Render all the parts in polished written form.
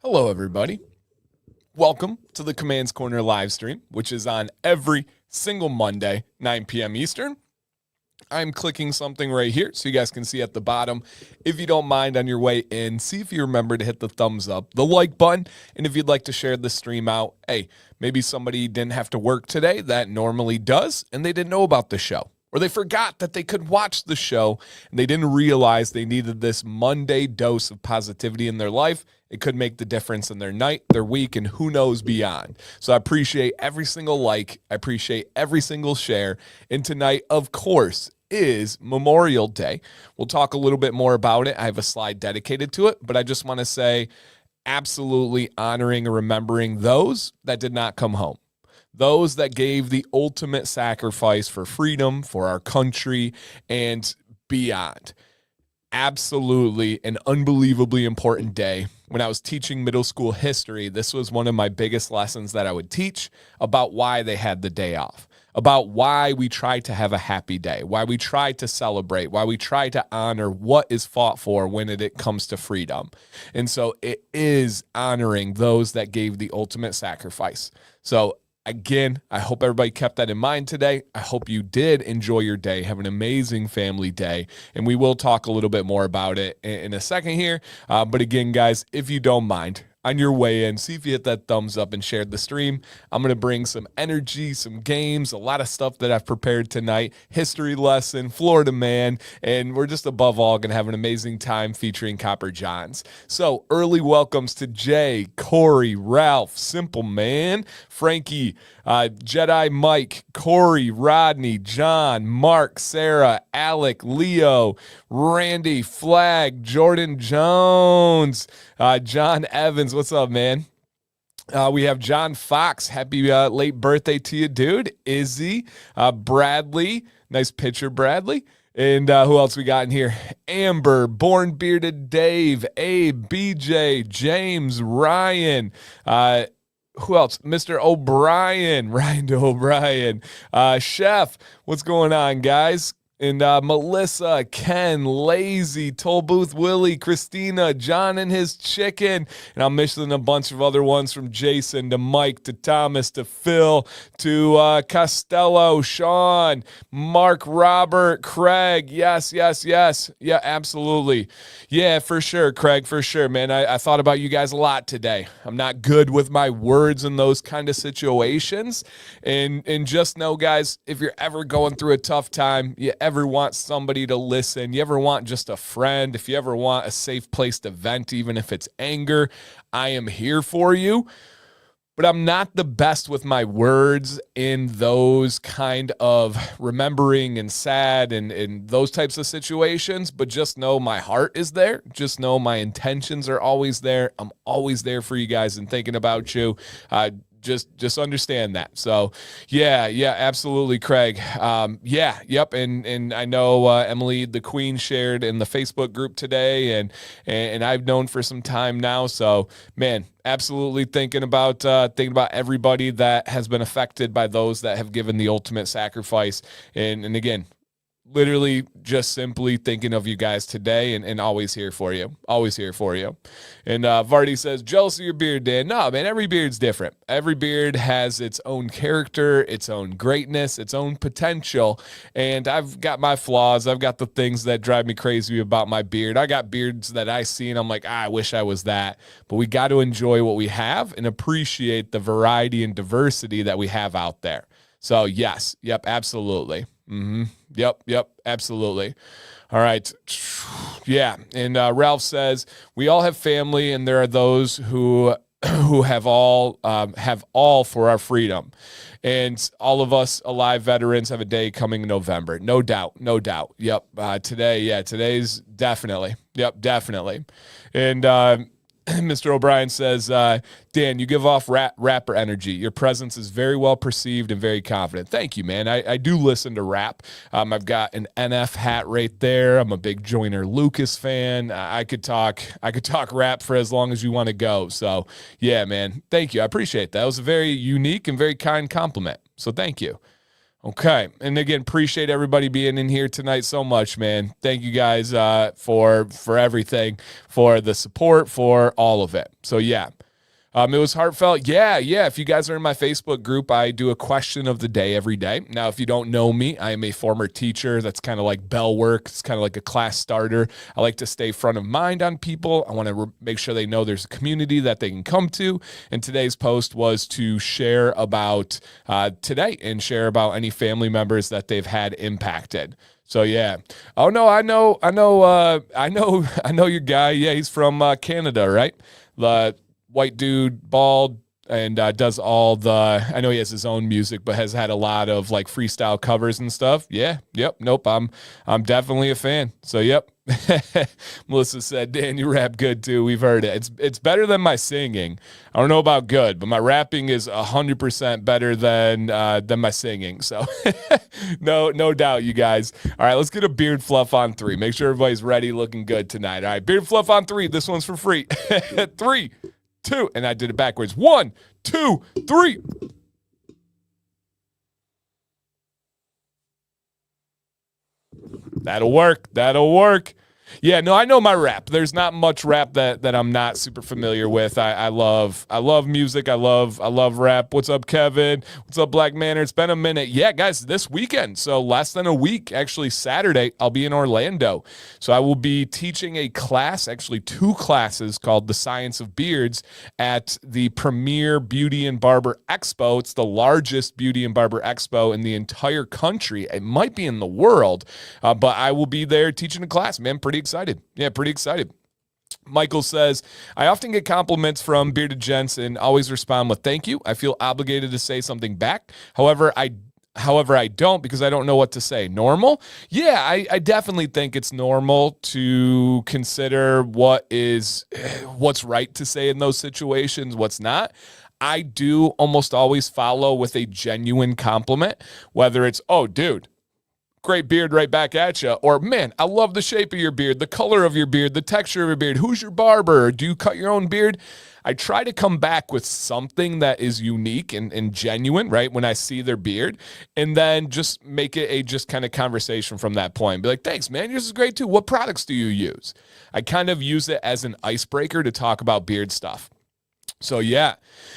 Hello, everybody. Welcome to the Commands Corner live stream, which is on every single Monday, 9 p.m. Eastern. I'm clicking something right here so you guys can see at the bottom. If you don't mind on your way in, see if you remember to hit the thumbs up, the like button, and if you'd like to share the stream out, hey, maybe somebody didn't have to work today that normally does, and they didn't know about the show. Or they forgot that they could watch the show and they didn't realize they needed this Monday dose of positivity in their life. It could make the difference in their night, their week, and who knows beyond. So I appreciate every single like. I appreciate every single share. And tonight, of course, is Memorial Day. We'll talk a little bit more about it. I have a slide dedicated to it, but I just want to say absolutely honoring and remembering those that did not come home. Those that gave the ultimate sacrifice for freedom, for our country, and beyond. Absolutely an unbelievably important day. When I was teaching middle school history, this was one of my biggest lessons that I would teach about why they had the day off, about why we try to have a happy day, why we try to celebrate, why we try to honor what is fought for when it comes to freedom. And so it is honoring those that gave the ultimate sacrifice. So again, I hope everybody kept that in mind today. I hope you did enjoy your day. Have an amazing family day. And we will talk a little bit more about it in a second here. But again, guys, if you don't mind, on your way in, see if you hit that thumbs up and share the stream. I'm going to bring some energy, some games, a lot of stuff that I've prepared tonight, history lesson, Florida man, and we're just above all going to have an amazing time featuring Copper Johns. So early welcomes to Jay, Corey, Ralph, Simple Man, Frankie, Jedi Mike, Corey, Rodney, John, Mark, Sarah, Alec, Leo, Randy, Flag, Jordan Jones, John Evans. What's up, man? We have John Fox. Happy late birthday to you, dude. Izzy, Bradley. Nice picture, Bradley. And who else we got in here? Amber, Born Bearded Dave, Abe, BJ, James, Ryan. Who else? Mr. O'Brien, Ryan O'Brien. Chef, what's going on, guys? And Melissa, Ken, Lazy, Toll Booth Willie, Christina, John and his chicken. And I'm missing a bunch of other ones from Jason to Mike to Thomas to Phil to Costello, Sean, Mark, Robert, Craig. Yes. Yeah, absolutely. Yeah, for sure, Craig, for sure, man. I thought about you guys a lot today. I'm not good with my words in those kind of situations. And just know, guys, if you're ever going through a tough time, you ever want somebody to listen, you ever want just a friend, if you ever want a safe place to vent, even if it's anger, I am here for you. But I'm not the best with my words in those kind of remembering and sad and those types of situations. But just know my heart is there. Just know my intentions are always there. I'm always there for you guys and thinking about you. Just understand that. So yeah, absolutely, Craig. Yep. And I know Emily, the Queen, shared in the Facebook group today, and I've known for some time now. So man, absolutely thinking about everybody that has been affected by those that have given the ultimate sacrifice. And again, literally just simply thinking of you guys today and always here for you. Always here for you. And Vardy says, jealous of your beard, Dan. No, man, every beard's different. Every beard has its own character, its own greatness, its own potential. And I've got my flaws. I've got the things that drive me crazy about my beard. I got beards that I see and I'm like, I wish I was that. But we got to enjoy what we have and appreciate the variety and diversity that we have out there. So yes, yep, absolutely. Yep, absolutely. All right. Yeah. And Ralph says, we all have family and there are those who have all for our freedom. And all of us alive veterans have a day coming in November. No doubt. Yep. Today's definitely. Yep, definitely. And Mr. O'Brien says, Dan, you give off rapper energy. Your presence is very well perceived and very confident. Thank you, man. I do listen to rap. I've got an NF hat right there. I'm a big Joyner Lucas fan. I could talk rap for as long as you want to go. So yeah, man. Thank you. I appreciate that. It was a very unique and very kind compliment. So thank you. Okay. And again, appreciate everybody being in here tonight so much, man. Thank you guys for everything, for the support, for all of it. So yeah. It was heartfelt. Yeah. If you guys are in my Facebook group, I do a question of the day every day. Now, if you don't know me, I am a former teacher. That's kind of like bell work. It's kind of like a class starter. I like to stay front of mind on people. I want to make sure they know there's a community that they can come to. And today's post was to share about today and share about any family members that they've had impacted. So yeah. Oh no, I know your guy. Yeah, he's from Canada, right? The white dude, bald, and does all the, I know he has his own music, but has had a lot of like freestyle covers and stuff. Yeah, yep, nope, I'm definitely a fan. So yep. Melissa said, Dan, you rap good too. We've heard it. It's better than my singing. I don't know about good, but my rapping is 100% better than my singing. So no doubt, you guys. All right, let's get a beard fluff on 3. Make sure everybody's ready, looking good tonight. All right, beard fluff on 3. This one's for free. 3, 2, and I did it backwards. 1, 2, 3. That'll work. Yeah, no, I know my rap. There's not much rap that I'm not super familiar with. I love music. I love rap. What's up, Kevin? What's up, Black Manor? It's been a minute. Yeah, guys, this weekend, so less than a week, actually Saturday, I'll be in Orlando. So I will be teaching a class, actually 2 classes called The Science of Beards at the premier Beauty and Barber Expo. It's the largest beauty and barber expo in the entire country. It might be in the world, but I will be there teaching a class, man. Pretty excited. Yeah, pretty excited. Michael says, I often get compliments from bearded gents and always respond with thank you. I feel obligated to say something back. However, I don't because I don't know what to say. Normal? Yeah, I definitely think it's normal to consider what's right to say in those situations, what's not. I do almost always follow with a genuine compliment, whether it's, oh, dude, great beard right back at you. Or, man, I love the shape of your beard, the color of your beard, the texture of your beard. Who's your barber? Do you cut your own beard? I try to come back with something that is unique and genuine, right, when I see their beard, and then just make it a just kind of conversation from that point. Be like, thanks, man. Yours is great, too. What products do you use? I kind of use it as an icebreaker to talk about beard stuff. So, yeah.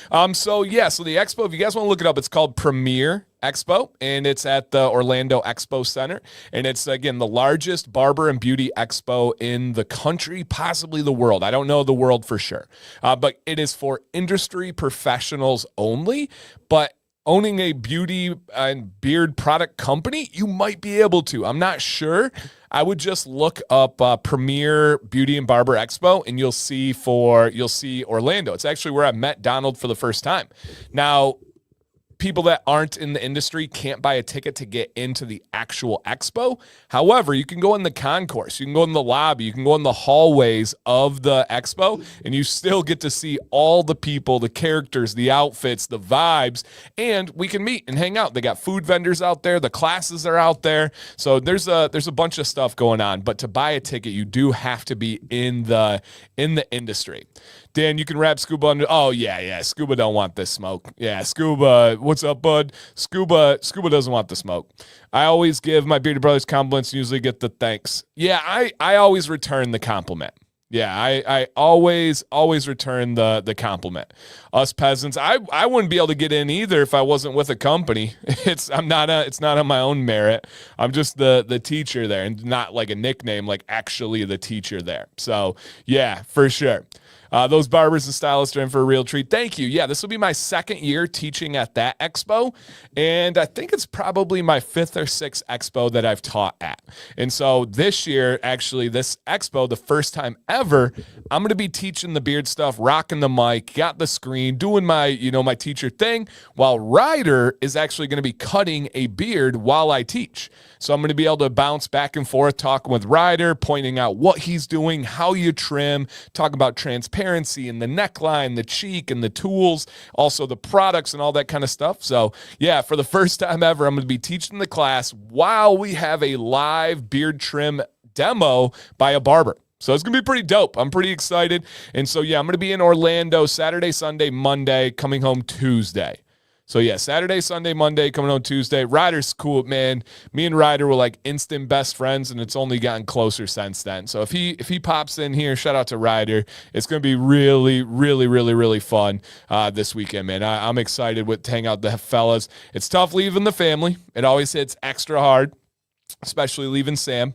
So the expo, if you guys want to look it up, it's called Premier Expo, and it's at the Orlando Expo Center. And it's, again, the largest barber and beauty expo in the country, possibly the world. I don't know the world for sure. But it is for industry professionals only. But owning a beauty and beard product company, you might be able to. I'm not sure. I would just look up Premier Beauty and Barber Expo, and you'll see Orlando. It's actually where I met Donald for the first time. Now, people that aren't in the industry can't buy a ticket to get into the actual expo. However, you can go in the concourse, you can go in the lobby, you can go in the hallways of the expo, and you still get to see all the people, the characters, the outfits, the vibes, and we can meet and hang out. They got food vendors out there, the classes are out there. So there's a bunch of stuff going on, but to buy a ticket, you do have to be in the industry. Dan, you can wrap Scuba under. Oh, yeah. Scuba don't want this smoke. Yeah, Scuba, what's up, bud? Scuba doesn't want the smoke. I always give my bearded brothers compliments and usually get the thanks. Yeah, I always return the compliment. Yeah, I always return the compliment. Us peasants, I wouldn't be able to get in either if I wasn't with a company. It's not on my own merit. I'm just the teacher there, and not like a nickname, like actually the teacher there. So yeah, for sure. Those barbers and stylists are in for a real treat. Thank you. Yeah, this will be my 2nd year teaching at that expo, and I think it's probably my 5th or 6th expo that I've taught at. And so this year, actually, this expo, the first time ever, I'm going to be teaching the beard stuff, rocking the mic, got the screen, doing my teacher thing, while Ryder is actually going to be cutting a beard while I teach. So I'm going to be able to bounce back and forth, talking with Ryder, pointing out what he's doing, how you trim, talk about transparency and the neckline, the cheek, and the tools, also the products and all that kind of stuff. So yeah, for the first time ever, I'm going to be teaching the class while we have a live beard trim demo by a barber. So it's going to be pretty dope. I'm pretty excited. And so, yeah, I'm going to be in Orlando Saturday, Sunday, Monday, coming home Tuesday. So yeah, Saturday, Sunday, Monday, coming on Tuesday. Ryder's cool, man. Me and Ryder were like instant best friends, and it's only gotten closer since then. So if he pops in here, shout out to Ryder. It's gonna be really, really, really, really fun this weekend, man. I'm excited to hang out with the fellas. It's tough leaving the family. It always hits extra hard, especially leaving Sam.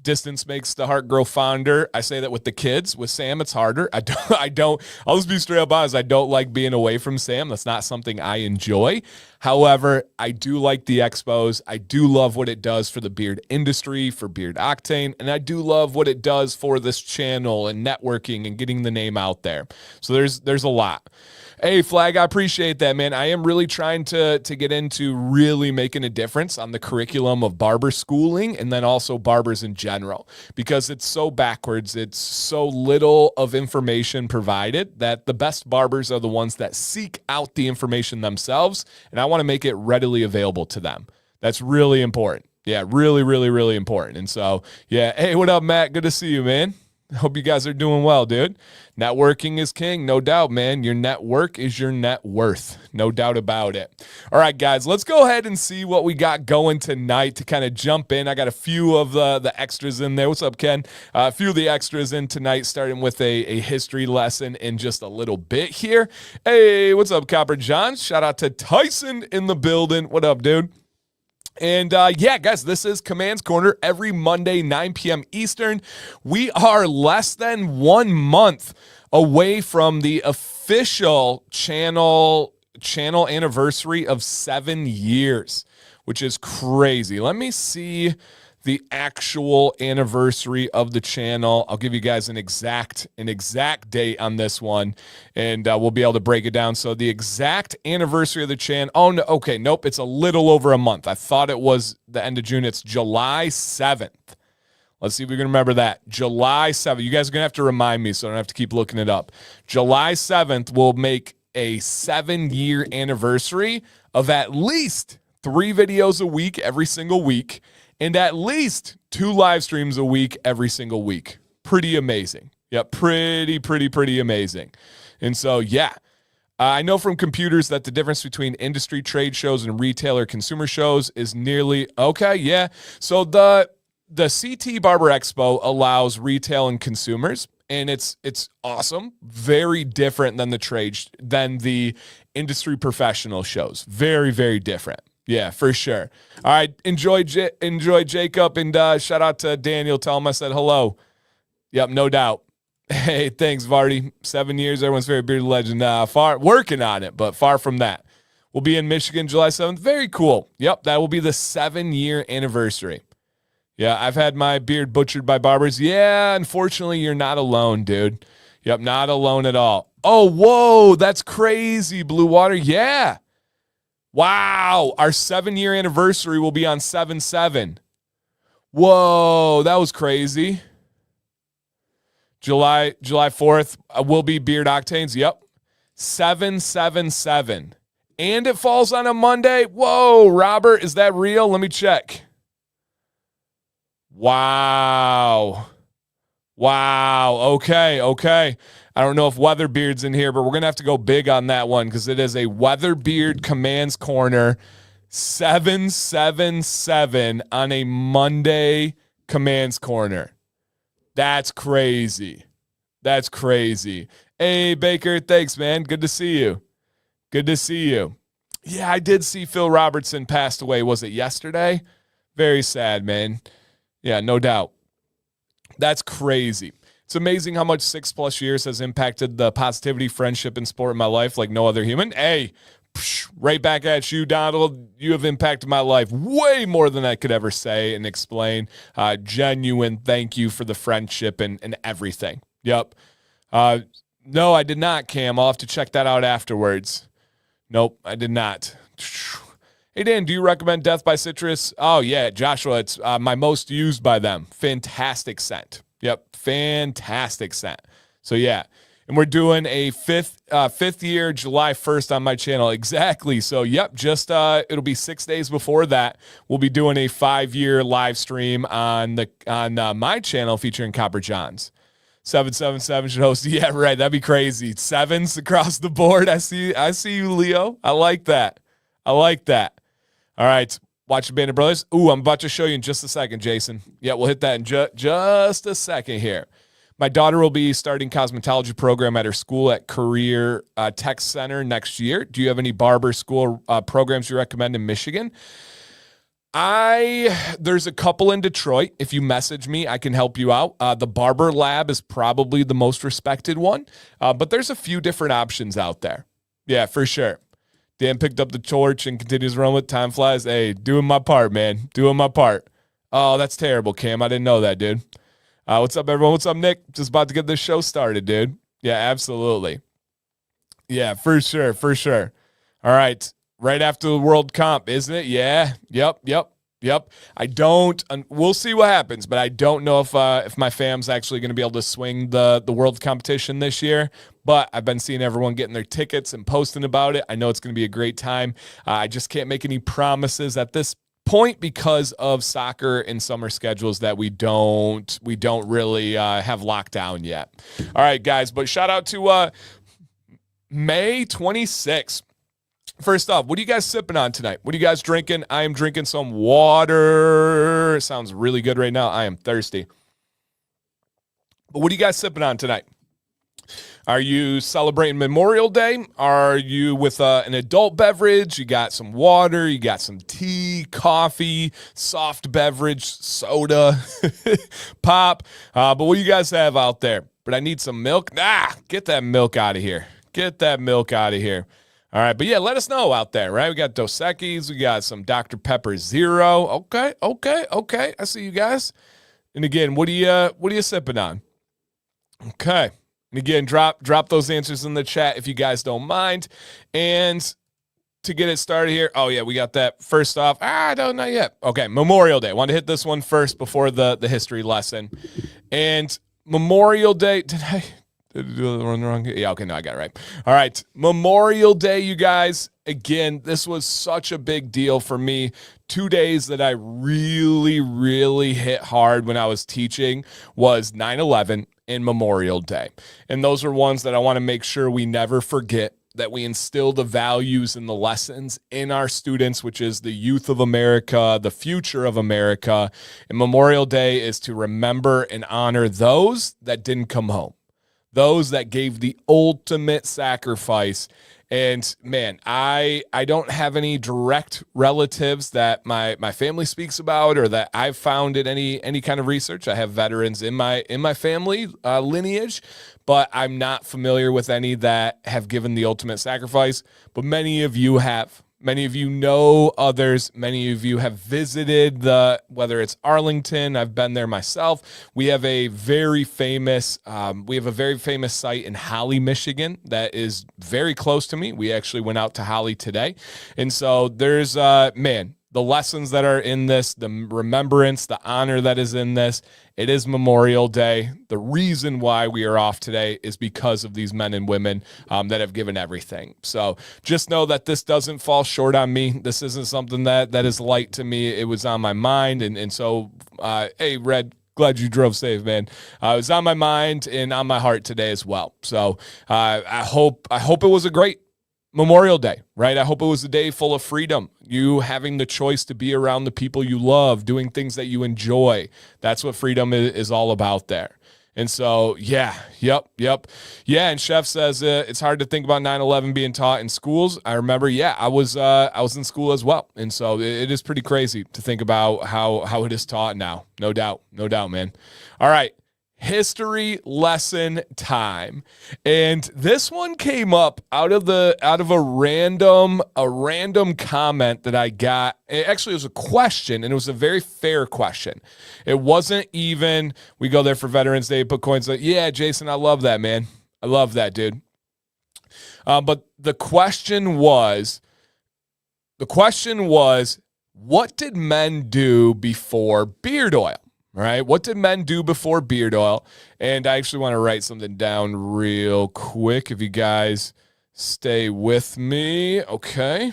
Distance makes the heart grow fonder. I say that with the kids. With Sam, it's harder. I'll just be straight up honest. I don't like being away from Sam. That's not something I enjoy. However, I do like the expos. I do love what it does for the beard industry, for Beard Octane, and I do love what it does for this channel and networking and getting the name out there. So there's a lot. Hey, Flag, I appreciate that, man. I am really trying to get into really making a difference on the curriculum of barber schooling and then also barbers in general, because it's so backwards. It's so little of information provided that the best barbers are the ones that seek out the information themselves, and I want to make it readily available to them. That's really important. Yeah, really, really, really important. And so, yeah, hey, what up, Matt? Good to see you, man. Hope you guys are doing well, dude. Networking is king, no doubt, man. Your network is your net worth, no doubt about it. All right, guys, let's go ahead and see what we got going tonight to kind of jump in. I got a few of the extras in there. What's up, Ken? A few of the extras in tonight, starting with a history lesson in just a little bit here. Hey, what's up, Copper John? Shout out to Tyson in the building. What up, dude? And yeah, guys, this is Command's Corner every Monday, 9 p.m. Eastern. We are less than 1 month away from the official channel anniversary of 7 years, which is crazy. Let me see the actual anniversary of the channel. I'll give you guys an exact date on this one, and we'll be able to break it down. So the exact anniversary of the channel. Oh, no, okay, nope, it's a little over a month. I thought it was the end of June. It's July 7th. Let's see if we can remember that. July 7th. You guys are going to have to remind me so I don't have to keep looking it up. July 7th will make a 7-year anniversary of at least 3 videos a week every single week, and at least 2 live streams a week every single week. Pretty amazing. Yeah, pretty amazing. And so, yeah, I know from computers that the difference between industry trade shows and retailer consumer shows is nearly, okay, yeah. So the CT Barber Expo allows retail and consumers, and it's awesome. Very different than the industry professional shows. Very, very different. Yeah, for sure. All right, enjoy Jacob, and shout out to Daniel. Tell him I said hello. Yep, no doubt. Hey, thanks, Vardy. 7 years, everyone's favorite bearded legend. Far working on it, but far from that. We'll be in Michigan July 7th. Very cool. Yep, that will be the 7-year anniversary. Yeah, I've had my beard butchered by barbers. Yeah, unfortunately, you're not alone, dude. Yep, not alone at all. Oh, whoa, that's crazy, Blue Water. Yeah. Wow, our 7-year anniversary will be on 7/7. Whoa, that was crazy. July 4th will be Beard Octanes. Yep, 7/7/7. And it falls on a Monday. Whoa, Robert, is that real? Let me check. Wow. Okay. I don't know if Weatherbeard's in here, but we're going to have to go big on that one because it is a Weatherbeard Commands Corner 7/7/7 on a Monday Commands Corner. That's crazy. Hey, Baker, thanks, man. Good to see you. Yeah, I did see Phil Robertson passed away. Was it yesterday? Very sad, man. Yeah, no doubt. That's crazy. It's amazing how much 6+ years has impacted the positivity, friendship, and sport in my life like no other human. Hey, right back at you, Donald. You have impacted my life way more than I could ever say and explain. Genuine thank you for the friendship and everything. Yep. No, I did not, Cam. I'll have to check that out afterwards. Nope, I did not. Hey, Dan, do you recommend Death by Citrus? Oh, yeah, Joshua, it's my most used by them. Fantastic scent. Yep, fantastic scent. So, yeah, and we're doing a fifth year, July 1st on my channel. Exactly. So, yep, just it'll be 6 days before that. We'll be doing a 5-year live stream on my channel featuring Copper Johns. 777 should host. Yeah, right. That'd be crazy. Sevens across the board. I see you, Leo. I like that. All right. Watch the Band of Brothers. Ooh, I'm about to show you in just a second, Jason. Yeah, we'll hit that in just a second here. My daughter will be starting cosmetology program at her school at Career Tech Center next year. Do you have any barber school programs you recommend in Michigan? There's a couple in Detroit. If you message me, I can help you out. The Barber Lab is probably the most respected one, but there's a few different options out there. Yeah, for sure. Dan picked up the torch and continues to run with time flies. Hey, doing my part, man. Doing my part. Oh, that's terrible, Cam. I didn't know that, dude. What's up, everyone? What's up, Nick? Just about to get this show started, dude. Yeah, absolutely. Yeah, for sure. All right. Right after the World Comp, isn't it? Yeah. Yep. We'll see what happens, but I don't know if my fam's actually going to be able to swing the World competition this year. But I've been seeing everyone getting their tickets and posting about it. I know it's going to be a great time. I just can't make any promises at this point because of soccer and summer schedules that we don't really have locked down yet. All right, guys, but shout out to May 26th. First off, what are you guys sipping on tonight? What are you guys drinking? I am drinking some water. It sounds really good right now. I am thirsty. But what are you guys sipping on tonight? Are you celebrating Memorial Day? Are you with an adult beverage? You got some water, you got some tea, coffee, soft beverage, soda, pop. But what do you guys have out there? But I need some milk. Get that milk out of here. All right, but yeah, let us know out there, right? We got Dos Equis, we got some Dr. Pepper Zero. Okay. I see you guys. And again, what are you sipping on? Okay. And again, drop those answers in the chat if you guys don't mind. And to get it started here, oh yeah, we got that. First off, not yet. Okay, Memorial Day. I want to hit this one first before the history lesson. And Memorial Day, did I do the one wrong? Yeah, okay, no, I got it right. All right, Memorial Day, you guys. Again, this was such a big deal for me. 2 days that I really, really hit hard when I was teaching was 9/11 and Memorial Day. And those are ones that I want to make sure we never forget, that we instill the values and the lessons in our students, which is the youth of America, the future of America. And Memorial Day is to remember and honor those that didn't come home, those that gave the ultimate sacrifice. And man, I don't have any direct relatives that my family speaks about or that I've found in any kind of research. I have veterans in my family lineage, but I'm not familiar with any that have given the ultimate sacrifice. But many of you have. Many of you know others. Many of you have visited whether it's Arlington. I've been there myself. We have a very famous site in Holly, Michigan that is very close to me. We actually went out to Holly today. And so there's, the lessons that are in this, the remembrance, the honor that is in this. It is Memorial Day. The reason why we are off today is because of these men and women that have given everything. So just know that this doesn't fall short on me. This isn't something that is light to me. It was on my mind. And so, hey, Red, glad you drove safe, man. It was on my mind and on my heart today as well. So I hope it was a great Memorial Day, right? I hope it was a day full of freedom. You having the choice to be around the people you love, doing things that you enjoy. That's what freedom is all about there. And so, yep. Yeah, and Chef says it's hard to think about 9/11 being taught in schools. I remember, I was in school as well. And so it is pretty crazy to think about how it is taught now. No doubt, man. All right. History lesson time. And this one came up out of a random comment that I got. It was a question, and it was a very fair question. It wasn't even, we go there for Veterans Day, put coins like, yeah, Jason, I love that, man. I love that, dude. But the question was, what did men do before beard oil? All right, what did men do before beard oil? And I actually want to write something down real quick if you guys stay with me. Okay.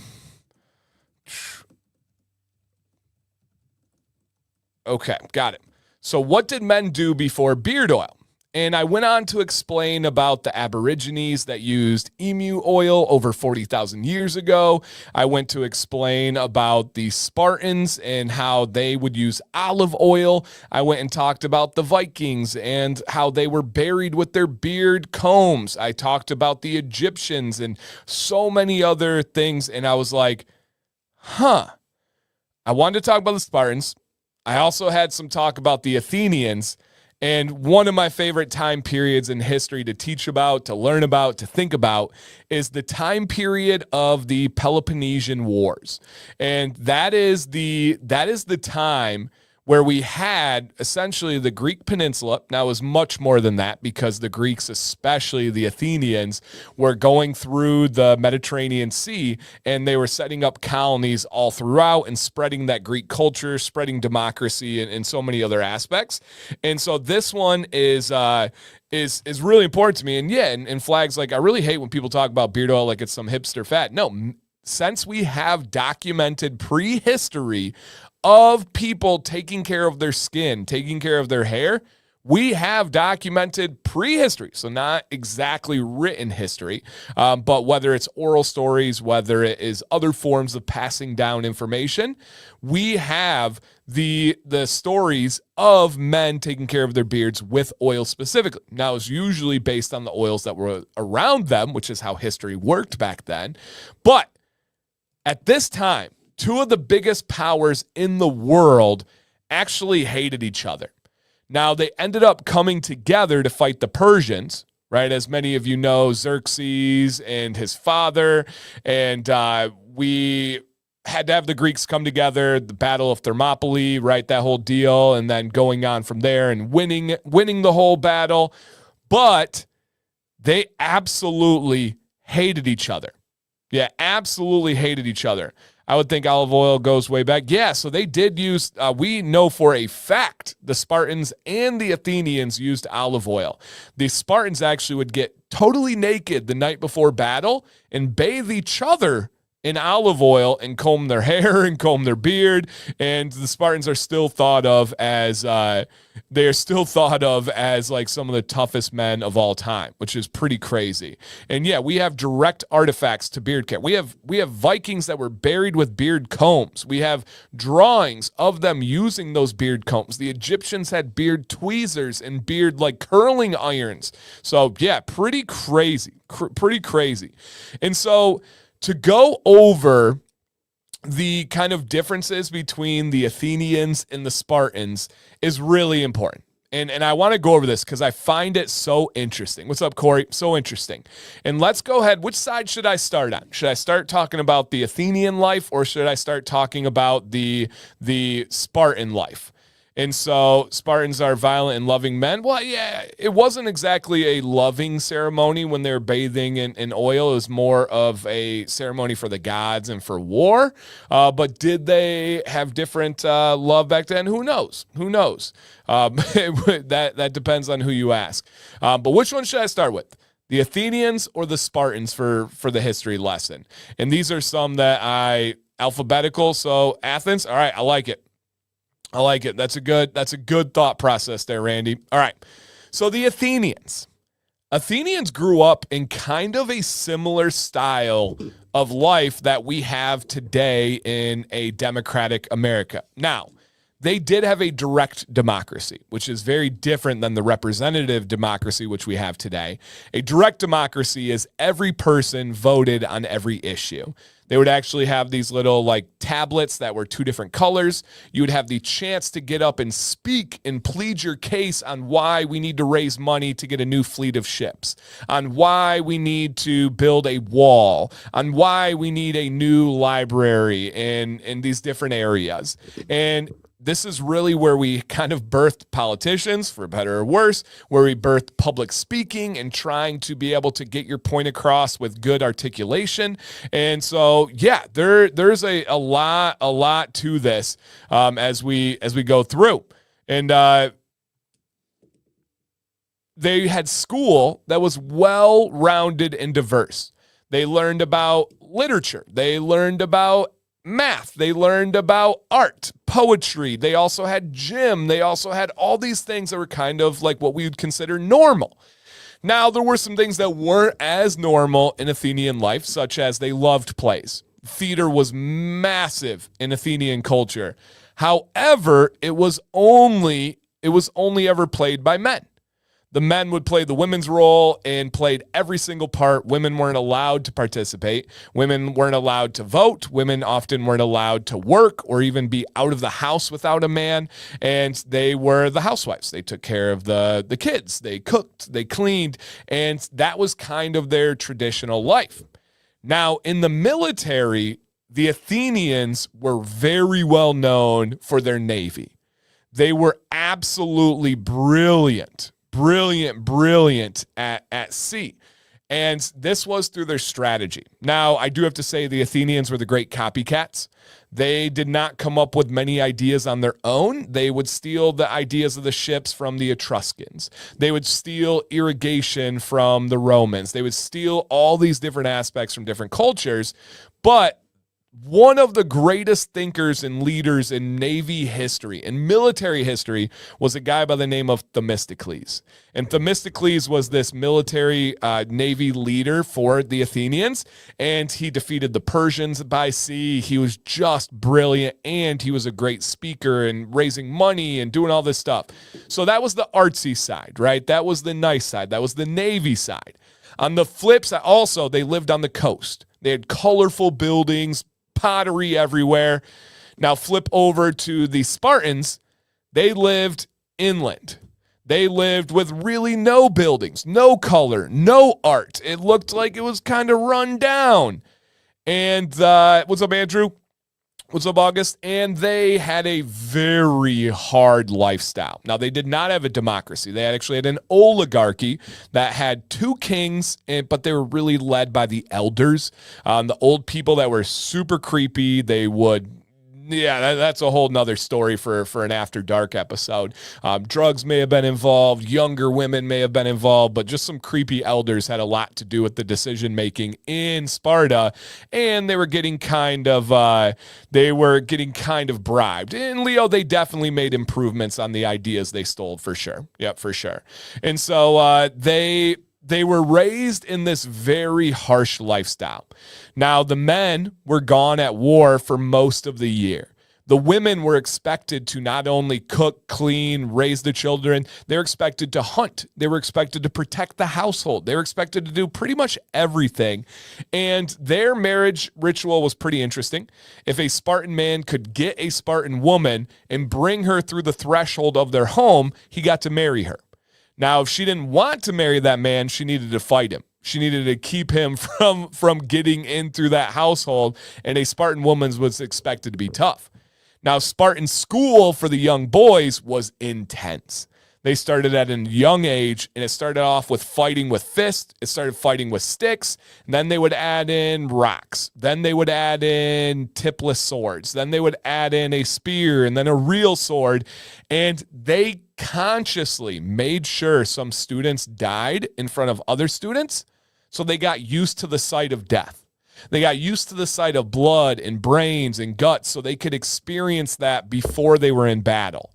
Okay, got it. So what did men do before beard oil? And I went on to explain about the Aborigines that used emu oil over 40,000 years ago. I went to explain about the Spartans and how they would use olive oil. I went and talked about the Vikings and how they were buried with their beard combs. I talked about the Egyptians and so many other things. And I was like, I wanted to talk about the Spartans. I also had some talk about the Athenians. And one of my favorite time periods in history to teach about, to learn about, to think about is the time period of the Peloponnesian Wars. And that is the time where we had essentially the Greek peninsula. Now, it was much more than that because the Greeks, especially the Athenians, were going through the Mediterranean Sea and they were setting up colonies all throughout and spreading that Greek culture, spreading democracy and so many other aspects. And so this one is really important to me. And yeah, and Flag's like, I really hate when people talk about beard oil like it's some hipster fad. No, since we have documented prehistory of people taking care of their skin, taking care of their hair, we have documented prehistory. So not exactly written history, but whether it's oral stories, whether it is other forms of passing down information, we have the stories of men taking care of their beards with oil specifically. Now, it's usually based on the oils that were around them, which is how history worked back then. But at this time, two of the biggest powers in the world actually hated each other. Now, they ended up coming together to fight the Persians, right? As many of you know, Xerxes and his father, and we had to have the Greeks come together, the Battle of Thermopylae, right? That whole deal, and then going on from there and winning the whole battle. But they absolutely hated each other. Yeah, absolutely hated each other. I would think olive oil goes way back. Yeah, so they did use, we know for a fact, the Spartans and the Athenians used olive oil. The Spartans actually would get totally naked the night before battle and bathe each other in olive oil and comb their hair and comb their beard. And the Spartans are still thought of as, like some of the toughest men of all time, which is pretty crazy. And yeah, we have direct artifacts to beard care. We have Vikings that were buried with beard combs. We have drawings of them using those beard combs. The Egyptians had beard tweezers and beard like curling irons. So yeah, pretty crazy. And so to go over the kind of differences between the Athenians and the Spartans is really important. And I want to go over this because I find it so interesting. What's up, Corey? So interesting. And let's go ahead. Which side should I start on? Should I start talking about the Athenian life or should I start talking about the Spartan life? And so Spartans are violent and loving men. Well, yeah, it wasn't exactly a loving ceremony when they were bathing in oil. It was more of a ceremony for the gods and for war. But did they have different love back then? Who knows? That depends on who you ask. But which one should I start with? The Athenians or the Spartans for the history lesson? And these are some that alphabetical. So Athens. All right, I like it. That's a good thought process there, Randy. All right. So the Athenians grew up in kind of a similar style of life that we have today in a democratic America. Now, they did have a direct democracy, which is very different than the representative democracy which we have today. A direct democracy is every person voted on every issue. They would actually have these little like tablets that were two different colors. You would have the chance to get up and speak and plead your case on why we need to raise money to get a new fleet of ships, on why we need to build a wall, on why we need a new library in these different areas. And this is really where we kind of birthed politicians, for better or worse, where we birthed public speaking and trying to be able to get your point across with good articulation. And so, yeah, there's a lot to this as we go through. And they had school that was well-rounded and diverse. They learned about literature. They learned about math. They learned about art, poetry. They also had gym. They also had all these things that were kind of like what we would consider normal. Now, there were some things that weren't as normal in Athenian life, such as they loved plays. Theater was massive in Athenian culture. However, it was only ever played by men. The men would play the women's role and played every single part. Women weren't allowed to participate. Women weren't allowed to vote. Women often weren't allowed to work or even be out of the house without a man. And they were the housewives. They took care of the kids. They cooked, they cleaned, and that was kind of their traditional life. Now, in the military, the Athenians were very well known for their navy. They were absolutely brilliant at sea. And this was through their strategy. Now, I do have to say the Athenians were the great copycats. They did not come up with many ideas on their own. They would steal the ideas of the ships from the Etruscans. They would steal irrigation from the Romans. They would steal all these different aspects from different cultures. But one of the greatest thinkers and leaders in Navy history and military history was a guy by the name of Themistocles. And Themistocles was this military Navy leader for the Athenians, and he defeated the Persians by sea. He was just brilliant, and he was a great speaker and raising money and doing all this stuff. So that was the artsy side, right? That was the nice side. That was the Navy side. On the flip side, also, they lived on the coast. They had colorful buildings, pottery everywhere. Now flip over to the Spartans. They lived inland. They lived with really no buildings, no color, no art. It looked like it was kind of run down. And what's up, Andrew? What's up, August? And they had a very hard lifestyle. Now, they did not have a democracy. They actually had an oligarchy that had two kings, but they were really led by the elders, the old people that were super creepy. They would... Yeah, that's a whole nother story for an After Dark episode. Drugs may have been involved. Younger women may have been involved, but just some creepy elders had a lot to do with the decision-making in Sparta, and they were getting kind of bribed. In Leo, they definitely made improvements on the ideas they stole, for sure. Yep, for sure. And so they were raised in this very harsh lifestyle. Now, the men were gone at war for most of the year. The women were expected to not only cook, clean, raise the children, they were expected to hunt. They were expected to protect the household. They were expected to do pretty much everything. And their marriage ritual was pretty interesting. If a Spartan man could get a Spartan woman and bring her through the threshold of their home, he got to marry her. Now, if she didn't want to marry that man, she needed to fight him. She needed to keep him from getting in through that household, and a Spartan woman was expected to be tough. Now, Spartan school for the young boys was intense. They started at a young age, and it started off with fighting with fists. It started fighting with sticks. And then they would add in rocks. Then they would add in tipless swords. Then they would add in a spear and then a real sword. And they consciously made sure some students died in front of other students, so they got used to the sight of death. They got used to the sight of blood and brains and guts, so they could experience that before they were in battle.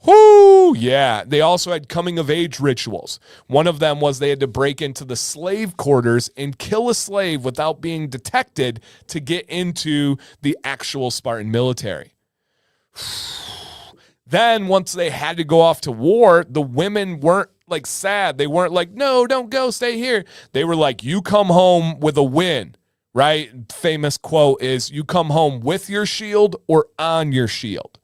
Whoo! Yeah. They also had coming-of-age rituals. One of them was they had to break into the slave quarters and kill a slave without being detected to get into the actual Spartan military. Then, once they had to go off to war, the women weren't like sad. They weren't like, no, don't go, stay here. They were like, you come home with a win, right? Famous quote is, you come home with your shield or on your shield.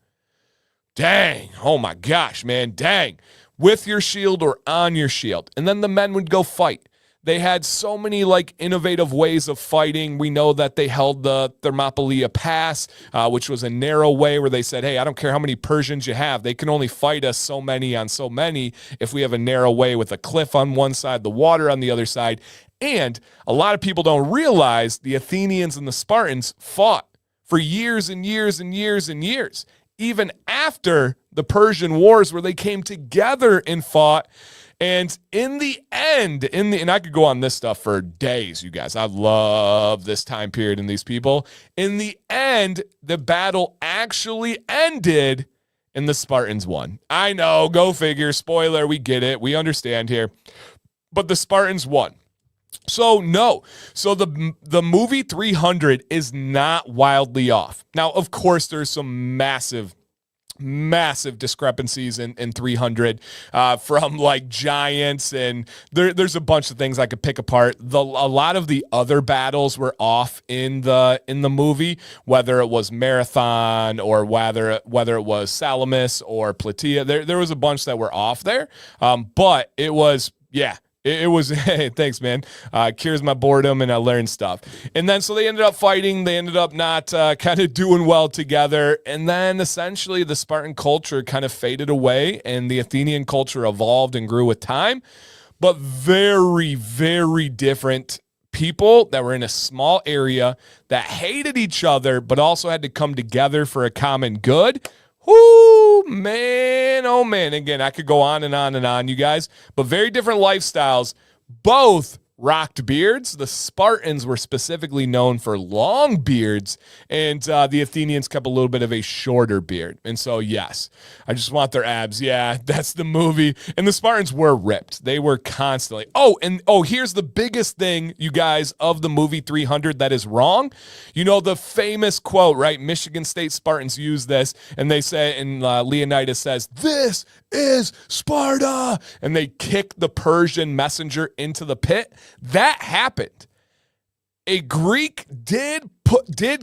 Dang. Oh my gosh, man. Dang. With your shield or on your shield. And then the men would go fight. They had so many like innovative ways of fighting. We know that they held the Thermopylae Pass, which was a narrow way where they said, hey, I don't care how many Persians you have. They can only fight us so many on so many if we have a narrow way with a cliff on one side, the water on the other side. And a lot of people don't realize the Athenians and the Spartans fought for years and years and years and years. Even after the Persian Wars where they came together and fought. And in the end, and I could go on this stuff for days, you guys. I love this time period and these people. In the end, the battle actually ended and the Spartans won. I know, go figure, spoiler, we get it, we understand here. But the Spartans won. So no, so the movie 300 is not wildly off. Now, of course, there's some massive discrepancies in 300 from like giants, and there's a bunch of things I could pick apart. A lot of the other battles were off in the movie, whether it was Marathon or whether it was Salamis or Plataea. There was a bunch that were off there, but it was, yeah. It was, hey, thanks, man. Cures my boredom and I learned stuff. And then so they ended up fighting. They ended up not kind of doing well together. And then essentially the Spartan culture kind of faded away and the Athenian culture evolved and grew with time. But very, very different people that were in a small area that hated each other, but also had to come together for a common good. Whoo, man, oh man. Again, I could go on and on and on, you guys, but very different lifestyles. Both rocked beards. The Spartans were specifically known for long beards, and the Athenians kept a little bit of a shorter beard. And so, yes, I just want their abs. Yeah, that's the movie. And the Spartans were ripped. They were constantly. Here's the biggest thing, you guys, of the movie 300 that is wrong. You know, the famous quote, right? Michigan State Spartans use this, and they say, and Leonidas says, "This is Sparta," and they kick the Persian messenger into the pit. That happened. A Greek did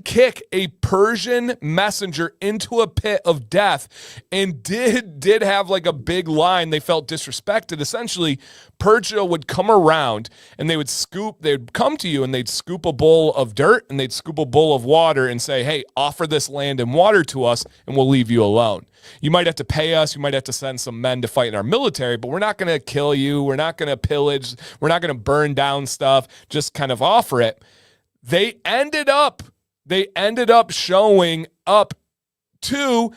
kick a Persian messenger into a pit of death and did have like a big line. They felt disrespected. Essentially, Persia would come around and they'd come to you and they'd scoop a bowl of dirt and they'd scoop a bowl of water and say, "Hey, offer this land and water to us and we'll leave you alone. You might have to pay us. You might have to send some men to fight in our military, but we're not going to kill you. We're not going to pillage. We're not going to burn down stuff. Just kind of offer it." They ended up showing up to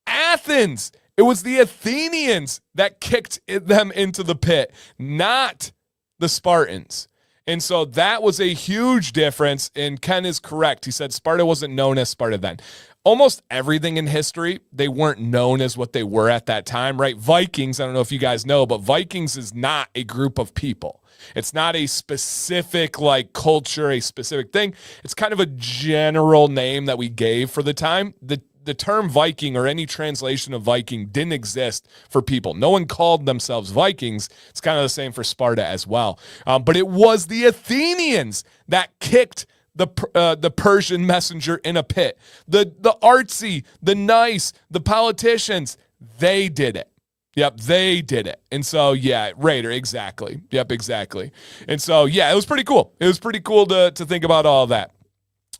Athens. It was the Athenians that kicked them into the pit, not the Spartans. And so that was a huge difference, and Ken is correct. He said Sparta wasn't known as Sparta then. Almost everything in history, they weren't known as what they were at that time, right? Vikings, I don't know if you guys know, but Vikings is not a group of people. It's not a specific like culture, a specific thing. It's kind of a general name that we gave for the time. The term Viking or any translation of Viking didn't exist for people. No one called themselves Vikings. It's kind of the same for Sparta as well. But it was the Athenians that kicked the Persian messenger in a pit. The artsy, the nice, the politicians, they did it. Yep, they did it. And so, yeah, Raider, exactly. Yep, exactly. And so, yeah, it was pretty cool. It was pretty cool to think about all of that.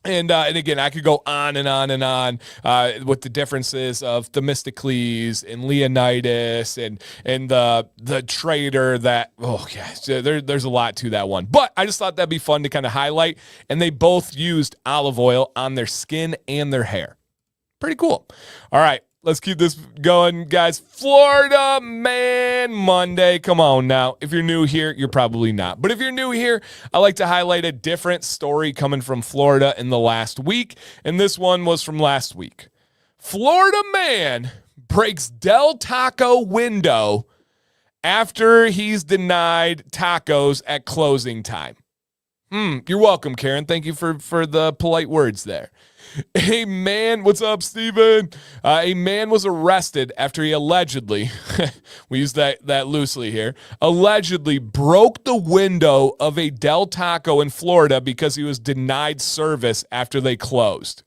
And again, I could go on and on and on with the differences of Themistocles and Leonidas and the traitor that, there's a lot to that one. But I just thought that'd be fun to kind of highlight. And they both used olive oil on their skin and their hair. Pretty cool. All right. Let's keep this going, guys. Florida Man Monday. Come on now. If you're new here, you're probably not. But if you're new here, I like to highlight a different story coming from Florida in the last week. And this one was from last week. Florida man breaks Del Taco window after he's denied tacos at closing time. You're welcome, Karen. Thank you for the polite words there. A man, what's up, Steven? A man was arrested after he allegedly, we use that loosely here, allegedly broke the window of a Del Taco in Florida because he was denied service after they closed.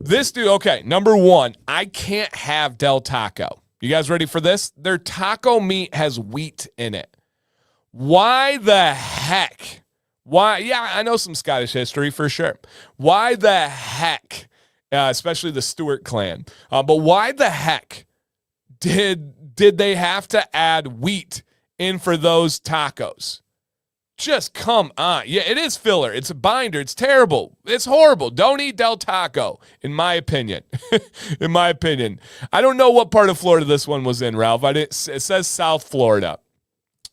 This dude, okay, number one, I can't have Del Taco. You guys ready for this? Their taco meat has wheat in it. Why the heck? Why? Yeah, I know some Scottish history for sure. Why the heck, especially the Stuart clan, but why the heck did they have to add wheat in for those tacos? Just come on. Yeah, it is filler. It's a binder. It's terrible. It's horrible. Don't eat Del Taco, in my opinion. I don't know what part of Florida this one was in, Ralph. It says South Florida.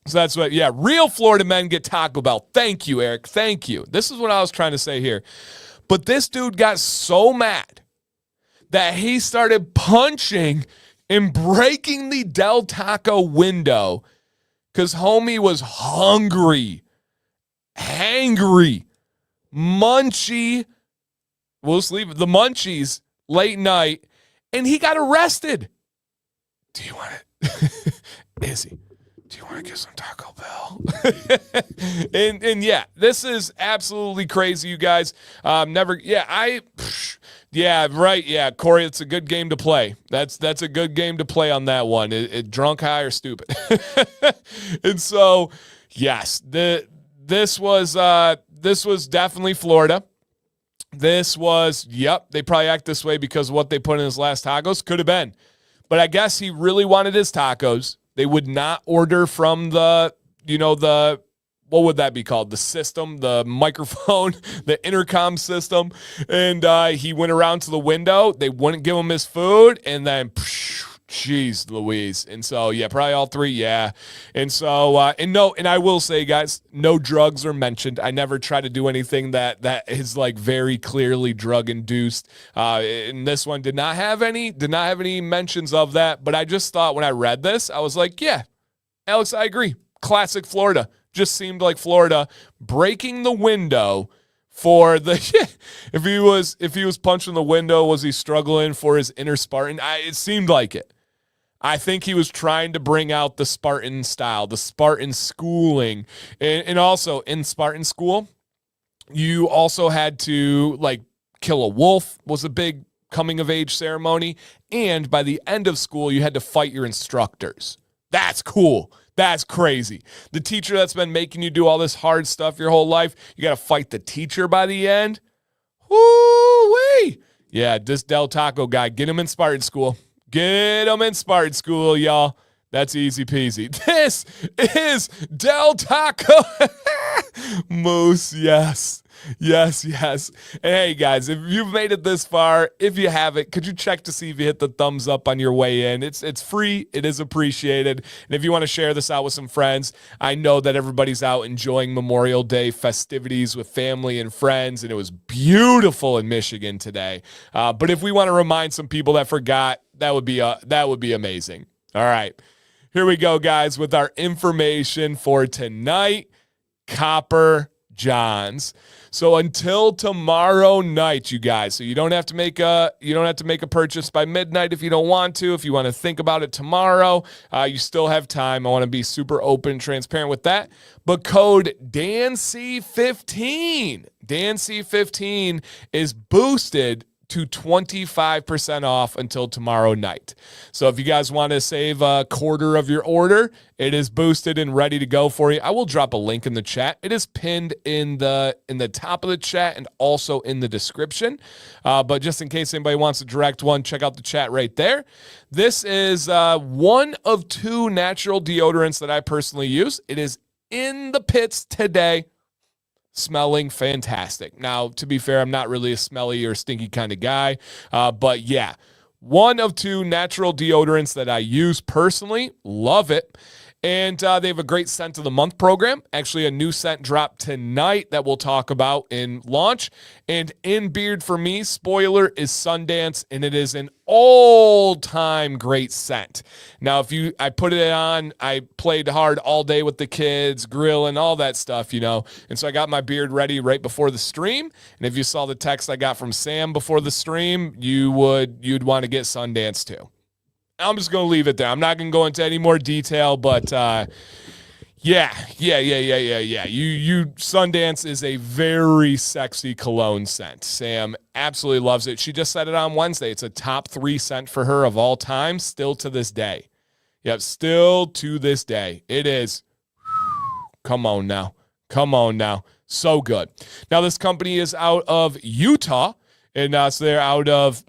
So that's what, yeah, real Florida men get Taco Bell. Thank you, Eric. Thank you. This is what I was trying to say here. But this dude got so mad that he started punching and breaking the Del Taco window because homie was hungry, hangry, munchy. We'll just leave it. The munchies late night, and he got arrested. Do you want it? Izzy, do you want to get some Taco Bell? and yeah, this is absolutely crazy, you guys. Yeah, right. Yeah, Corey, it's a good game to play. That's a good game to play on that one. Drunk, high, or stupid. And so, yes, this was definitely Florida. This was, they probably act this way because of what they put in his last tacos. Could have been. But I guess he really wanted his tacos. They would not order from the what would that be called? The system, the microphone, the intercom system. And he went around to the window. They wouldn't give him his food. And then, jeez Louise. And so, yeah, probably all three, yeah. And so, and I will say, guys, no drugs are mentioned. I never try to do anything that is like very clearly drug induced. And this one did not have any mentions of that. But I just thought when I read this, I was like, yeah, Alex, I agree. Classic Florida. Just seemed like Florida breaking the window for the if he was punching the window, was he struggling for his inner Spartan? It seemed like it. I think he was trying to bring out the Spartan style, the Spartan schooling. And also in Spartan school, you also had to like kill a wolf was a big coming of age ceremony. And by the end of school, you had to fight your instructors. That's cool. That's crazy. The teacher that's been making you do all this hard stuff your whole life, you got to fight the teacher by the end. Woo-wee. Yeah, this Del Taco guy, get him in Spartan school. Get him in Spartan school, y'all. That's easy peasy. This is Del Taco. Moose, yes. Yes. And hey, guys, if you've made it this far, if you haven't, could you check to see if you hit the thumbs up on your way in? It's free. It is appreciated. And if you want to share this out with some friends, I know that everybody's out enjoying Memorial Day festivities with family and friends, and it was beautiful in Michigan today. But if we want to remind some people that forgot, that would be amazing. All right. Here we go, guys, with our information for tonight. Copper Johns. So until tomorrow night, you guys. So you don't have to make a purchase by midnight if you don't want to. If you want to think about it tomorrow, you still have time. I want to be super open and transparent with that. But code DANC15. DANC15 is boosted to 25% off until tomorrow night. So if you guys want to save a quarter of your order, it is boosted and ready to go for you. I will drop a link in the chat. It is pinned in the top of the chat and also in the description. But just in case anybody wants a direct one, check out the chat right there. This is one of two natural deodorants that I personally use. It is in the pits today. Smelling fantastic. Now, to be fair, I'm not really a smelly or stinky kind of guy. But yeah, one of two natural deodorants that I use personally. Love it. And they have a great scent of the month program. Actually, a new scent dropped tonight that we'll talk about in launch. And in beard for me, spoiler, is Sundance, and it is an all-time great scent. Now, I put it on, I played hard all day with the kids, grilling, all that stuff, And so I got my beard ready right before the stream. And if you saw the text I got from Sam before the stream, you'd want to get Sundance too. I'm just going to leave it there. I'm not going to go into any more detail, but yeah. Sundance is a very sexy cologne scent. Sam absolutely loves it. She just said it on Wednesday. It's a top 3 scent for her of all time, still to this day. Yep, still to this day. It is. Come on now. So good. Now, this company is out of Utah, and so they're out of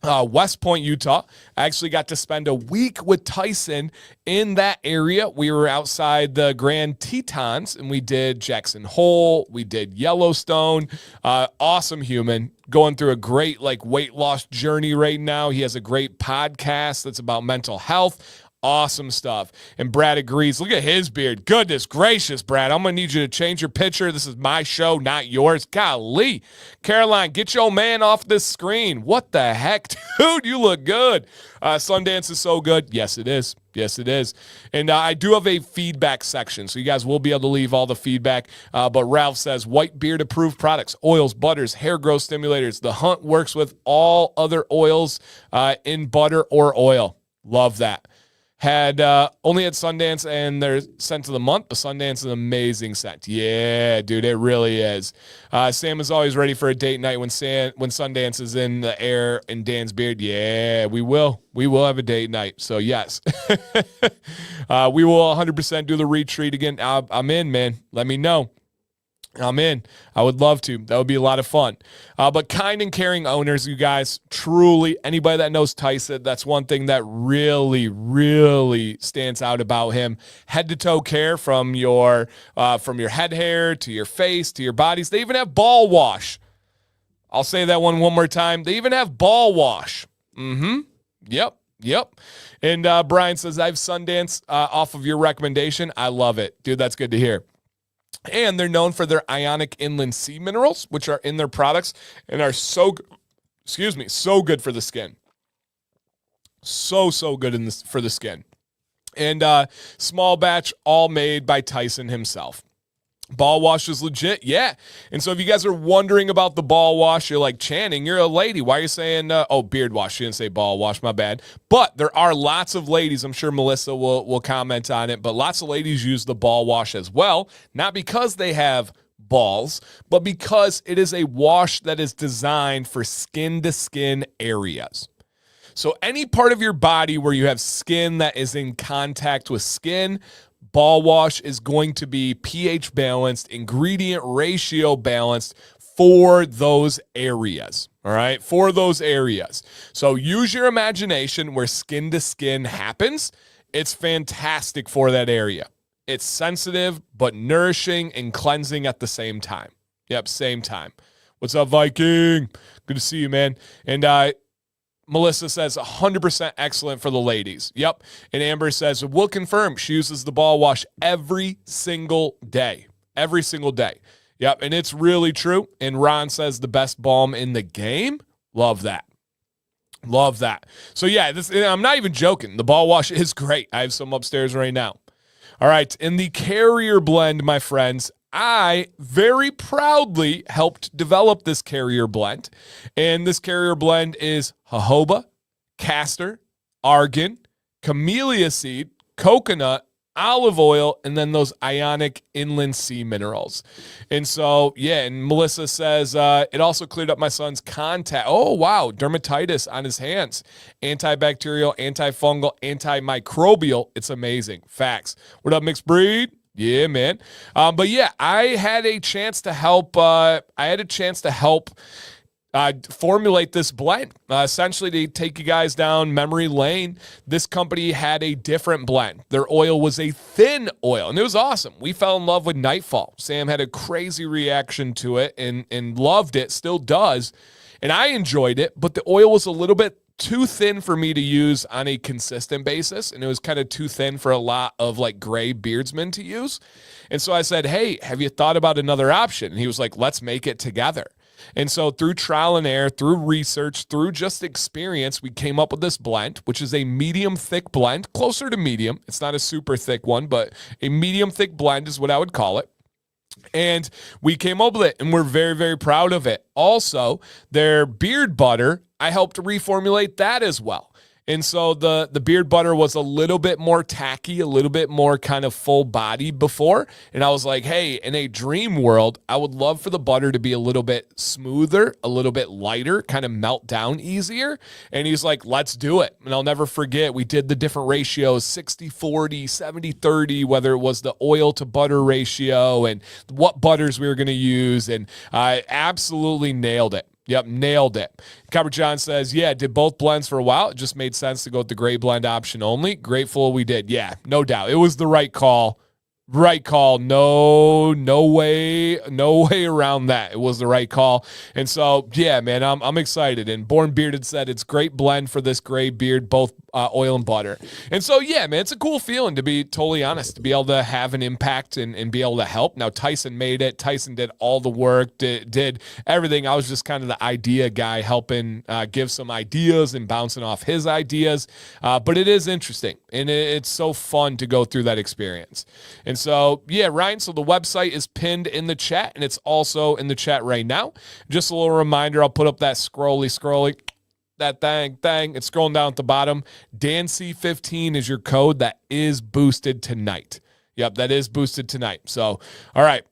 West Point, Utah. I actually got to spend a week with Tyson in that area. We were outside the Grand Tetons, and we did Jackson Hole. We did Yellowstone. Awesome human. Going through a great weight loss journey right now. He has a great podcast that's about mental health. Awesome stuff. And Brad agrees. Look at his beard. Goodness gracious, Brad. I'm going to need you to change your picture. This is my show, not yours. Golly. Caroline, get your man off this screen. What the heck? Dude, you look good. Sundance is so good. Yes, it is. Yes, it is. And I do have a feedback section, so you guys will be able to leave all the feedback. But Ralph says, white beard approved products, oils, butters, hair growth stimulators. The Hunt works with all other oils in butter or oil. Love that. Had only at Sundance and their scent of the month, but Sundance is an amazing scent. Yeah, dude, it really is. Sam is always ready for a date night when Sundance is in the air and Dan's beard. Yeah, we will. We will have a date night. So yes, we will 100% do the retreat again. I'm in, man. Let me know. I'm in. I would love to. That would be a lot of fun. But kind and caring owners, you guys, truly, anybody that knows Tyson, that's one thing that really, really stands out about him. Head to toe care from your head hair to your face to your bodies. They even have ball wash. I'll say that one more time. They even have ball wash. Yep. And Brian says, I have Sundance off of your recommendation. I love it. Dude, that's good to hear. And they're known for their ionic inland sea minerals, which are in their products and are so good for the skin. So good for the skin. And small batch, all made by Tyson himself. Ball wash is legit, yeah. And so if you guys are wondering about the ball wash, you're like, Channing, you're a lady. Why are you saying, beard wash? She didn't say ball wash, my bad. But there are lots of ladies, I'm sure Melissa will comment on it, but lots of ladies use the ball wash as well, not because they have balls, but because it is a wash that is designed for skin-to-skin areas. So any part of your body where you have skin that is in contact with skin, ball wash is going to be pH balanced, ingredient ratio balanced for those areas. All right, for those areas. So use your imagination where skin to skin happens. It's fantastic for that area. It's sensitive, but nourishing and cleansing at the same time. Yep, same time. What's up, Viking? Good to see you, man. And Melissa says 100% excellent for the ladies. Yep. And Amber says, we'll confirm she uses the ball wash every single day. Every single day. Yep. And it's really true. And Ron says the best balm in the game. Love that. Love that. So yeah, I'm not even joking. The ball wash is great. I have some upstairs right now. All right. In the Carrier blend, my friends, I very proudly helped develop this Carrier blend. And this Carrier blend is jojoba, castor, argan, camellia seed, coconut, olive oil, and then those ionic inland sea minerals. And so, yeah, and Melissa says it also cleared up my son's contact. Oh, wow, dermatitis on his hands. Antibacterial, antifungal, antimicrobial. It's amazing. Facts. What up, mixed breed? Yeah, man. But yeah, I had a chance to help. Formulate this blend. Essentially, to take you guys down memory lane, this company had a different blend. Their oil was a thin oil, and it was awesome. We fell in love with Nightfall. Sam had a crazy reaction to it and loved it, still does. And I enjoyed it, but the oil was a little bit too thin for me to use on a consistent basis, and it was kind of too thin for a lot of like gray beardsmen to use. And so I said, hey, have you thought about another option? And he was like, let's make it together. And so through trial and error, through research, through just experience, we came up with this blend, which is a medium thick blend, closer to medium. It's not a super thick one, but a medium thick blend is what I would call it. And we came up with it, and we're very, very proud of it. Also, their beard butter, I helped reformulate that as well. And so the beard butter was a little bit more tacky, a little bit more kind of full body before. And I was like, hey, in a dream world, I would love for the butter to be a little bit smoother, a little bit lighter, kind of melt down easier. And he's like, let's do it. And I'll never forget, we did the different ratios, 60-40, 70-30, whether it was the oil to butter ratio and what butters we were going to use. And I absolutely nailed it. Yep, nailed it. Copper John says, yeah, did both blends for a while. It just made sense to go with the gray blend option only. Grateful we did. Yeah, no doubt. It was the right call. Right call. No way around that. It was the right call. And so, yeah, man, I'm excited. And Born Bearded said it's great blend for this gray beard, both oil and butter. And so, yeah, man, it's a cool feeling, to be totally honest, to be able to have an impact and be able to help. Now, Tyson made it. Tyson did all the work, did everything. I was just kind of the idea guy, helping give some ideas and bouncing off his ideas. But it is interesting, and it's so fun to go through that experience. And so, yeah, Ryan, so the website is pinned in the chat, and it's also in the chat right now. Just a little reminder, I'll put up that scrolly, that thing. It's scrolling down at the bottom. DanC15 is your code that is boosted tonight. Yep, that is boosted tonight. So, all right.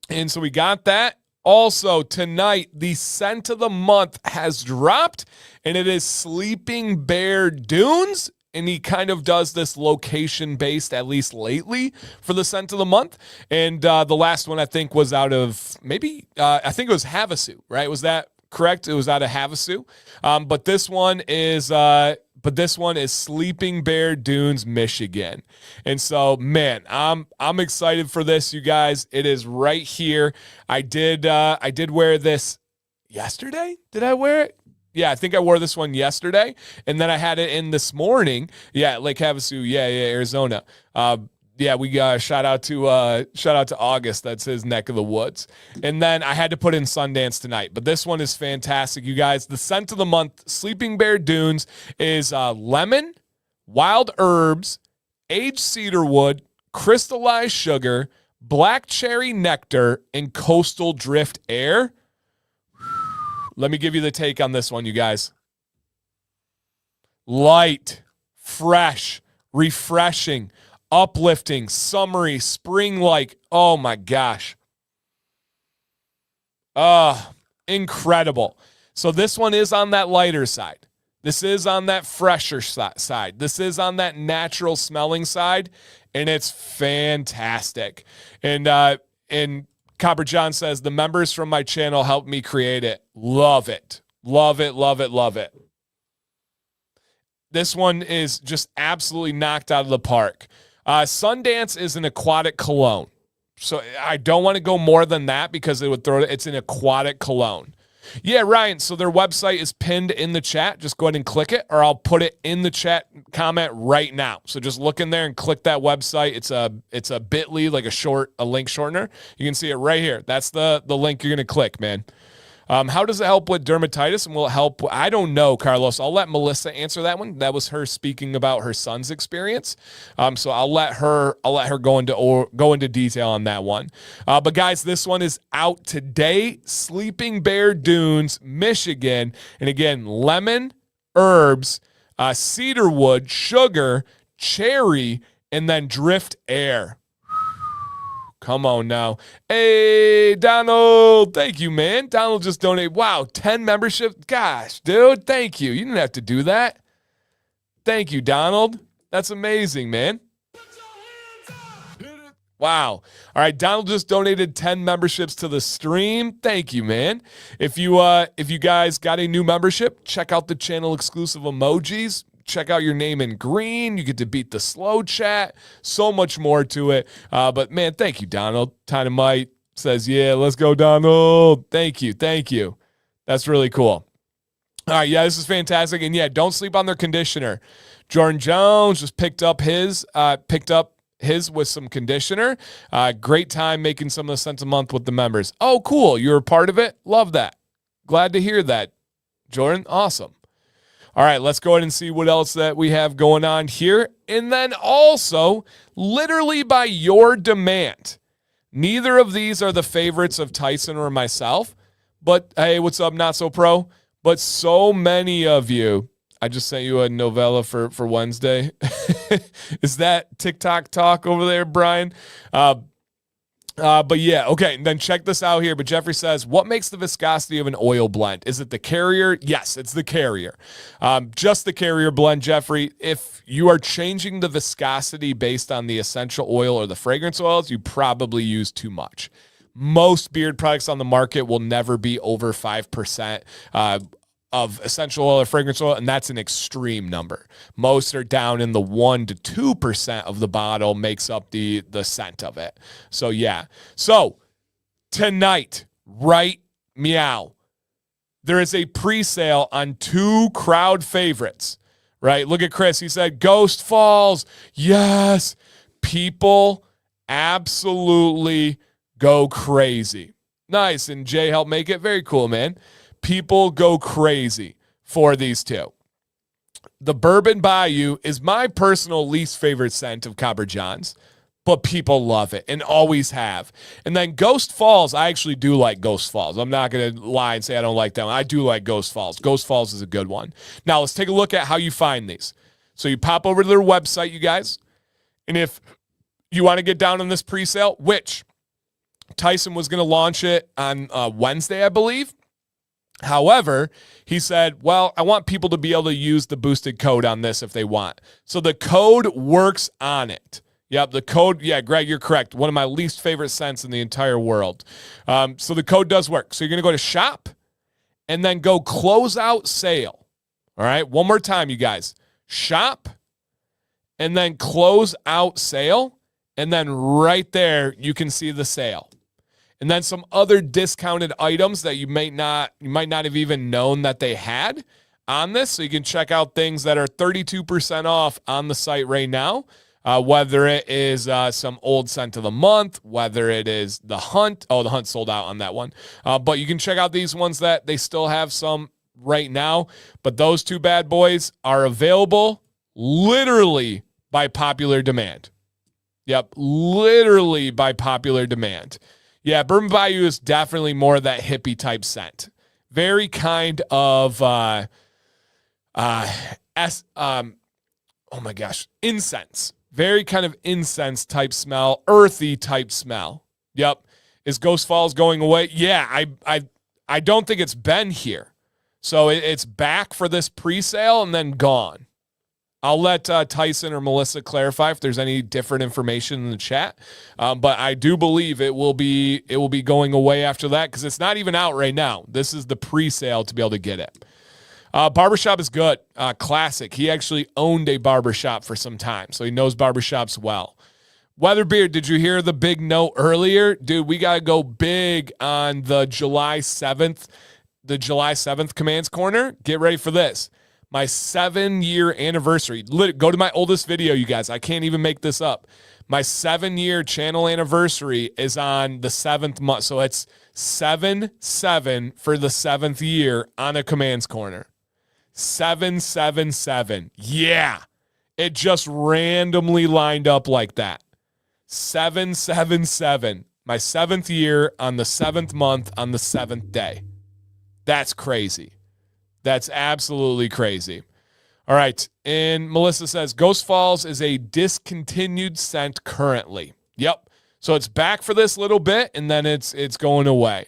And so we got that. Also, tonight, the scent of the month has dropped, and it is Sleeping Bear Dunes. And he kind of does this location-based, at least lately, for the scent of the month. And the last one, I think, was out of I think it was Havasu, right? Was that correct? It was out of Havasu. But this one is Sleeping Bear Dunes, Michigan. And so, man, I'm excited for this, you guys. It is right here. I did wear this yesterday. Did I wear it? Yeah, I think I wore this one yesterday, and then I had it in this morning. Yeah, Lake Havasu. Yeah, Arizona. Yeah, we got shout out to August. That's his neck of the woods. And then I had to put in Sundance tonight, but this one is fantastic, you guys. The scent of the month, Sleeping Bear Dunes, is lemon, wild herbs, aged cedarwood, crystallized sugar, black cherry nectar, and coastal drift air. Let me give you the take on this one, you guys. Light, fresh, refreshing, uplifting, summery, spring-like. Oh, my gosh. Incredible. So this one is on that lighter side. This is on that fresher side. This is on that natural smelling side, and it's fantastic. And Copper John says, the members from my channel helped me create it. Love it. Love it, love it, love it. This one is just absolutely knocked out of the park. Sundance is an aquatic cologne. So I don't want to go more than that because it's an aquatic cologne. Yeah, Ryan, so their website is pinned in the chat. Just go ahead and click it, or I'll put it in the chat comment right now. So just look in there and click that website. It's a bit.ly, like a link shortener. You can see it right here. That's the link you're going to click, man. How does it help with dermatitis, and will it help? I don't know, Carlos. I'll let Melissa answer that one. That was her speaking about her son's experience. So I'll let her go into detail on that one. But guys, this one is out today. Sleeping Bear Dunes, Michigan, and again, lemon, herbs, cedarwood, sugar, cherry, and then drift air. Come on now. Hey, Donald. Thank you, man. Donald just donated. Wow, 10 memberships. Gosh, dude, thank you. You didn't have to do that. Thank you, Donald. That's amazing, man. Wow. All right, Donald just donated 10 memberships to the stream. Thank you, man. If you guys got a new membership, check out the channel exclusive emojis. Check out your name in green. You get to beat the slow chat. So much more to it. But, man, thank you, Donald. Dynamite says, yeah, let's go, Donald. Thank you. Thank you. That's really cool. All right, yeah, this is fantastic. And, yeah, don't sleep on their conditioner. Jordan Jones just picked up his with some conditioner. Great time making some of the cents a month with the members. Oh, cool. You're a part of it? Love that. Glad to hear that, Jordan. Awesome. All right, let's go ahead and see what else that we have going on here. And then also, literally by your demand, neither of these are the favorites of Tyson or myself. But, hey, what's up, Not So Pro? But so many of you, I just sent you a novella for Wednesday. Is that TikTok talk over there, Brian? But yeah, okay, and then check this out here. But Jeffrey says, what makes the viscosity of an oil blend? Is it the carrier? Yes, it's the carrier. Just the carrier blend, Jeffrey. If you are changing the viscosity based on the essential oil or the fragrance oils, you probably use too much. Most beard products on the market will never be over 5%. of essential oil or fragrance oil, and that's an extreme number. Most are down in the 1 to 2% of the bottle makes up the scent of it. So yeah. So tonight, right meow, there is a pre-sale on 2 crowd favorites, right? Look at Chris. He said, Ghost Falls. Yes. People absolutely go crazy. Nice. And Jay helped make it. Very cool, man. People go crazy for these 2. The Bourbon Bayou is my personal least favorite scent of Copper John's, but people love it and always have. And then Ghost Falls, I actually do like Ghost Falls. I'm not going to lie and say I don't like that one. I do like Ghost Falls. Ghost Falls is a good one. Now, let's take a look at how you find these. So you pop over to their website, you guys, and if you want to get down on this pre-sale, which Tyson was going to launch it on Wednesday, I believe. However, he said, well, I want people to be able to use the boosted code on this if they want. So the code works on it. Yep, the code, yeah, Greg, you're correct. One of my least favorite scents in the entire world. So the code does work. So you're going to go to shop and then go close out sale. All right, one more time, you guys. Shop and then close out sale. And then right there, you can see the sale. And then some other discounted items that you might not have even known that they had on this. So you can check out things that are 32% off on the site right now, whether it is some old scent of the month, whether it is the Hunt. Oh, the Hunt sold out on that one. But you can check out these ones that they still have some right now. But those 2 bad boys are available literally by popular demand. Yep, literally by popular demand. Yeah, Bourbon Bayou is definitely more of that hippie type scent. Very kind of incense. Very kind of incense type smell, earthy type smell. Yep. Is Ghost Falls going away? Yeah, I don't think it's been here. So it's back for this pre-sale and then gone. I'll let Tyson or Melissa clarify if there's any different information in the chat. But I do believe it will be going away after that because it's not even out right now. This is the pre-sale to be able to get it. Barbershop is good. Classic. He actually owned a barbershop for some time, so he knows barbershops well. Weatherbeard, did you hear the big note earlier? Dude, we got to go big on the July 7th Commands Corner. Get ready for this. My 7-year anniversary. Go to my oldest video, you guys. I can't even make this up. My 7-year channel anniversary is on the 7th month. So it's 7/7 for the 7th year on a Commands Corner. 7/7/7. Yeah. It just randomly lined up like that. 7/7/7. My 7th year on the 7th month on the 7th day. That's crazy. That's absolutely crazy. All right. And Melissa says, Ghost Falls is a discontinued scent currently. Yep. So it's back for this little bit, and then it's going away.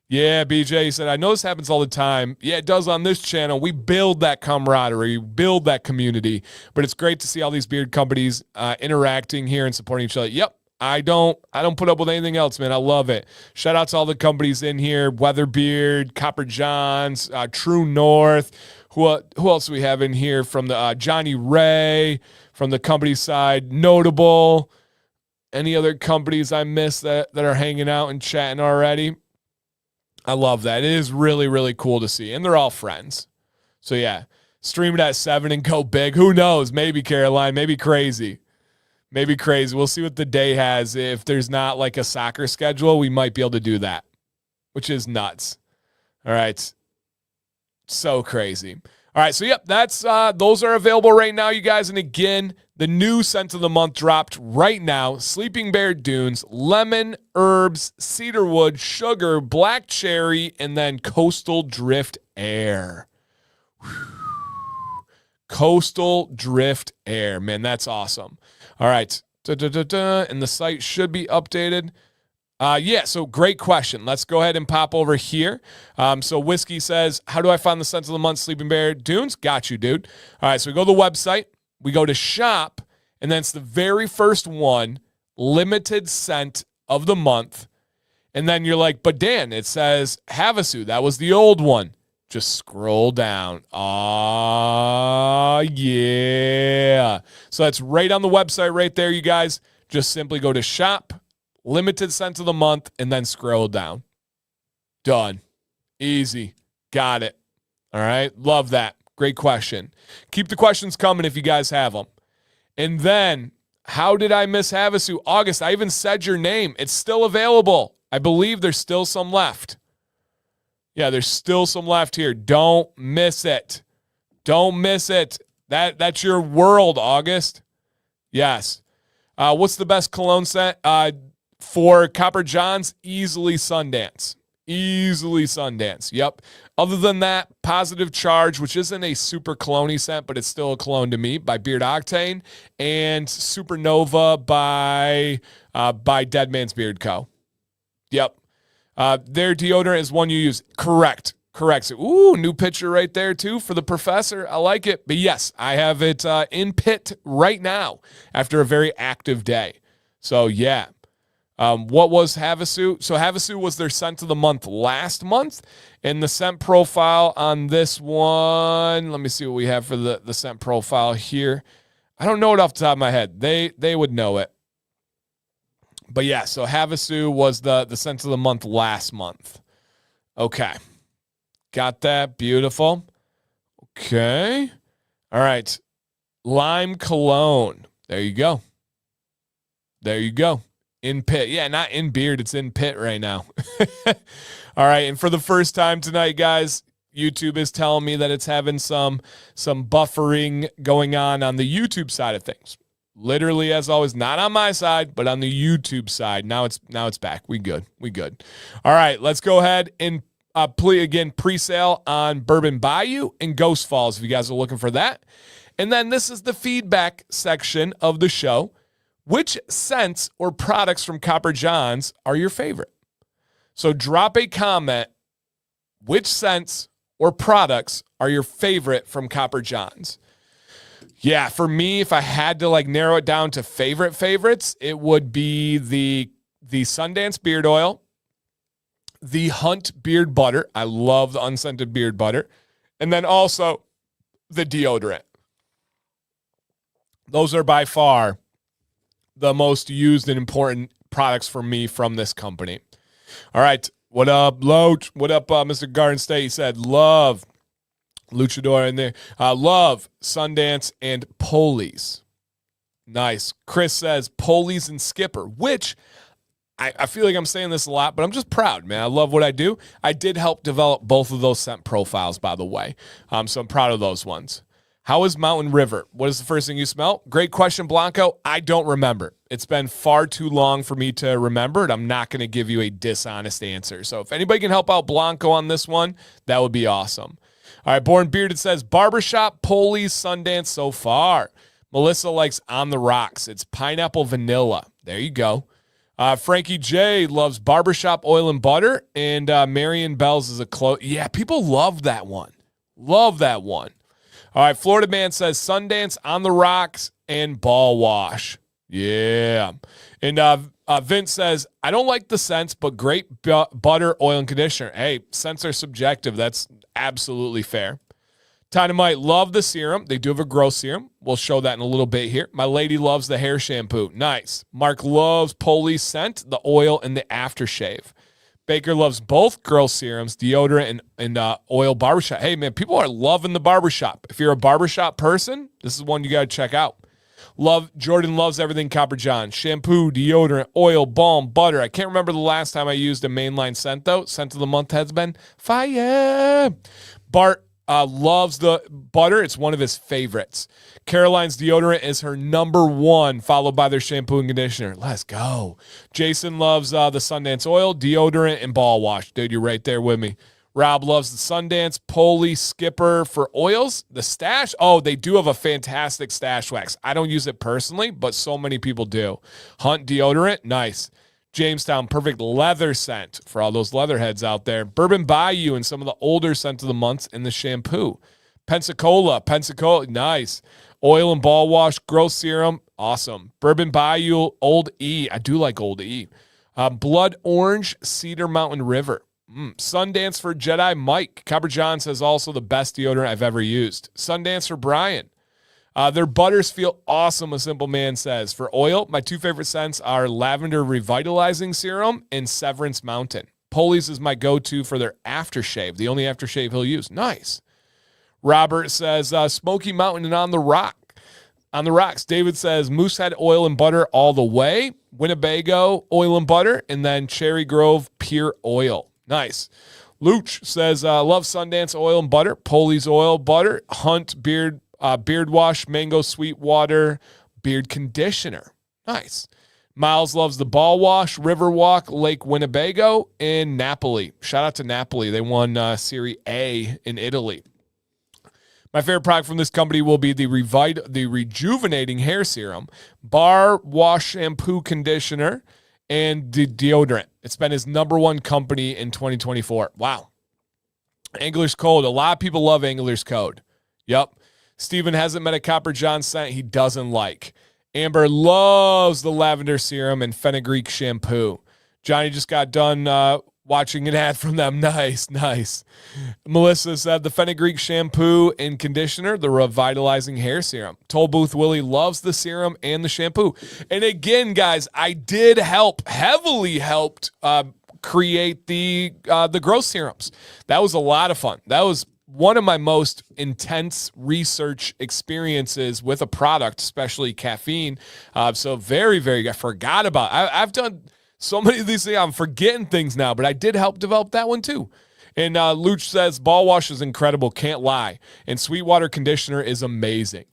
Yeah, BJ said, I know this happens all the time. Yeah, it does on this channel. We build that camaraderie, we build that community. But it's great to see all these beard companies interacting here and supporting each other. Yep. I don't put up with anything else, man. I love it. Shout out to all the companies in here: Weatherbeard, Copper John's, True North. Who else do we have in here from the Johnny Ray from the company side? Notable. Any other companies I missed that are hanging out and chatting already? I love that. It is really, really cool to see, and they're all friends. So yeah, stream it at 7 and go big. Who knows? Maybe Caroline. Maybe crazy. Maybe crazy. We'll see what the day has. If there's not like a soccer schedule, we might be able to do that, which is nuts. All right. So crazy. All right. So, yep, that's those are available right now, you guys. And again, the new scent of the month dropped right now. Sleeping Bear Dunes, lemon, herbs, cedarwood, sugar, black cherry, and then coastal drift air. Whew. Coastal drift air. Man, that's awesome. All right. And the site should be updated. So great question. Let's go ahead and pop over here. So Whiskey says, how do I find the scent of the month, Sleeping Bear Dunes? Got you, dude. All right, so we go to the website. We go to shop, and then it's the very first one, limited scent of the month. And then you're like, but Dan, it says Havasu. That was the old one. Just scroll down. Yeah. So that's right on the website right there, you guys. Just simply go to shop, limited scent of the month, and then scroll down. Done. Easy. Got it. All right. Love that. Great question. Keep the questions coming if you guys have them. And then, how did I miss Havasu? August, I even said your name. It's still available. I believe there's still some left. Yeah, there's still some left here. Don't miss it. Don't miss it. That's your world, August. Yes. What's the best cologne scent? For Copper Johns, easily Sundance. Easily Sundance. Yep. Other than that, Positive Charge, which isn't a super cologne scent, but it's still a cologne to me, by Beard Octane, and Supernova by Dead Man's Beard Co. Yep. Their deodorant is one you use. Correct. Ooh, new picture right there, too, for the professor. I like it. But yes, I have it in pit right now after a very active day. So, yeah. What was Havasu? So, Havasu was their scent of the month last month. And the scent profile on this one, let me see what we have for the scent profile here. I don't know it off the top of my head. They would know it. But yeah, so Havasu was the scent of the month last month. Okay. Got that. Beautiful. Okay. All right. Lime Cologne. There you go. In pit. Yeah, not in beard. It's in pit right now. All right. And for the first time tonight, guys, YouTube is telling me that it's having some buffering going on the YouTube side of things. Literally, as always, not on my side, but on the YouTube side. Now it's back. We good. All right, let's go ahead and pre-sale on Bourbon Bayou and Ghost Falls if you guys are looking for that. And then this is the feedback section of the show. Which scents or products from Copper Johns are your favorite? So drop a comment. Which scents or products are your favorite from Copper Johns? Yeah, for me, if I had to narrow it down to favorites, it would be the Sundance beard oil, the Hunt beard butter. I love the unscented beard butter. And then also the deodorant. Those are by far the most used and important products for me from this company. All right. What up, Loach? What up, Mr. Garden State? He said, love Luchador in there. Love Sundance and Polies. Nice. Chris says Polies and Skipper, which I feel like I'm saying this a lot, but I'm just proud, man. I love what I do. I did help develop both of those scent profiles, by the way. So I'm proud of those ones. How is Mountain River? What is the first thing you smell? Great question, Blanco. I don't remember. It's been far too long for me to remember, and I'm not going to give you a dishonest answer. So if anybody can help out Blanco on this one, that would be awesome. All right, Born Bearded says, Barbershop, Polies, Sundance so far. Melissa likes On the Rocks. It's pineapple vanilla. There you go. Frankie J loves Barbershop Oil and Butter, and Marion Bells is a close. Yeah, people love that one. Love that one. All right, Florida Man says Sundance, On the Rocks, and Ball Wash. Yeah. And Vince says, I don't like the scents, but great butter, oil, and conditioner. Hey, scents are subjective. That's absolutely fair. Dynamite love the serum. They do have a growth serum. We'll show that in a little bit here. My lady loves the hair shampoo. Nice. Mark loves Police scent, the oil, and the aftershave. Baker loves both girl serums, deodorant, and oil barbershop. Hey, man, people are loving the barbershop. If you're a barbershop person, this is one you got to check out. Jordan loves everything Copper John. Shampoo, deodorant, oil, balm, butter. I can't remember the last time I used a mainline scent, though. Scent of the month has been fire. Bart loves the butter. It's one of his favorites. Caroline's deodorant is her number one, followed by their shampoo and conditioner. Let's go. Jason loves the Sundance oil, deodorant, and ball wash. Dude, you're right there with me. Rob loves the Sundance, Poli, Skipper for oils. The stash, oh, they do have a fantastic stash wax. I don't use it personally, but so many people do. Hunt deodorant, nice. Jamestown, perfect leather scent for all those leather heads out there. Bourbon Bayou and some of the older scent of the months in the shampoo. Pensacola, nice. Oil and ball wash, growth serum, awesome. Bourbon Bayou, Old E. I do like Old E. Blood Orange, Cedar Mountain River. Sundance for Jedi Mike. Copper John says also the best deodorant I've ever used. Sundance for Brian. Their butters feel awesome, a simple man says. For oil, my 2 favorite scents are Lavender Revitalizing Serum and Severance Mountain. Poli's is my go-to for their aftershave, the only aftershave he'll use. Nice. Robert says Smoky Mountain and On the Rocks. David says Moosehead oil and butter all the way. Winnebago oil and butter. And then Cherry Grove pure oil. Nice. Luch says love Sundance oil and butter. Poli's oil, butter. Hunt beard wash, mango sweet water, beard conditioner. Nice. Miles loves the ball wash, River Walk, Lake Winnebago, and Napoli. Shout out to Napoli. They won Serie A in Italy. My favorite product from this company will be the rejuvenating hair serum, bar wash shampoo conditioner, and the deodorant. It's been his number one company in 2024. Wow. Angler's Code. A lot of people love Angler's Code. Yep. Steven hasn't met a Copper John scent he doesn't like. Amber loves the lavender serum and fenugreek shampoo. Johnny just got done watching an ad from them. Nice. Melissa said the fenugreek shampoo and conditioner, the revitalizing hair serum. Toll Booth Willie loves the serum and the shampoo. And again, guys, I did heavily helped create the growth serums. That was a lot of fun. That was one of my most intense research experiences with a product, especially caffeine. So very, very, I forgot about it. I've done so many of these things. I'm forgetting things now, but I did help develop that one too. And Luch says, ball wash is incredible. Can't lie. And Sweetwater conditioner is amazing.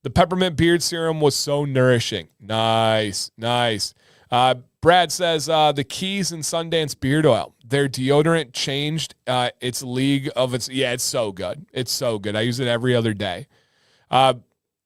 The peppermint beard serum was so nourishing. Nice. Brad says the Keys and Sundance beard oil. Their deodorant changed its league of its. Yeah, it's so good. It's so good. I use it every other day.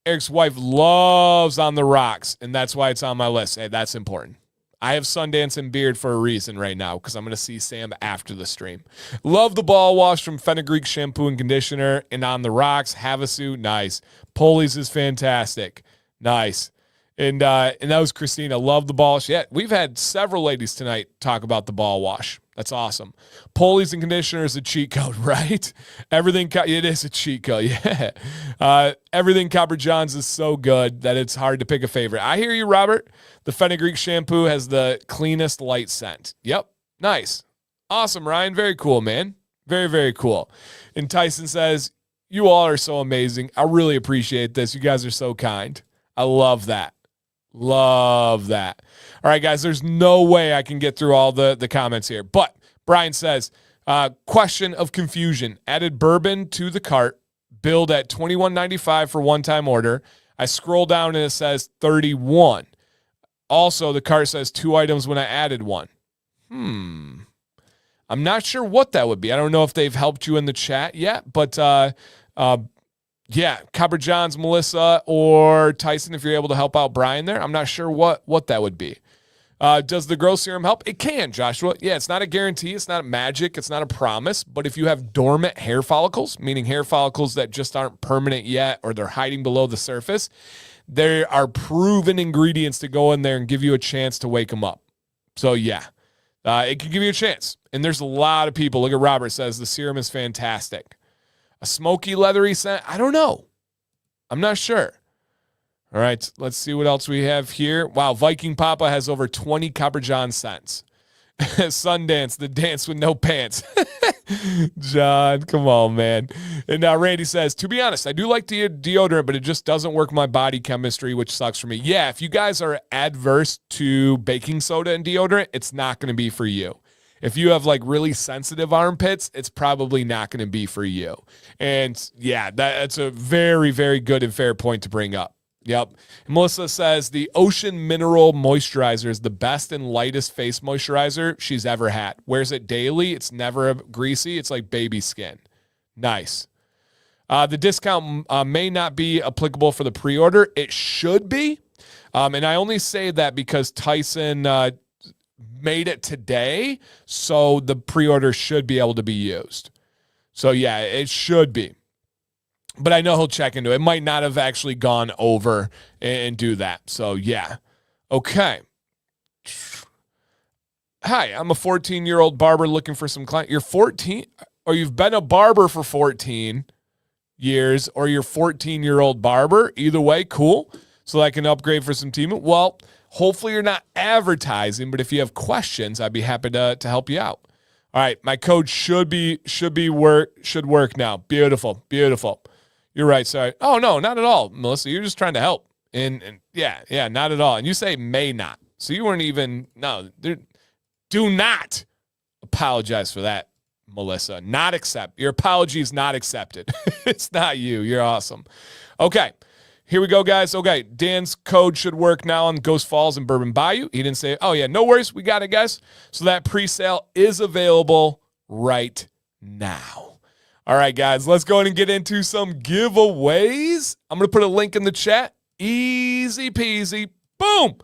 Eric's wife loves On the Rocks, and that's why it's on my list. Hey, that's important. I have Sundance and beard for a reason right now because I'm going to see Sam after the stream. Love the ball wash from Fenugreek shampoo and conditioner, and On the Rocks, Havasu, nice. Poli's is fantastic. Nice. And that was Christina. Love the ball wash. Yeah, we've had several ladies tonight talk about the ball wash. That's awesome. Poli's and conditioner is a cheat code, right? It is a cheat code, yeah. Everything Copper John's is so good that it's hard to pick a favorite. I hear you, Robert. The fenugreek shampoo has the cleanest light scent. Yep, nice. Awesome, Ryan. Very cool, man. Very, very cool. And Tyson says, you all are so amazing. I really appreciate this. You guys are so kind. I love that. Love that. All right, guys, there's no way I can get through all the comments here. But Brian says, question of confusion. Added bourbon to the cart. Billed at $21.95 for one-time order. I scroll down and it says $31. Also, the cart says 2 items when I added one. I'm not sure what that would be. I don't know if they've helped you in the chat yet, but yeah, Copper John's, Melissa, or Tyson, if you're able to help out Brian there. I'm not sure what that would be. Does the growth serum help? It can, Joshua. Yeah, it's not a guarantee. It's not magic. It's not a promise. But if you have dormant hair follicles, meaning hair follicles that just aren't permanent yet or they're hiding below the surface, there are proven ingredients to go in there and give you a chance to wake them up. So, yeah, it can give you a chance. And there's a lot of people. Look at Robert says the serum is fantastic. A smoky, leathery scent? I don't know. I'm not sure. All right, let's see what else we have here. Wow, Viking Papa has over 20 Copper John scents. Sundance, the dance with no pants. John, come on, man. And now Randy says, to be honest, I do like deodorant, but it just doesn't work my body chemistry, which sucks for me. Yeah, if you guys are adverse to baking soda and deodorant, it's not going to be for you. If you have like really sensitive armpits, it's probably not going to be for you. And yeah, that's a very, very good and fair point to bring up. Yep. Melissa says the Ocean Mineral Moisturizer is the best and lightest face moisturizer she's ever had. Wears it daily. It's never greasy. It's like baby skin. Nice. The discount may not be applicable for the pre-order. It should be. And I only say that because Tyson made it today, so the pre-order should be able to be used. So yeah, it should be. But I know he'll check into it. It might not have actually gone over and do that. So, yeah. Okay. Hi, I'm a 14-year-old barber looking for some client. You're 14, or you've been a barber for 14 years, or you're 14-year-old barber. Either way, cool. So I can upgrade for some team. Well, hopefully you're not advertising, but if you have questions, I'd be happy to help you out. All right, my code should work now. Beautiful. You're right. Sorry. Oh no, not at all, Melissa. You're just trying to help. And yeah, not at all. And you say may not. So you weren't even do not apologize for that, Melissa. Not accept. Your apology is not accepted. It's not you. You're awesome. Okay. Here we go, guys. Okay, Dan's code should work now on Ghost Falls and Bourbon Bayou. He didn't say, oh, yeah, no worries. We got it, guys. So that pre-sale is available right now. All right, guys, let's go ahead and get into some giveaways. I'm going to put a link in the chat. Easy peasy. Boom.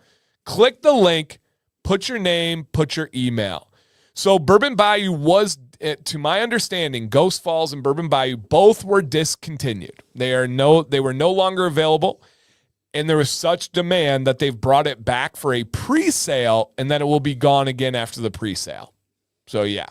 Click the link. Put your name. Put your email. So Bourbon Bayou was, to my understanding, Ghost Falls and Bourbon Bayou both were discontinued. They were no longer available, and there was such demand that they've brought it back for a pre-sale, and then it will be gone again after the pre-sale. So yeah.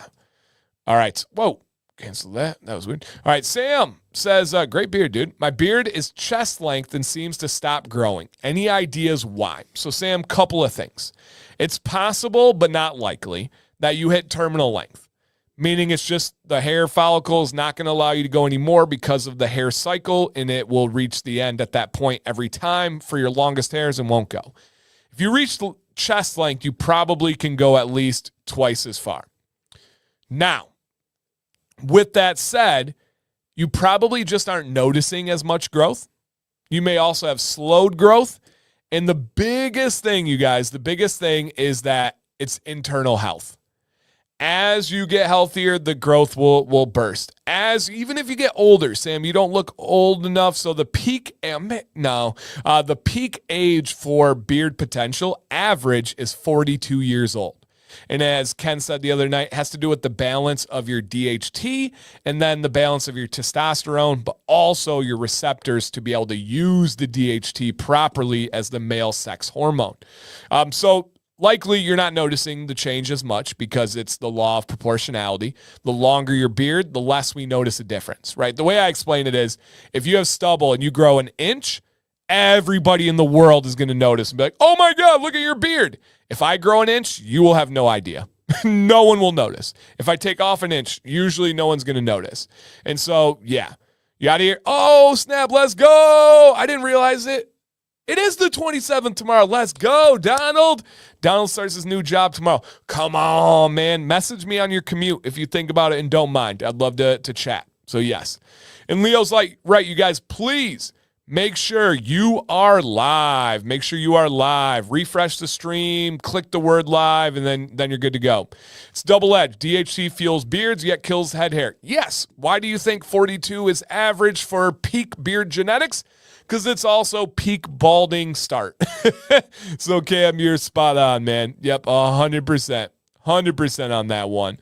All right. Whoa. Cancel that. That was weird. All right. Sam says, great beard, dude. My beard is chest length and seems to stop growing. Any ideas why? So Sam, couple of things. It's possible, but not likely, that you hit terminal length, meaning it's just the hair follicle is not going to allow you to go anymore because of the hair cycle, and it will reach the end at that point every time for your longest hairs and won't go. If you reach the chest length, you probably can go at least twice as far. Now, with that said, you probably just aren't noticing as much growth. You may also have slowed growth. And the biggest thing, you guys, is that it's internal health. As you get healthier, the growth will burst. Even if you get older, Sam, you don't look old enough. So the peak age for beard potential average is 42 years old. And as Ken said the other night, it has to do with the balance of your DHT and then the balance of your testosterone, but also your receptors to be able to use the DHT properly as the male sex hormone. So likely you're not noticing the change as much because it's the law of proportionality. The longer your beard, the less we notice a difference, right? The way I explain it is if you have stubble and you grow an inch, everybody in the world is going to notice and be like, oh my God, look at your beard. If I grow an inch, you will have no idea. No one will notice. If I take off an inch, usually no one's going to notice. And so, yeah, you out of here. Oh, snap, let's go. I didn't realize it. It is the 27th tomorrow. Let's go, Donald. Donald starts his new job tomorrow. Come on, man. Message me on your commute if you think about it and don't mind. I'd love to chat. So, yes. And Leo's like, right, you guys, please make sure you are live. Make sure you are live. Refresh the stream, click the word live, and then you're good to go. It's double-edged. DHT fuels beards, yet kills head hair. Yes. Why do you think 42 is average for peak beard genetics? Because it's also peak balding start. So, Cam, you're spot on, man. Yep, 100%. 100% on that one.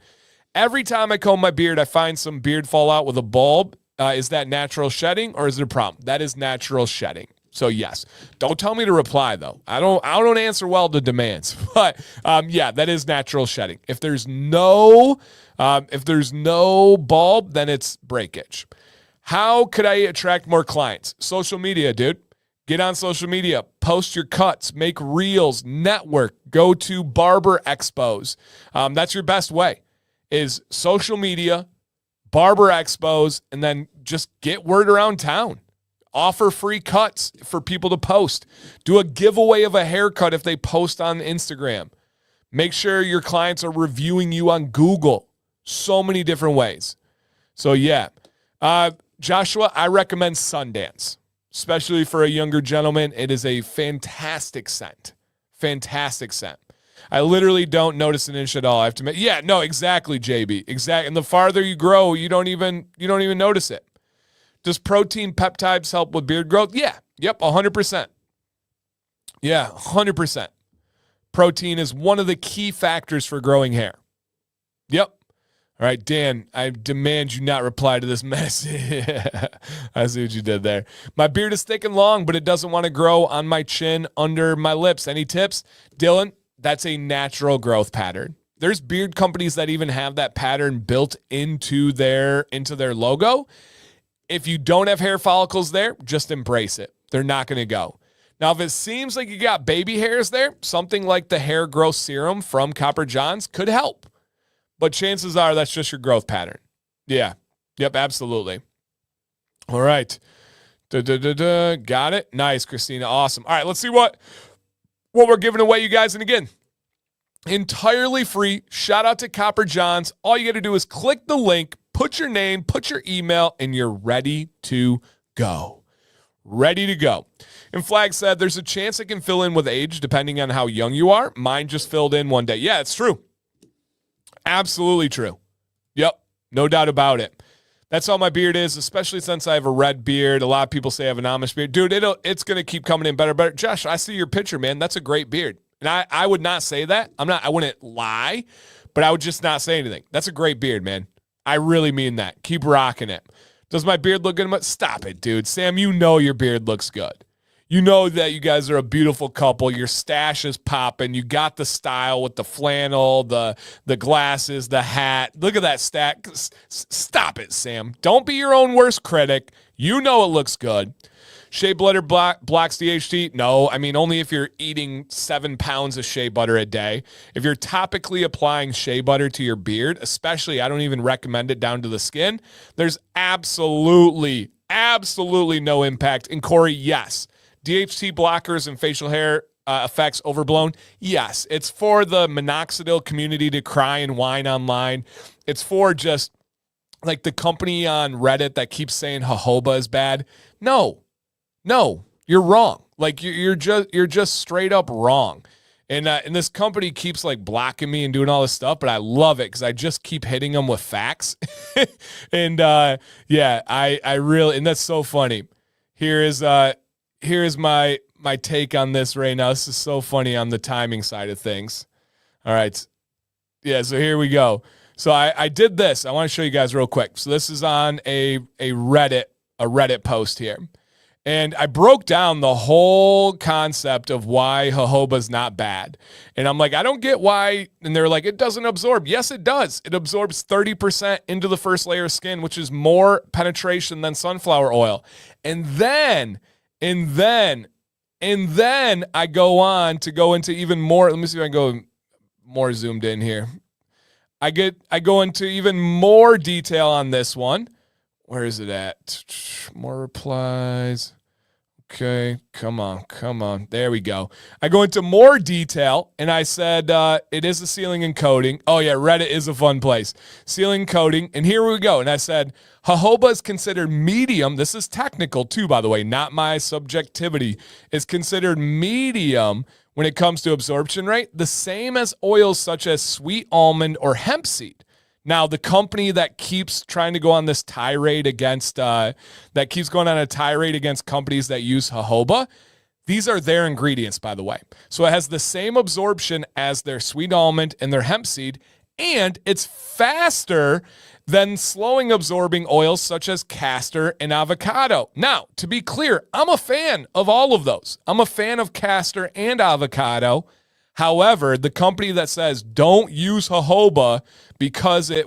Every time I comb my beard, I find some beard fallout with a bulb. Is that natural shedding or is it a problem? That is natural shedding. So yes, don't tell me to reply though. I don't answer well to demands, but yeah, that is natural shedding. If there's no bulb, then it's breakage. How could I attract more clients? Social media, dude. Get on social media, post your cuts, make reels, network, go to barber expos. That's your best way is social media, barber expos, and then just get word around town. Offer free cuts for people to post. Do a giveaway of a haircut if they post on Instagram. Make sure your clients are reviewing you on Google. So many different ways. So yeah. Joshua, I recommend Sundance, especially for a younger gentleman. It is a fantastic scent. Fantastic scent. I literally don't notice an inch at all. I have to admit. Yeah, no, exactly, JB. Exactly. And the farther you grow, you don't even notice it. Does protein peptides help with beard growth? Yeah. Yep, 100%. Yeah, 100%. Protein is one of the key factors for growing hair. Yep. All right, Dan, I demand you not reply to this message. I see what you did there. My beard is thick and long, but it doesn't want to grow on my chin under my lips. Any tips? Dylan, that's a natural growth pattern. There's beard companies that even have that pattern built into their logo. If you don't have hair follicles there, just embrace it. They're not going to go. Now, if it seems like you got baby hairs there, something like the hair growth serum from Copper Johns could help. But chances are that's just your growth pattern. Yeah. Yep, absolutely. All right. Got it. Nice, Christina. Awesome. All right, let's see what we're giving away, you guys. And again, entirely free. Shout out to Copper Johns. All you got to do is click the link, put your name, put your email, and you're ready to go. Ready to go. And Flag said, there's a chance it can fill in with age depending on how young you are. Mine just filled in one day. Yeah, it's true. Absolutely true. Yep, no doubt about it. That's all my beard is, especially since I have a red beard. A lot of people say I have an Amish beard. Dude, it's going to keep coming in better and better. Josh, I see your picture, man. That's a great beard. And I would not say that. I wouldn't lie, but I would just not say anything. That's a great beard, man. I really mean that. Keep rocking it. Does my beard look good? Stop it, dude. Sam, you know your beard looks good. You know that you guys are a beautiful couple. Your stash is popping. You got the style with the flannel, the glasses, the hat. Look at that stack. Stop it, Sam. Don't be your own worst critic. You know it looks good. Shea butter blocks DHT? No, I mean only if you're eating 7 pounds of shea butter a day. If you're topically applying shea butter to your beard, especially, I don't even recommend it down to the skin, there's absolutely no impact. And Corey, yes. DHT blockers and facial hair effects overblown? Yes. It's for the minoxidil community to cry and whine online. It's for just like the company on Reddit that keeps saying jojoba is bad. No, you're wrong. Like you're just straight up wrong. And this company keeps like blocking me and doing all this stuff, but I love it because I just keep hitting them with facts. And yeah, I really, and that's so funny. Here's my take on this right now. This is so funny on the timing side of things. All right. Yeah, so here we go. So I did this. I want to show you guys real quick. So this is on a Reddit post here. And I broke down the whole concept of why jojoba's not bad. And I'm like, I don't get why. And they're like, it doesn't absorb. Yes, it does. It absorbs 30% into the first layer of skin, which is more penetration than sunflower oil. And then I go on to go into even more. Let me see if I can go more zoomed in here. I go into even more detail on this one. Where is it at? More replies. Okay, come on. There we go. I go into more detail, and I said it is a sealing and coating. Oh, yeah, Reddit is a fun place. Sealing and coating, and here we go. And I said, jojoba is considered medium. This is technical, too, by the way, not my subjectivity. It's considered medium when it comes to absorption rate, the same as oils such as sweet almond or hemp seed. Now, the company that keeps trying to go on this tirade against, companies that use jojoba, these are their ingredients, by the way. So it has the same absorption as their sweet almond and their hemp seed, and it's faster than slowing absorbing oils such as castor and avocado. Now, to be clear, I'm a fan of all of those. I'm a fan of castor and avocado. However, the company that says don't use jojoba because they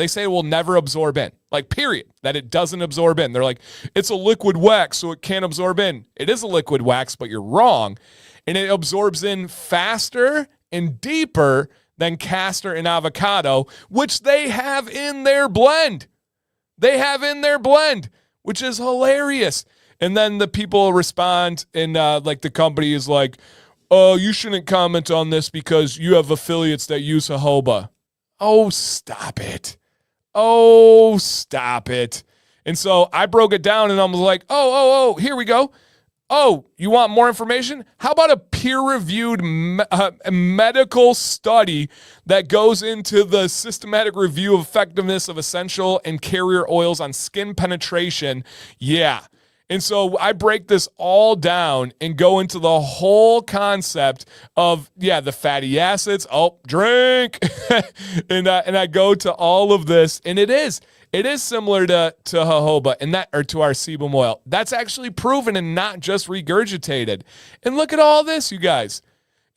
say it will never absorb in, like period, that it doesn't absorb in. They're like, it's a liquid wax, so it can't absorb in. It is a liquid wax, but you're wrong. And it absorbs in faster and deeper than castor and avocado, which they have in their blend. Which is hilarious. And then the people respond, and like the company is like, oh, you shouldn't comment on this because you have affiliates that use jojoba. Oh, stop it. And so I broke it down, and I'm like, oh, here we go. Oh, you want more information? How about a peer-reviewed medical study that goes into the systematic review of effectiveness of essential and carrier oils on skin penetration? Yeah. And so I break this all down and go into the whole concept of, the fatty acids. Oh, drink. and I go to all of this, and it is similar to jojoba or to our sebum oil. That's actually proven and not just regurgitated. And look at all this, you guys.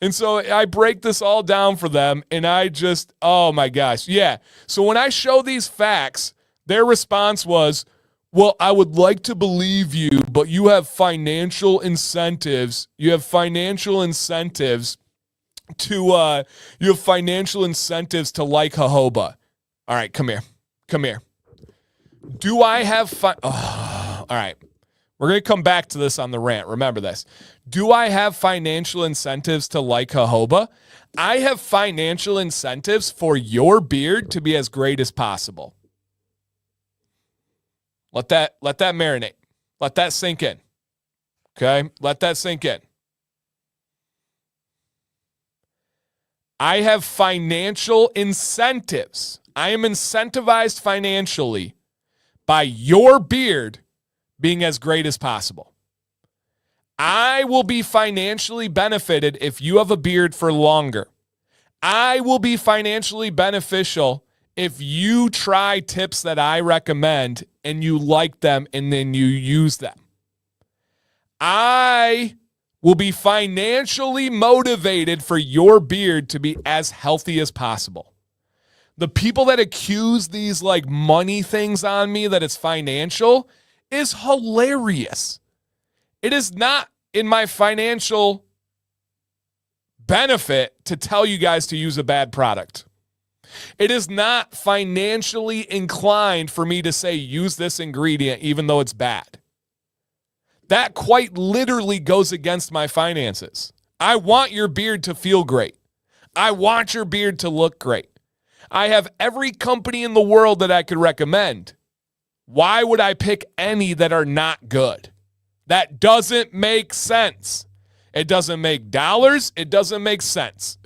And so I break this all down for them, and I just, oh my gosh. Yeah. So when I show these facts, their response was, well, I would like to believe you, but you have financial incentives. You have financial incentives to like jojoba. All right, come here. Come here. Do I have all right. We're going to come back to this on the rant. Remember this. Do I have financial incentives to like jojoba? I have financial incentives for your beard to be as great as possible. Let that marinate. Let that sink in. Okay? Let that sink in. I have financial incentives. I am incentivized financially by your beard being as great as possible. I will be financially benefited if you have a beard for longer. I will be financially beneficial if you try tips that I recommend and you like them and then you use them. I will be financially motivated for your beard to be as healthy as possible. The people that accuse these like money things on me that it's financial is hilarious. It is not in my financial benefit to tell you guys to use a bad product. It is not financially inclined for me to say use this ingredient even though it's bad. That quite literally goes against my finances. I want your beard to feel great. I want your beard to look great. I have every company in the world that I could recommend. Why would I pick any that are not good? That doesn't make sense. It doesn't make dollars. It doesn't make sense.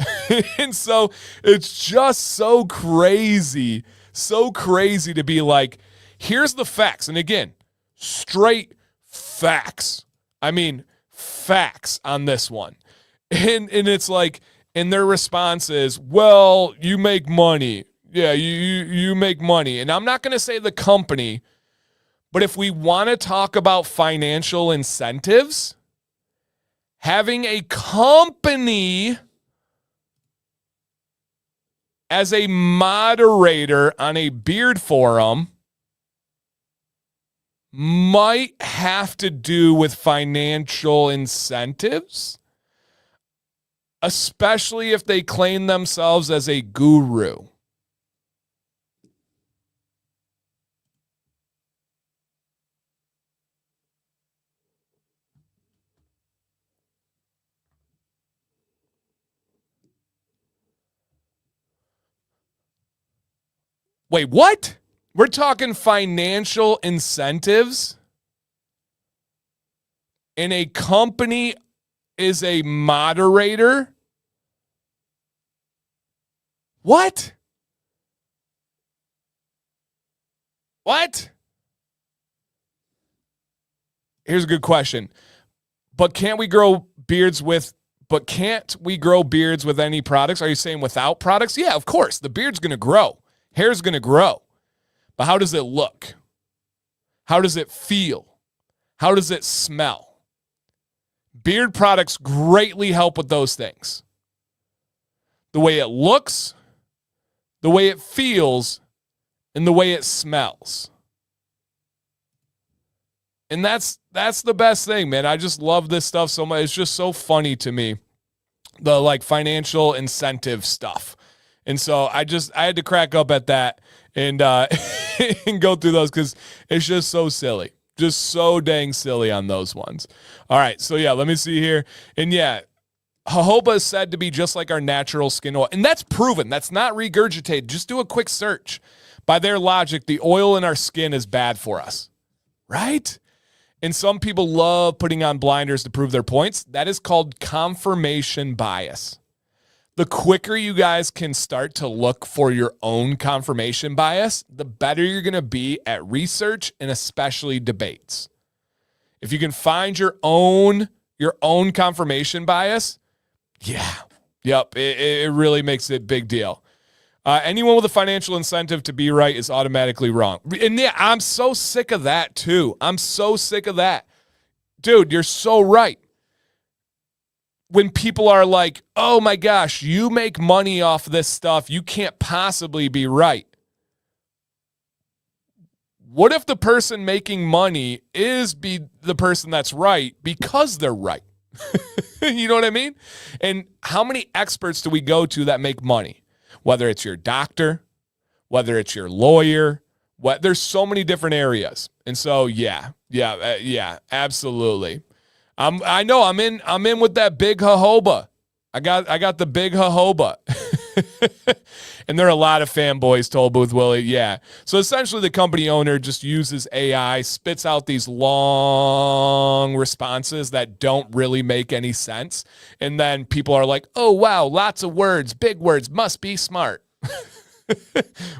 And so it's just so crazy to be like, here's the facts. And again, straight facts. I mean, facts on this one. And it's like, and their response is, well, you make money. Yeah, you make money. And I'm not going to say the company, but if we want to talk about financial incentives, having a company as a moderator on a beard forum might have to do with financial incentives, especially if they claim themselves as a guru. Wait, what? We're talking financial incentives? And a company is a moderator? What? What? Here's a good question. Can't we grow beards with any products? Are you saying without products? Yeah, of course. The beard's going to grow. Hair's going to grow. But how does it look? How does it feel? How does it smell? Beard products greatly help with those things. The way it looks, the way it feels, and the way it smells. And that's the best thing, man. I just love this stuff so much. It's just so funny to me, the like financial incentive stuff. And so I had to crack up at that and and go through those because it's just so silly. Just so dang silly on those ones. All right, so yeah, let me see here. And yeah, jojoba is said to be just like our natural skin oil. And that's proven. That's not regurgitated. Just do a quick search. By their logic, the oil in our skin is bad for us, right? And some people love putting on blinders to prove their points. That is called confirmation bias. The quicker you guys can start to look for your own confirmation bias, the better you're going to be at research and especially debates. If you can find your own confirmation bias, it really makes it a big deal. Anyone with a financial incentive to be right is automatically wrong. And yeah, I'm so sick of that too. I'm so sick of that. Dude, you're so right. when people are like, oh my gosh, you make money off this stuff, you can't possibly be right. What if the person making money is the person that's right because they're right? You know what I mean? And how many experts do we go to that make money? Whether it's your doctor, whether it's your lawyer, there's so many different areas. And so, yeah, absolutely. I know I'm in with that big jojoba. I got the big jojoba. And there are a lot of fanboys, told Booth Willie. Yeah. So essentially the company owner just uses AI, spits out these long responses that don't really make any sense. And then people are like, oh, wow, lots of words, big words, must be smart.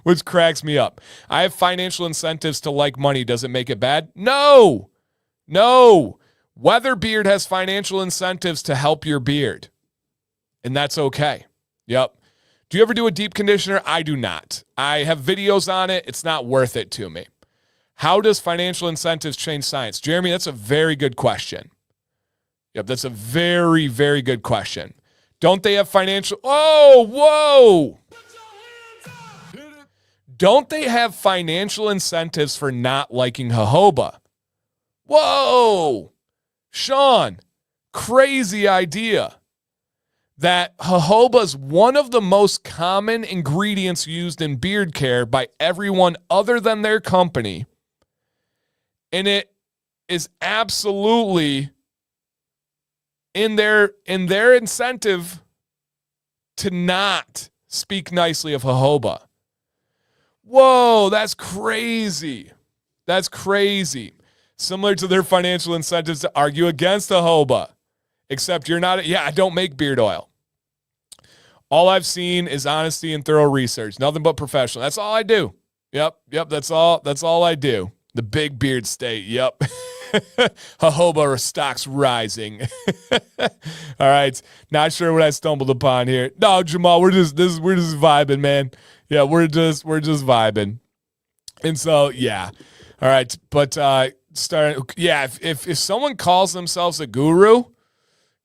Which cracks me up. I have financial incentives to like money. Does it make it bad? No. Weatherbeard has financial incentives to help your beard. And that's okay. Yep. Do you ever do a deep conditioner? I do not. I have videos on it. It's not worth it to me. How does financial incentives change science? Jeremy, that's a very good question. Yep, that's a very, very good question. Don't they have financial... Oh, whoa! Don't they have financial incentives for not liking jojoba? Whoa! Sean, crazy idea. That jojoba is one of the most common ingredients used in beard care by everyone other than their company. And it is absolutely in their incentive to not speak nicely of jojoba. Whoa, that's crazy. That's crazy. Similar to their financial incentives to argue against jojoba. Except you're not, I don't make beard oil. All I've seen is honesty and thorough research. Nothing but professional. That's all I do. Yep, that's all I do. The big beard state, yep. Jojoba stocks rising. All right, not sure what I stumbled upon here. No, Jamal, we're just vibing, man. Yeah, we're just vibing. And so, yeah. All right, but if someone calls themselves a guru,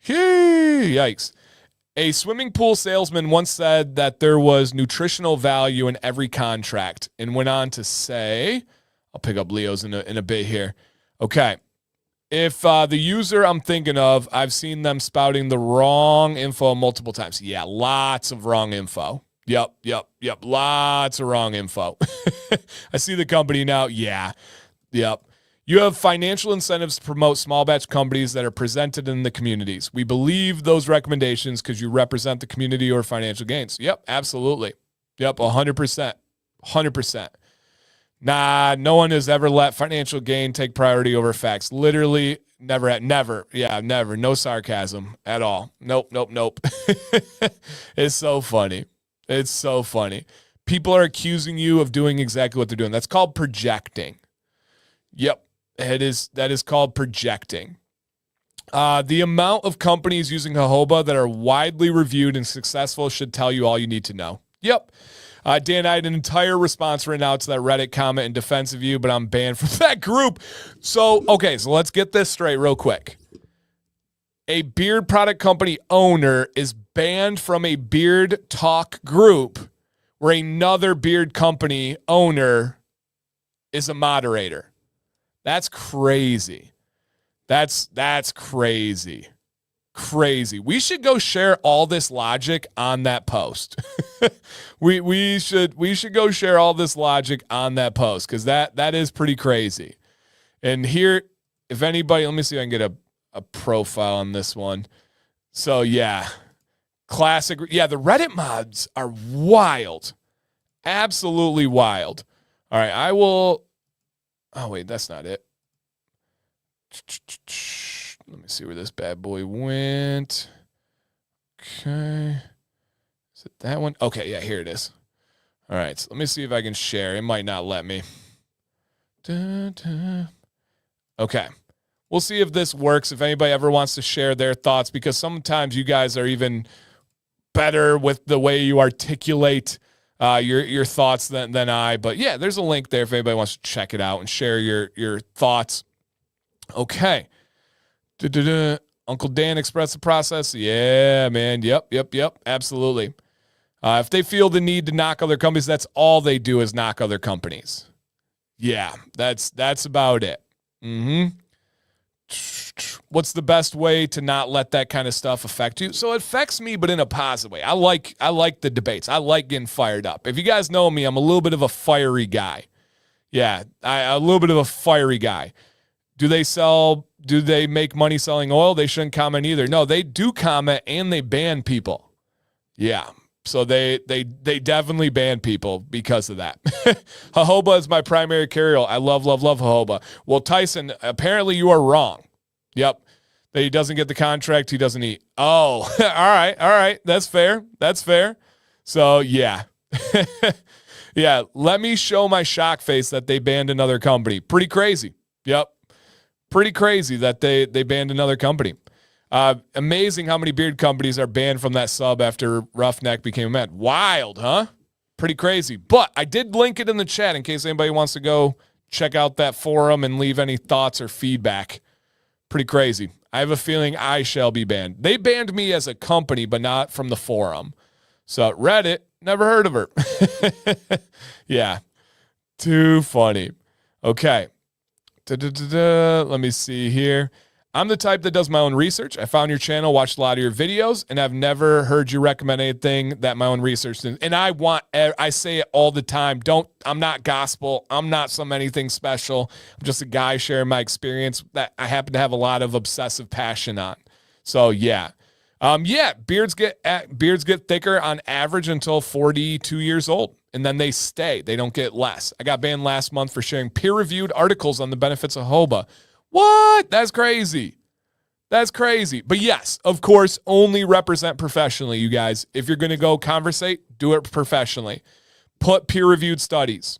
yikes. A swimming pool salesman once said that there was nutritional value in every contract and went on to say, I'll pick up Leo's in a bit here. Okay. If the user I'm thinking of, I've seen them spouting the wrong info multiple times. Yeah, lots of wrong info. Yep. Lots of wrong info. I see the company now. Yeah. Yep. You have financial incentives to promote small batch companies that are presented in the communities. We believe those recommendations because you represent the community or financial gains. Yep, absolutely. Yep, 100%. 100%. Nah, no one has ever let financial gain take priority over facts. Literally, never. Yeah, never. No sarcasm at all. Nope. It's so funny. It's so funny. People are accusing you of doing exactly what they're doing. That's called projecting. Yep. That is called projecting. The amount of companies using jojoba that are widely reviewed and successful should tell you all you need to know. Yep. Dan, I had an entire response written out to that Reddit comment in defense of you, but I'm banned from that group. So let's get this straight real quick. A beard product company owner is banned from a beard talk group where another beard company owner is a moderator. That's crazy. That's crazy. Crazy. We should go share all this logic on that post. we should go share all this logic on that post because that is pretty crazy. And here, if anybody, let me see if I can get a profile on this one. So yeah, classic. Yeah, the Reddit mods are wild. Absolutely wild. All right, I will. Oh, wait, that's not it. Let me see where this bad boy went. Okay. Is it that one? Okay, yeah, here it is. All right, so let me see if I can share. It might not let me. Okay. We'll see if this works, if anybody ever wants to share their thoughts, because sometimes you guys are even better with the way you articulate your thoughts than I. But yeah, there's a link there if anybody wants to check it out and share your thoughts. Okay. Uncle Dan expressed the process. Yeah, man. Yep. Absolutely. If they feel the need to knock other companies, that's all they do is knock other companies. Yeah, that's about it. What's the best way to not let that kind of stuff affect you? So it affects me, but in a positive way. I like the debates. I like getting fired up. If you guys know me, I'm a little bit of a fiery guy. Yeah, a little bit of a fiery guy. Do they make money selling oil? They shouldn't comment either. No, they do comment and they ban people. Yeah. So they definitely ban people because of that. Jojoba is my primary carrier. I love jojoba. Well, Tyson, apparently you are wrong. Yep. That he doesn't get the contract, he doesn't eat. Oh, all right. That's fair. So, yeah. Yeah, let me show my shock face that they banned another company. Pretty crazy. Yep. Pretty crazy that they banned another company. Amazing how many beard companies are banned from that sub after Roughneck became a man. Wild, huh? Pretty crazy. But I did link it in the chat in case anybody wants to go check out that forum and leave any thoughts or feedback. Pretty crazy. I have a feeling I shall be banned. They banned me as a company, but not from the forum. So Reddit, never heard of her. Yeah. Too funny. Okay. Let me see here. I'm the type that does my own research. I found your channel, watched a lot of your videos, and I've never heard you recommend anything that my own research did. And I say it all the time. I'm not gospel. I'm not anything special. I'm just a guy sharing my experience that I happen to have a lot of obsessive passion on. So yeah. Beards get thicker on average until 42 years old, and then they stay. They don't get less. I got banned last month for sharing peer-reviewed articles on the benefits of jojoba. What? That's crazy. But yes, of course, only represent professionally, you guys. If you're going to go conversate, do it professionally. Put peer-reviewed studies.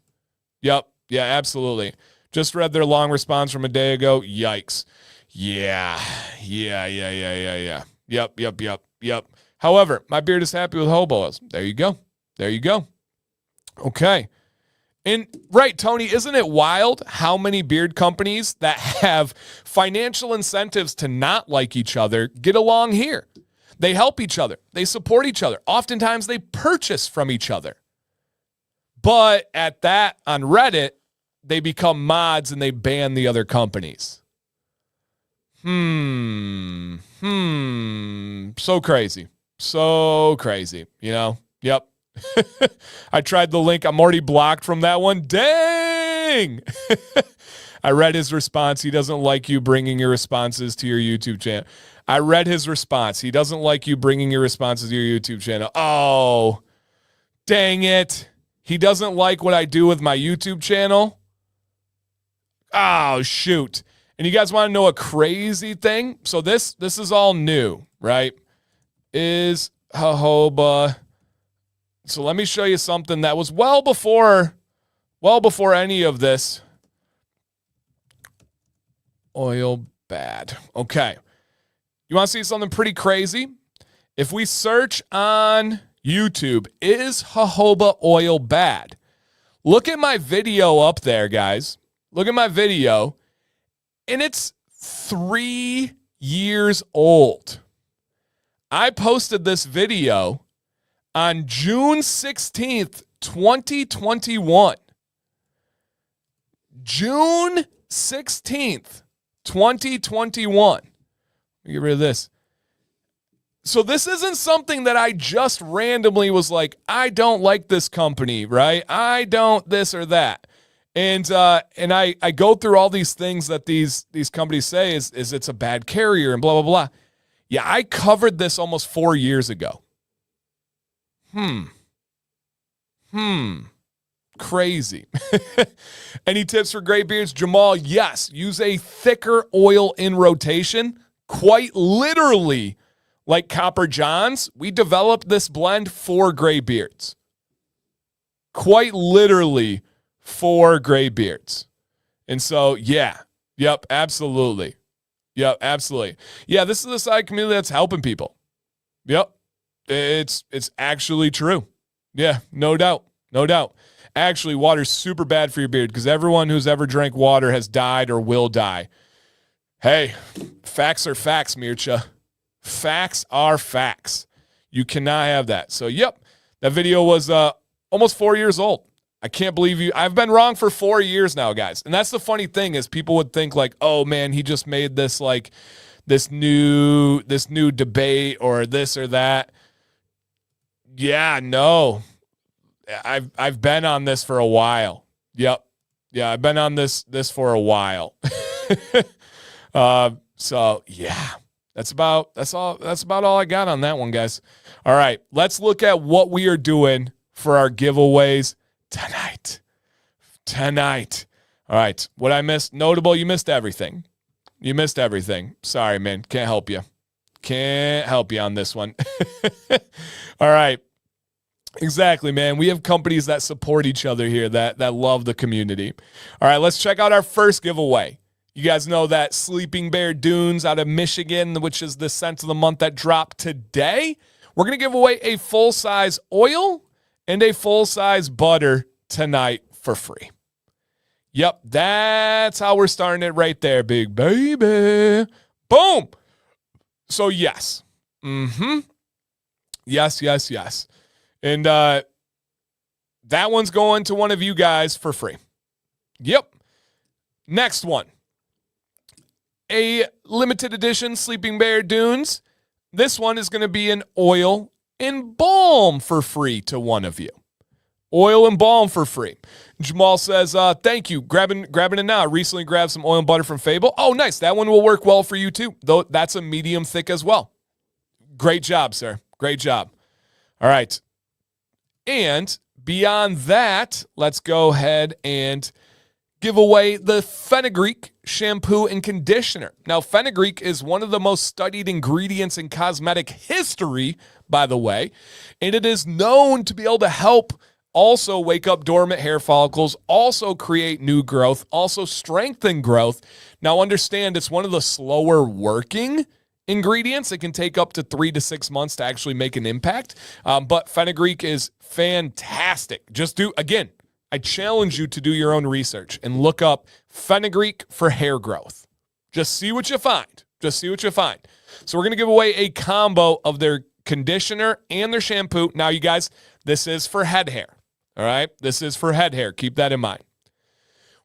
Yep. Yeah, absolutely. Just read their long response from a day ago. Yikes. Yeah. Yep. However, my beard is happy with jojoba oils. There you go. Okay. And right, Tony, isn't it wild how many beard companies that have financial incentives to not like each other get along here? They help each other. They support each other. Oftentimes they purchase from each other. But at that, on Reddit, they become mods and they ban the other companies. So crazy, you know? Yep. I tried the link. I'm already blocked from that one. Dang. I read his response. He doesn't like you bringing your responses to your YouTube channel. I read his response. He doesn't like you bringing your responses to your YouTube channel. Oh, dang it. He doesn't like what I do with my YouTube channel. Oh, shoot. And you guys want to know a crazy thing? So this is all new, right? Is jojoba. So let me show you something that was well before any of this. Oil bad. Okay. You want to see something pretty crazy? If we search on YouTube, is jojoba oil bad? Look at my video up there, guys. Look at my video. And it's 3 years old. I posted this video on June 16th, 2021. June 16th, 2021. Let me get rid of this. So this isn't something that I just randomly was like, I don't like this company, right? I don't this or that. And I go through all these things that these companies say is it's a bad carrier and blah, blah, blah. Yeah, I covered this almost 4 years ago. Crazy. Any tips for gray beards? Jamal, yes. Use a thicker oil in rotation. Quite literally, like Copper Johns, we developed this blend for gray beards. Quite literally for gray beards. And so, yeah. Yep, absolutely. Yep, absolutely. Yeah, this is the side community that's helping people. Yep. It's actually true. Yeah, no doubt. Actually, water's super bad for your beard because everyone who's ever drank water has died or will die. Hey, facts are facts, Mircha. Facts are facts. You cannot have that. So, yep, that video was almost 4 years old. I can't believe you. I've been wrong for 4 years now, guys. And that's the funny thing is people would think like, oh, man, he just made this like this new debate or this or that. Yeah, no. I've been on this for a while. Yep. Yeah, I've been on this for a while. So yeah, that's about all I got on that one, guys. All right, let's look at what we are doing for our giveaways tonight. All right, what I missed, notable, you missed everything. Sorry, man, can't help you on this one. All right. Exactly, man. We have companies that support each other here that love the community. All right, let's check out our first giveaway. You guys know that Sleeping Bear Dunes out of Michigan, which is the scent of the month that dropped today. We're going to give away a full-size oil and a full-size butter tonight for free. Yep, that's how we're starting it right there, big baby. Boom. So, yes. Yes. And that one's going to one of you guys for free. Yep. Next one. A limited edition Sleeping Bear Dunes. This one is going to be an oil and balm for free to one of you. Oil and balm for free. Jamal says, thank you. Grabbing it now. Recently grabbed some oil and butter from Fable. Oh, nice. That one will work well for you too. Though that's a medium thick as well. Great job, sir. Great job. All right. And beyond that, let's go ahead and give away the fenugreek shampoo and conditioner. Now, fenugreek is one of the most studied ingredients in cosmetic history, by the way, and it is known to be able to help also wake up dormant hair follicles, also create new growth, also strengthen growth. Now, understand it's one of the slower working ingredients. It can take up to 3 to 6 months to actually make an impact, but fenugreek is fantastic. Just do, again, I challenge you to do your own research and look up fenugreek for hair growth. Just see what you find. So we're going to give away a combo of their conditioner and their shampoo. Now, you guys, this is for head hair. All right? This is for head hair. Keep that in mind.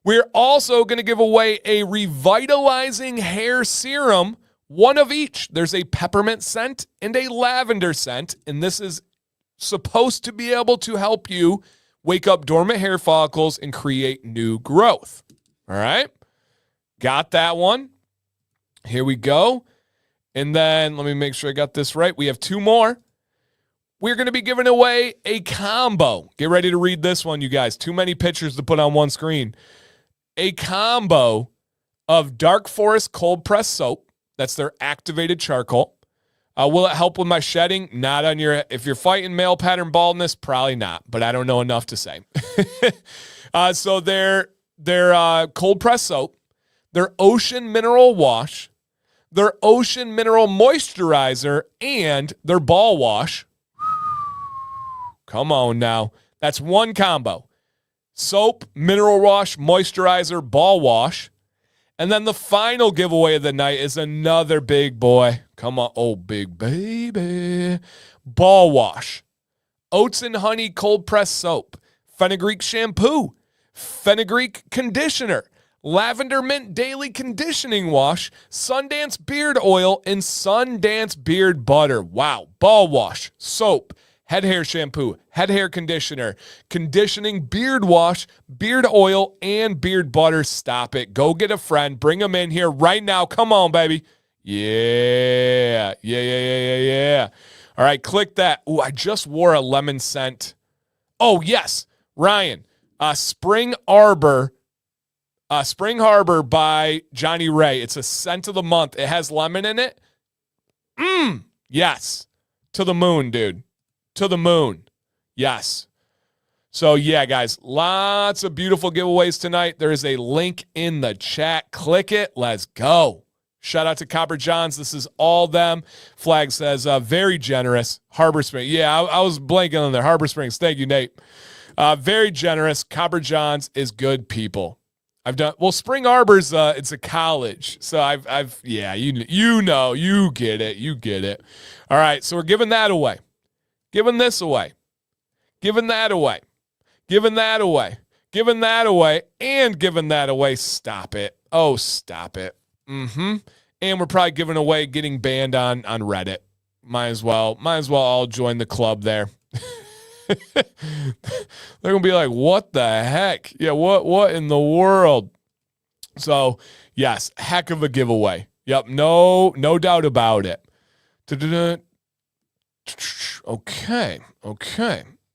We're also going to give away a revitalizing hair serum, one of each. There's a peppermint scent and a lavender scent, and this is supposed to be able to help you wake up dormant hair follicles and create new growth. All right? Got that one. Here we go. And then let me make sure I got this right. We have 2 more. We're going to be giving away a combo. Get ready to read this one, you guys. Too many pictures to put on one screen. A combo of Dark Forest cold press soap. That's their activated charcoal. Will it help with my shedding? Not on your, if you're fighting male pattern baldness, probably not, but I don't know enough to say. So their cold press soap, their ocean mineral wash, their ocean mineral moisturizer, and their ball wash. Come on now. That's one combo. Soap, mineral wash, moisturizer, ball wash. And then the final giveaway of the night is another big boy. Come on. Oh, big baby. Ball wash. Oats and honey cold press soap. Fenugreek shampoo. Fenugreek conditioner. Lavender mint daily conditioning wash. Sundance beard oil and Sundance beard butter. Wow. Ball wash. Soap. Head hair shampoo, head hair conditioner, conditioning beard wash, beard oil, and beard butter. Stop it. Go get a friend. Bring them in here right now. Come on, baby. Yeah. All right, click that. Ooh, I just wore a lemon scent. Oh, yes. Ryan, Spring Harbor by Johnny Ray. It's a scent of the month. It has lemon in it. Yes. To the moon, dude. To the moon. Yes. So, yeah, guys, lots of beautiful giveaways tonight. There is a link in the chat. Click it. Let's go. Shout out to Copper Johns. This is all them. Flag says, very generous. Harbor Springs. Yeah, I was blanking on there. Harbor Springs. Thank you, Nate. Very generous. Copper Johns is good people. I've done, well, Spring Arbor's, it's a college. So yeah, you get it. All right. So we're giving that away, giving this away, giving that away, giving that away, giving that away, and giving that away. Stop it. Oh, stop it. And we're probably giving away getting banned on Reddit. Might as well all join the club there. They're gonna be like, what the heck? Yeah, what in the world? So yes, heck of a giveaway. Yep, no doubt about it. Okay.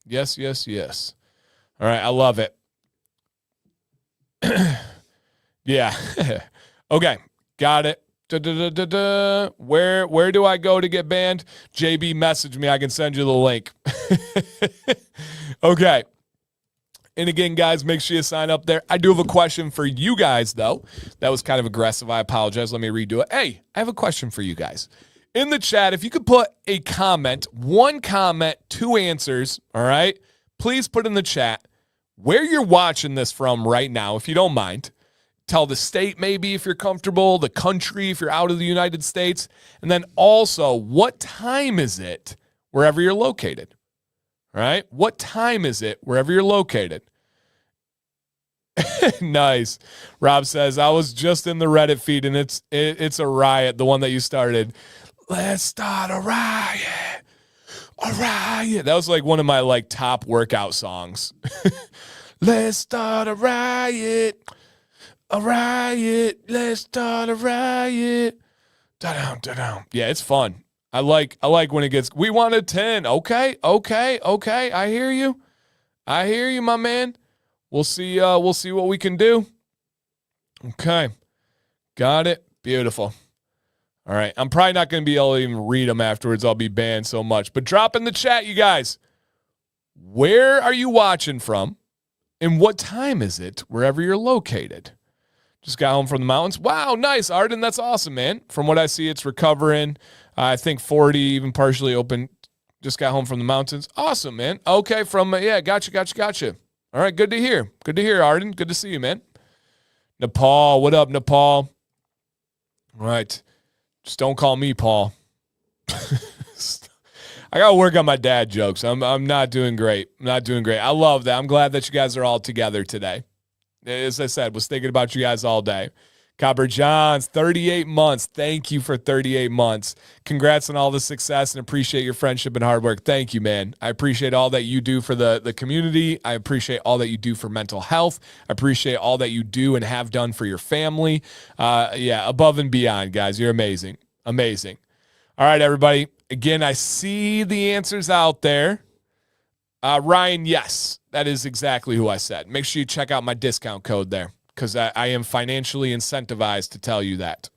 Yes. All right, I love it. Yeah. Okay, got it. Where do I go to get banned? JB, message me. I can send you the link. Okay. And again, guys, make sure you sign up there. I do have a question for you guys, though. That was kind of aggressive. I apologize. Let me redo it. Hey, I have a question for you guys. In the chat, if you could put a comment, 1 comment, 2 answers, all right? Please put in the chat where you're watching this from right now, if you don't mind. Tell the state maybe if you're comfortable, the country if you're out of the United States, and then also what time is it wherever you're located, all right? What time is it wherever you're located? Nice. Rob says, I was just in the Reddit feed and it's a riot, the one that you started. Let's start a riot. A riot. That was like one of my top workout songs. Let's start a riot. A riot, let's start a riot. Da-down, da-down. Yeah, it's fun. I like when it gets, we want a 10. Okay. I hear you, my man. We'll see what we can do. Okay. Got it. Beautiful. All right. I'm probably not going to be able to even read them afterwards. I'll be banned so much. But drop in the chat, you guys. Where are you watching from? And what time is it wherever you're located? Just got home from the mountains. Wow, nice, Arden. That's awesome, man. From what I see, it's recovering. I think 40, even partially open. Just got home from the mountains. Awesome, man. Okay, gotcha. All right, good to hear. Good to hear, Arden. Good to see you, man. Nepal, what up, Nepal? All right. Just don't call me Paul. I got to work on my dad jokes. I'm not doing great. I love that. I'm glad that you guys are all together today. As I said, was thinking about you guys all day. Copper Johns, 38 months. Thank you for 38 months. Congrats on all the success and appreciate your friendship and hard work. Thank you, man. I appreciate all that you do for the community. I appreciate all that you do for mental health. I appreciate all that you do and have done for your family. Above and beyond, guys. You're amazing. Amazing. All right, everybody. Again, I see the answers out there. Ryan, yes, that is exactly who I said. Make sure you check out my discount code there because I am financially incentivized to tell you that.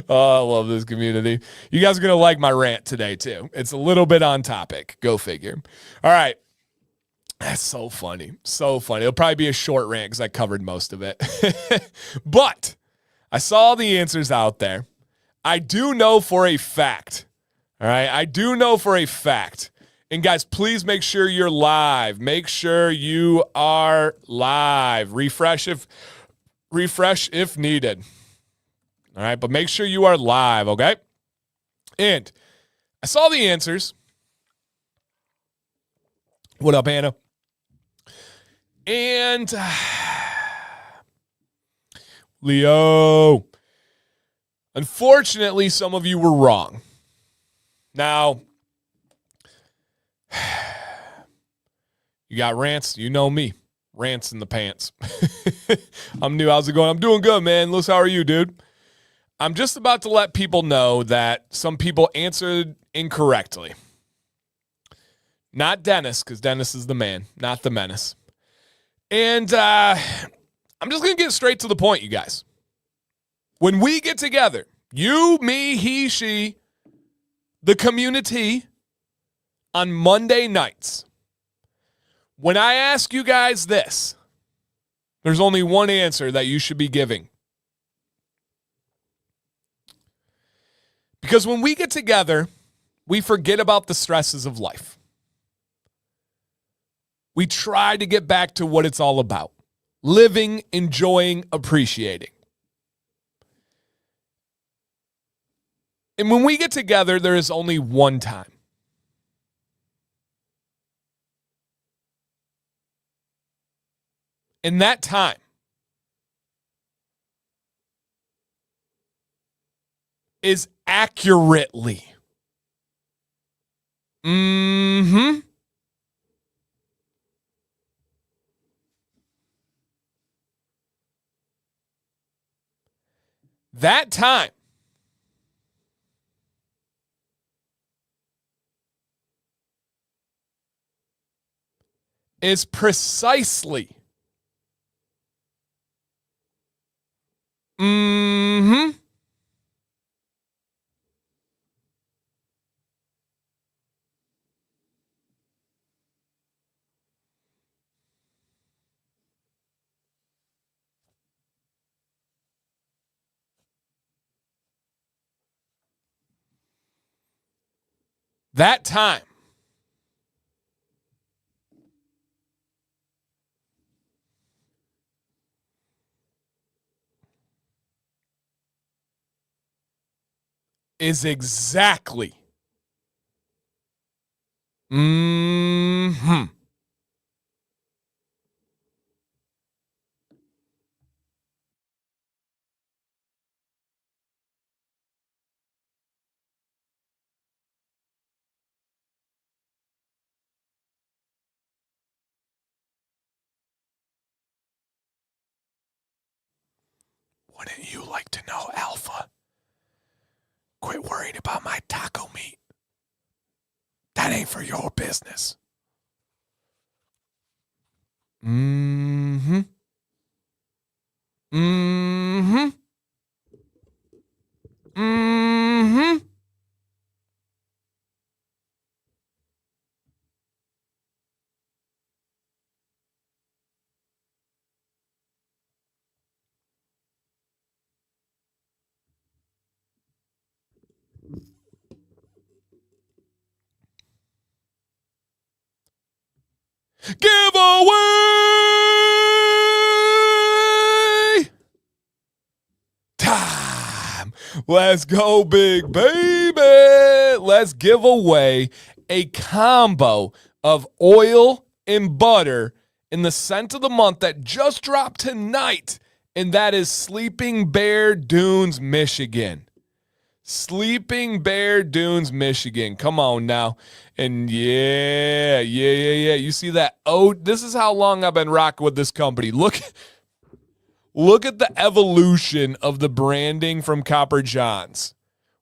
Oh, I love this community. You guys are going to like my rant today, too. It's a little bit on topic. Go figure. All right. That's so funny. So funny. It'll probably be a short rant because I covered most of it. But I saw the answers out there. I do know for a fact. All right. I do know for a fact. And guys, please make sure you're live. Make sure you are live. Refresh if needed. All right, but make sure you are live, okay? And I saw the answers. What up, Hannah? And Leo. Unfortunately, some of you were wrong. Now, you got rants. You know me. Rants in the pants. I'm new. How's it going? I'm doing good, man. Liz, how are you, dude? I'm just about to let people know that some people answered incorrectly. Not Dennis, because Dennis is the man, not the menace. And I'm just going to get straight to the point, you guys. When we get together, you, me, he, she, the community, on Monday nights, when I ask you guys this, there's only one answer that you should be giving. Because when we get together, we forget about the stresses of life. We try to get back to what it's all about. living, enjoying, appreciating. And when we get together, there is only one time. And that time is accurately. That time is precisely that time is exactly Wouldn't you like to know, Alpha? Quit worrying about my taco meat. That ain't for your business. Giveaway time. Let's go, big baby. Let's give away a combo of oil and butter in the scent of the month that just dropped tonight, and that is Sleeping Bear Dunes, Michigan. Sleeping Bear Dunes, Michigan. Come on now. And yeah. You see that? Oh, this is how long I've been rocking with this company. Look at the evolution of the branding from Copper Johns.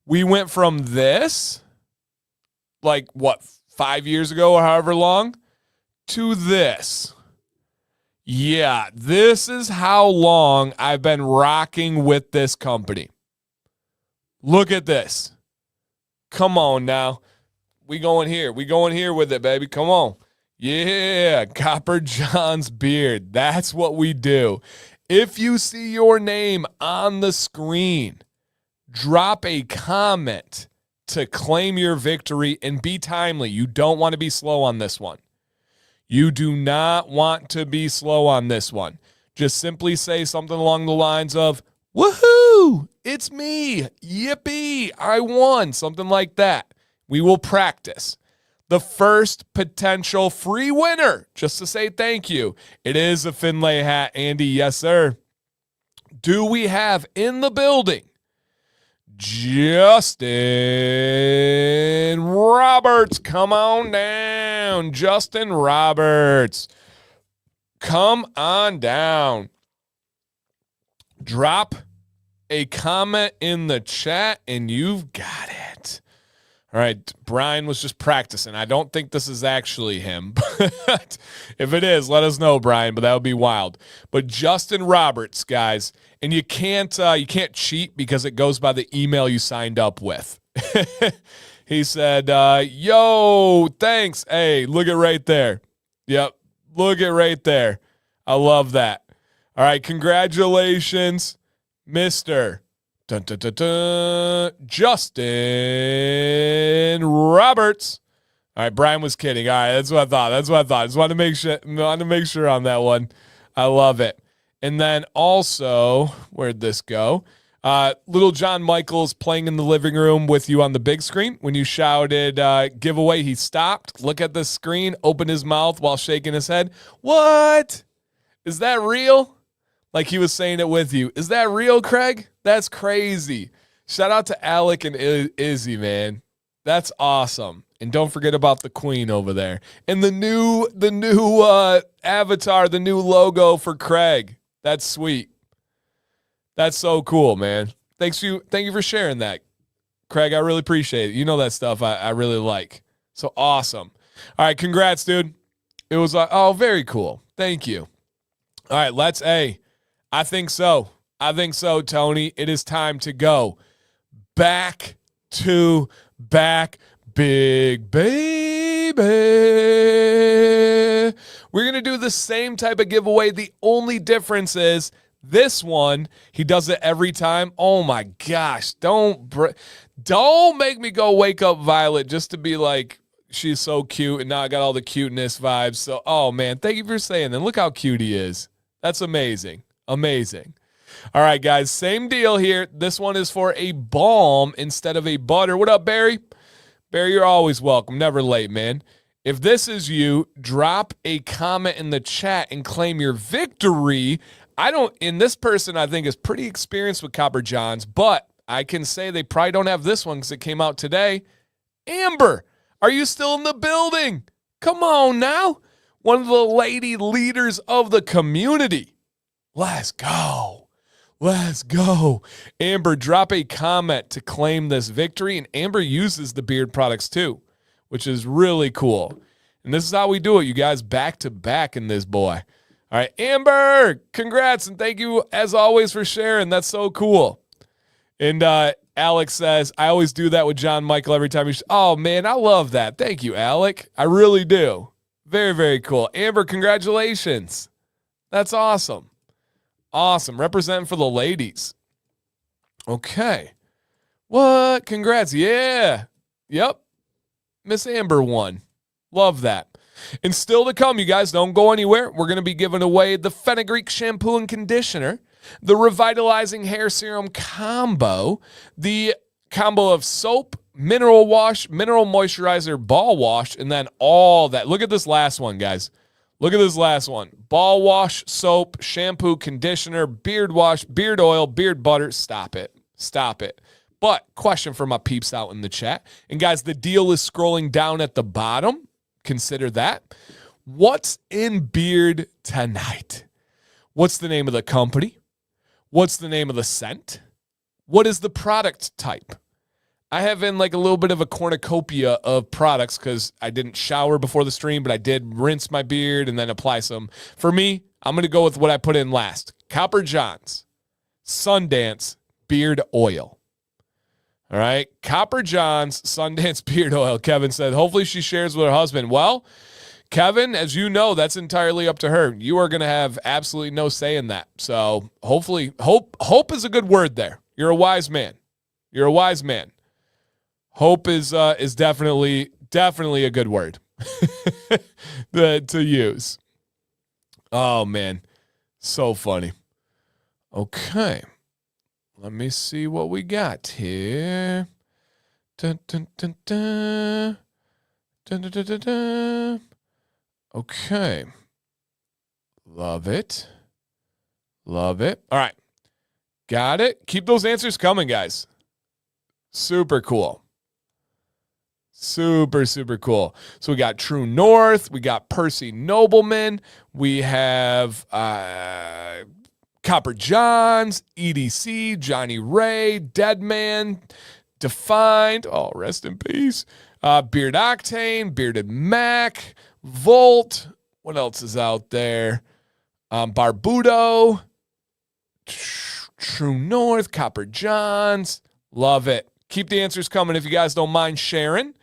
We went from this, like, 5 years ago or however long, to this. Yeah, this is how long I've been rocking with this company. Look at this. Come on now. We going here with it, baby. Come on. Yeah, Copper John's beard. That's what we do. If you see your name on the screen, drop a comment to claim your victory and be timely. You don't want to be slow on this one. You do not want to be slow on this one. Just simply say something along the lines of, woohoo, it's me, yippee, I won, something like that. We will practice. The first potential free winner, just to say thank you. It is a Finlay hat, Andy, yes sir. Do we have in the building Justin Roberts? Come on down, Justin Roberts. Come on down. Drop a comment in the chat and you've got it. All right, Brian was just practicing. I don't think this is actually him, but if it is, let us know, Brian, but that would be wild. But Justin Roberts, guys, and you can't cheat because it goes by the email you signed up with. He said, yo, thanks. Hey, look at right there. Yep, look at right there. I love that. All right, congratulations, Mr. Justin Roberts. All right, Brian was kidding. All right, that's what I thought. Just wanted to make sure on that one. I love it. And then also, where'd this go? Little John Michaels playing in the living room with you on the big screen. When you shouted giveaway, he stopped, look at the screen, opened his mouth while shaking his head. What? Is that real? Like he was saying it with you. Is that real, Craig? That's crazy. Shout out to Alec and Izzy, man. That's awesome. And don't forget about the queen over there. And the new avatar, the new logo for Craig. That's sweet. That's so cool, man. Thank you for sharing that, Craig. I really appreciate it. You know that stuff I really like. So awesome. All right, congrats, dude. It was very cool. Thank you. All right, I think so. Tony. It is time to go back to back, big baby. We're going to do the same type of giveaway. The only difference is this one, he does it every time. Oh my gosh. Don't make me go wake up Violet just to be like, she's so cute. And now I got all the cuteness vibes. So, oh man, thank you for saying that. Look how cute he is. That's amazing. Amazing. All right, guys, same deal here. This one is for a balm instead of a butter. What up, Barry? Barry, you're always welcome. Never late, man. If this is you, drop a comment in the chat and claim your victory. This person I think is pretty experienced with Copper Johns, but I can say they probably don't have this one because it came out today. Amber, are you still in the building? Come on now. One of the lady leaders of the community. Let's go. Let's go. Amber, drop a comment to claim this victory. And Amber uses the beard products too, which is really cool. And this is how we do it, you guys, back to back in this boy. All right, Amber, congrats. And thank you, as always, for sharing. That's so cool. And Alex says, I always do that with John Michael every time. Oh, man, I love that. Thank you, Alec. I really do. Very, very cool. Amber, congratulations. That's awesome. Awesome. Representing for the ladies. Okay. What? Congrats. Yeah. Yep. Miss Amber won. Love that. And still to come, you guys, don't go anywhere. We're going to be giving away the Fenugreek shampoo and conditioner, the revitalizing hair serum combo, the combo of soap, mineral wash, mineral moisturizer, ball wash, and then all that. Look at this last one, guys. Look at this last one. Ball wash, soap, shampoo, conditioner, beard wash, beard oil, beard butter. Stop it. Stop it. But question for my peeps out in the chat. And guys, the deal is scrolling down at the bottom. Consider that. What's in beard tonight? What's the name of the company? What's the name of the scent? What is the product type? I have in like a little bit of a cornucopia of products because I didn't shower before the stream, but I did rinse my beard and then apply some. For me, I'm going to go with what I put in last. Copper Johns, Sundance, beard oil. All right. Copper Johns, Sundance, beard oil. Kevin said, hopefully she shares with her husband. Well, Kevin, as you know, that's entirely up to her. You are going to have absolutely no say in that. So hopefully, hope is a good word there. You're a wise man. You're a wise man. Hope is definitely a good word to use. Oh, man. So funny. Okay. Let me see what we got here. Dun, dun, dun, dun. Dun, dun, dun, dun, dun. Okay. Love it. Love it. All right. Got it. Keep those answers coming, guys. Super cool. Super, super cool. So we got True North. We got Percy Nobleman. We have Copper Johns, EDC, Johnny Ray, Deadman, Defined. Oh, rest in peace. Beard Octane, Bearded Mac, Volt. What else is out there? Barbudo, True North, Copper Johns. Love it. Keep the answers coming if you guys don't mind sharing.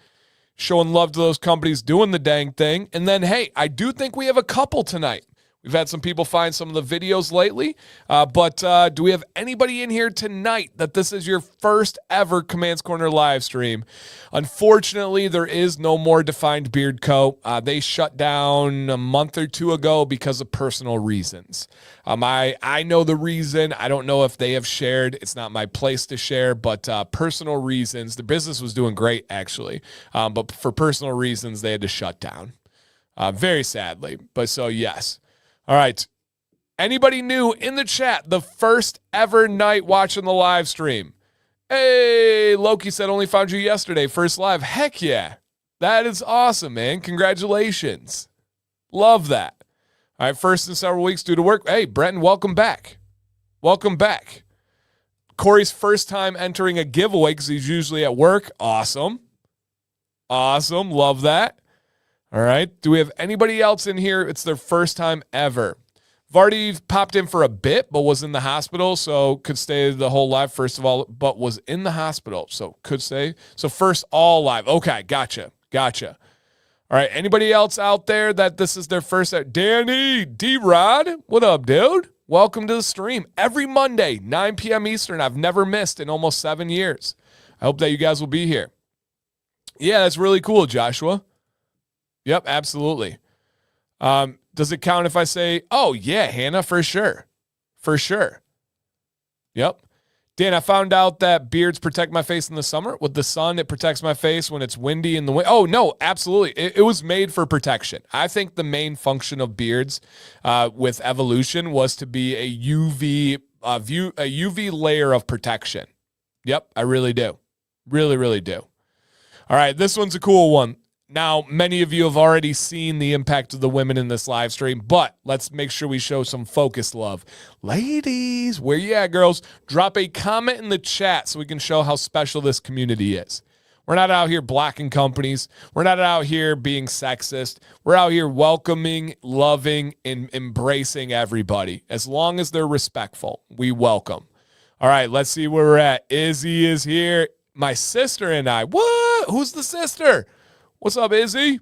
Showing love to those companies doing the dang thing. And then, hey, I do think we have a couple tonight. We've had some people find some of the videos lately, but do we have anybody in here tonight that this is your first ever Commands Corner live stream? Unfortunately, there is no more Defined Beard Co. They shut down a month or two ago because of personal reasons. I know the reason. I don't know if they have shared. It's not my place to share, but personal reasons. The business was doing great, actually, but for personal reasons, they had to shut down. Very sadly, but so yes. All right. Anybody new in the chat? The first ever night watching the live stream. Hey, Loki said only found you yesterday. First live. Heck yeah. That is awesome, man. Congratulations. Love that. All right. First in several weeks due to work. Hey, Brenton, welcome back. Welcome back. Corey's first time entering a giveaway because he's usually at work. Awesome. Awesome. Love that. All right. Do we have anybody else in here? It's their first time ever. Vardy popped in for a bit, but was in the hospital, so could stay the whole live, first of all, but was in the hospital, so could stay. So first all live. Okay, gotcha. All right. Anybody else out there that this is their first? Danny, D-Rod, what up, dude? Welcome to the stream. Every Monday, 9 p.m. Eastern. I've never missed in almost 7 years. I hope that you guys will be here. Yeah, that's really cool, Joshua. Yep, absolutely. Does it count if I say, oh, yeah, Hannah, for sure. For sure. Yep. Dan, I found out that beards protect my face in the summer. With the sun, it protects my face when it's windy in the wind. Oh, no, absolutely. It was made for protection. I think the main function of beards with evolution was to be a UV layer of protection. Yep, I really do. Really, really do. All right, this one's a cool one. Now, many of you have already seen the impact of the women in this live stream, but let's make sure we show some focused love. Ladies, where you at, girls? Drop a comment in the chat so we can show how special this community is. We're not out here blocking companies. We're not out here being sexist. We're out here welcoming, loving, and embracing everybody. As long as they're respectful, we welcome. All right, let's see where we're at. Izzy is here. My sister and I. What? Who's the sister? What's up, Izzy?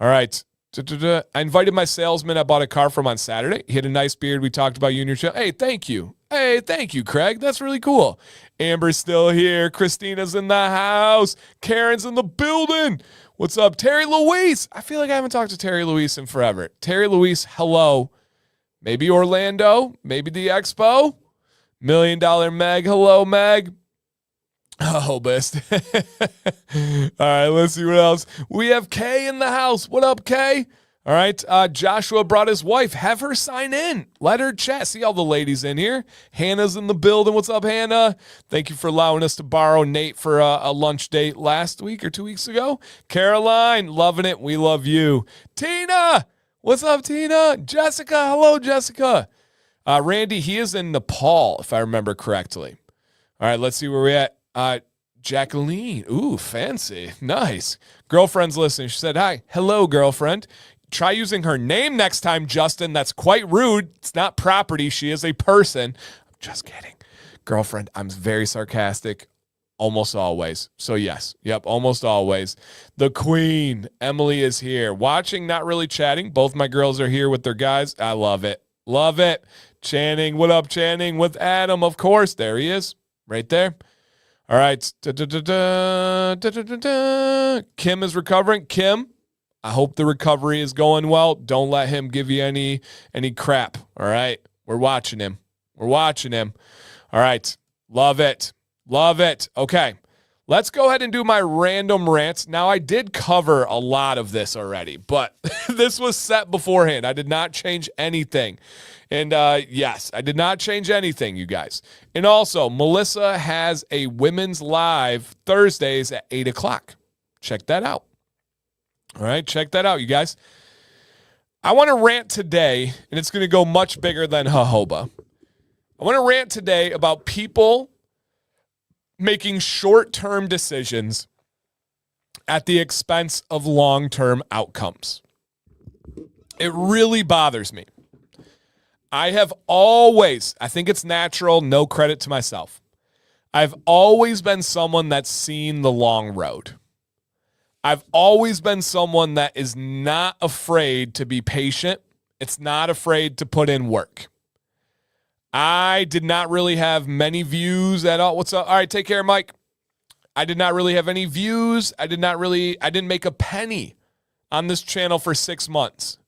All right. I invited my salesman I bought a car from on Saturday. He had a nice beard. We talked about you in your show. Hey, thank you. Hey, thank you, Craig. That's really cool. Amber's still here. Christina's in the house. Karen's in the building. What's up, Terry Louise? I feel like I haven't talked to Terry Louise in forever. Terry Louise, hello. Maybe Orlando. Maybe the expo. $1 Million Meg. Hello, Meg. Oh, best. All right, let's see what else. We have Kay in the house. What up, Kay? All right, Joshua brought his wife. Have her sign in. Let her chat. See all the ladies in here. Hannah's in the building. What's up, Hannah? Thank you for allowing us to borrow Nate for a lunch date last week or 2 weeks ago. Caroline, loving it. We love you. Tina, what's up, Tina? Jessica, hello, Jessica. Randy, he is in Nepal, if I remember correctly. All right, let's see where we're at. Jacqueline. Ooh, fancy. Nice. Girlfriend's listening. She said, hi. Hello, girlfriend. Try using her name next time, Justin. That's quite rude. It's not property. She is a person. I'm just kidding. Girlfriend, I'm very sarcastic almost always. So yes. Yep, almost always. The queen, Emily, is here. Watching, not really chatting. Both my girls are here with their guys. I love it. Love it. Channing. What up, Channing? With Adam, of course. There he is. Right there. All right. Kim is recovering. Kim, I hope the recovery is going well. Don't let him give you any crap. All right. We're watching him. All right. Love it. Okay. Let's go ahead and do my random rants. Now, I did cover a lot of this already, but this was set beforehand. I did not change anything. And yes, I did not change anything, you guys. And also, Melissa has a women's live Thursdays at 8 o'clock. Check that out. All right, check that out, you guys. I want to rant today, and it's going to go much bigger than jojoba. I want to rant today about people making short-term decisions at the expense of long-term outcomes. It really bothers me. I have always, I think it's natural, no credit to myself. I've always been someone that's seen the long road. I've always been someone that is not afraid to be patient It's not afraid to put in work. I did not really have many views at all. What's up? All right, take care, Mike. I did not really have any views. I didn't make a penny on this channel for 6 months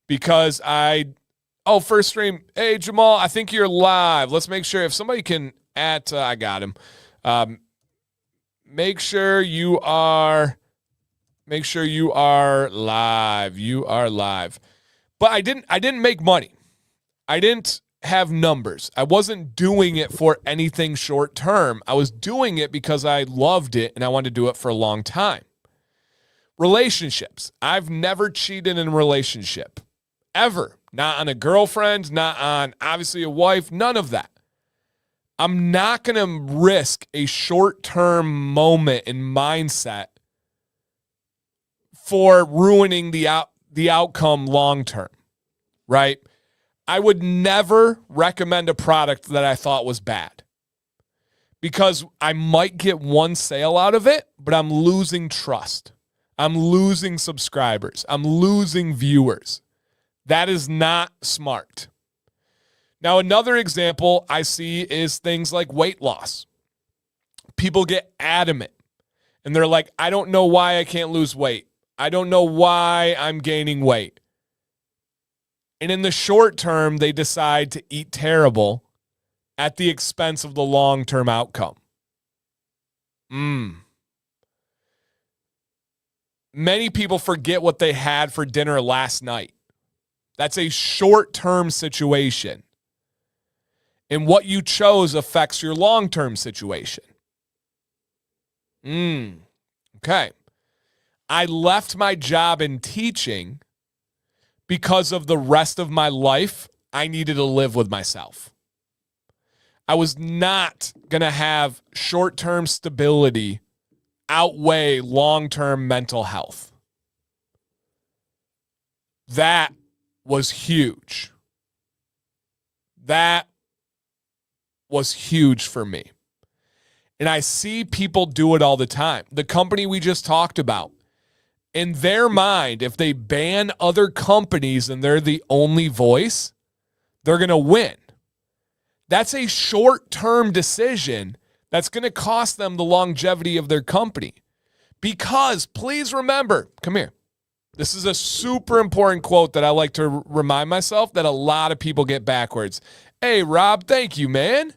because first stream. Hey, Jamal, I think you're live. Let's make sure if somebody can I got him. Make sure you are live. You are live. But I didn't make money. I didn't have numbers. I wasn't doing it for anything short term. I was doing it because I loved it and I wanted to do it for a long time. Relationships. I've never cheated in a relationship. Ever. Not on a girlfriend, not on obviously a wife, none of that. I'm not going to risk a short-term moment and mindset for ruining the outcome long-term, right? I would never recommend a product that I thought was bad because I might get one sale out of it, but I'm losing trust. I'm losing subscribers. I'm losing viewers. That is not smart. Now, another example I see is things like weight loss. People get adamant and they're like, I don't know why I can't lose weight. I don't know why I'm gaining weight. And in the short term, they decide to eat terrible at the expense of the long-term outcome. Many people forget what they had for dinner last night. That's a short-term situation. And what you chose affects your long-term situation. Okay. I left my job in teaching because of the rest of my life, I needed to live with myself. I was not going to have short-term stability outweigh long-term mental health. That was huge. That was huge for me. And I see people do it all the time. The company we just talked about, in their mind, if they ban other companies and they're the only voice, they're going to win. That's a short-term decision that's going to cost them the longevity of their company. Because, please remember, come here. This is a super important quote that I like to remind myself that a lot of people get backwards. Hey, Rob, thank you, man.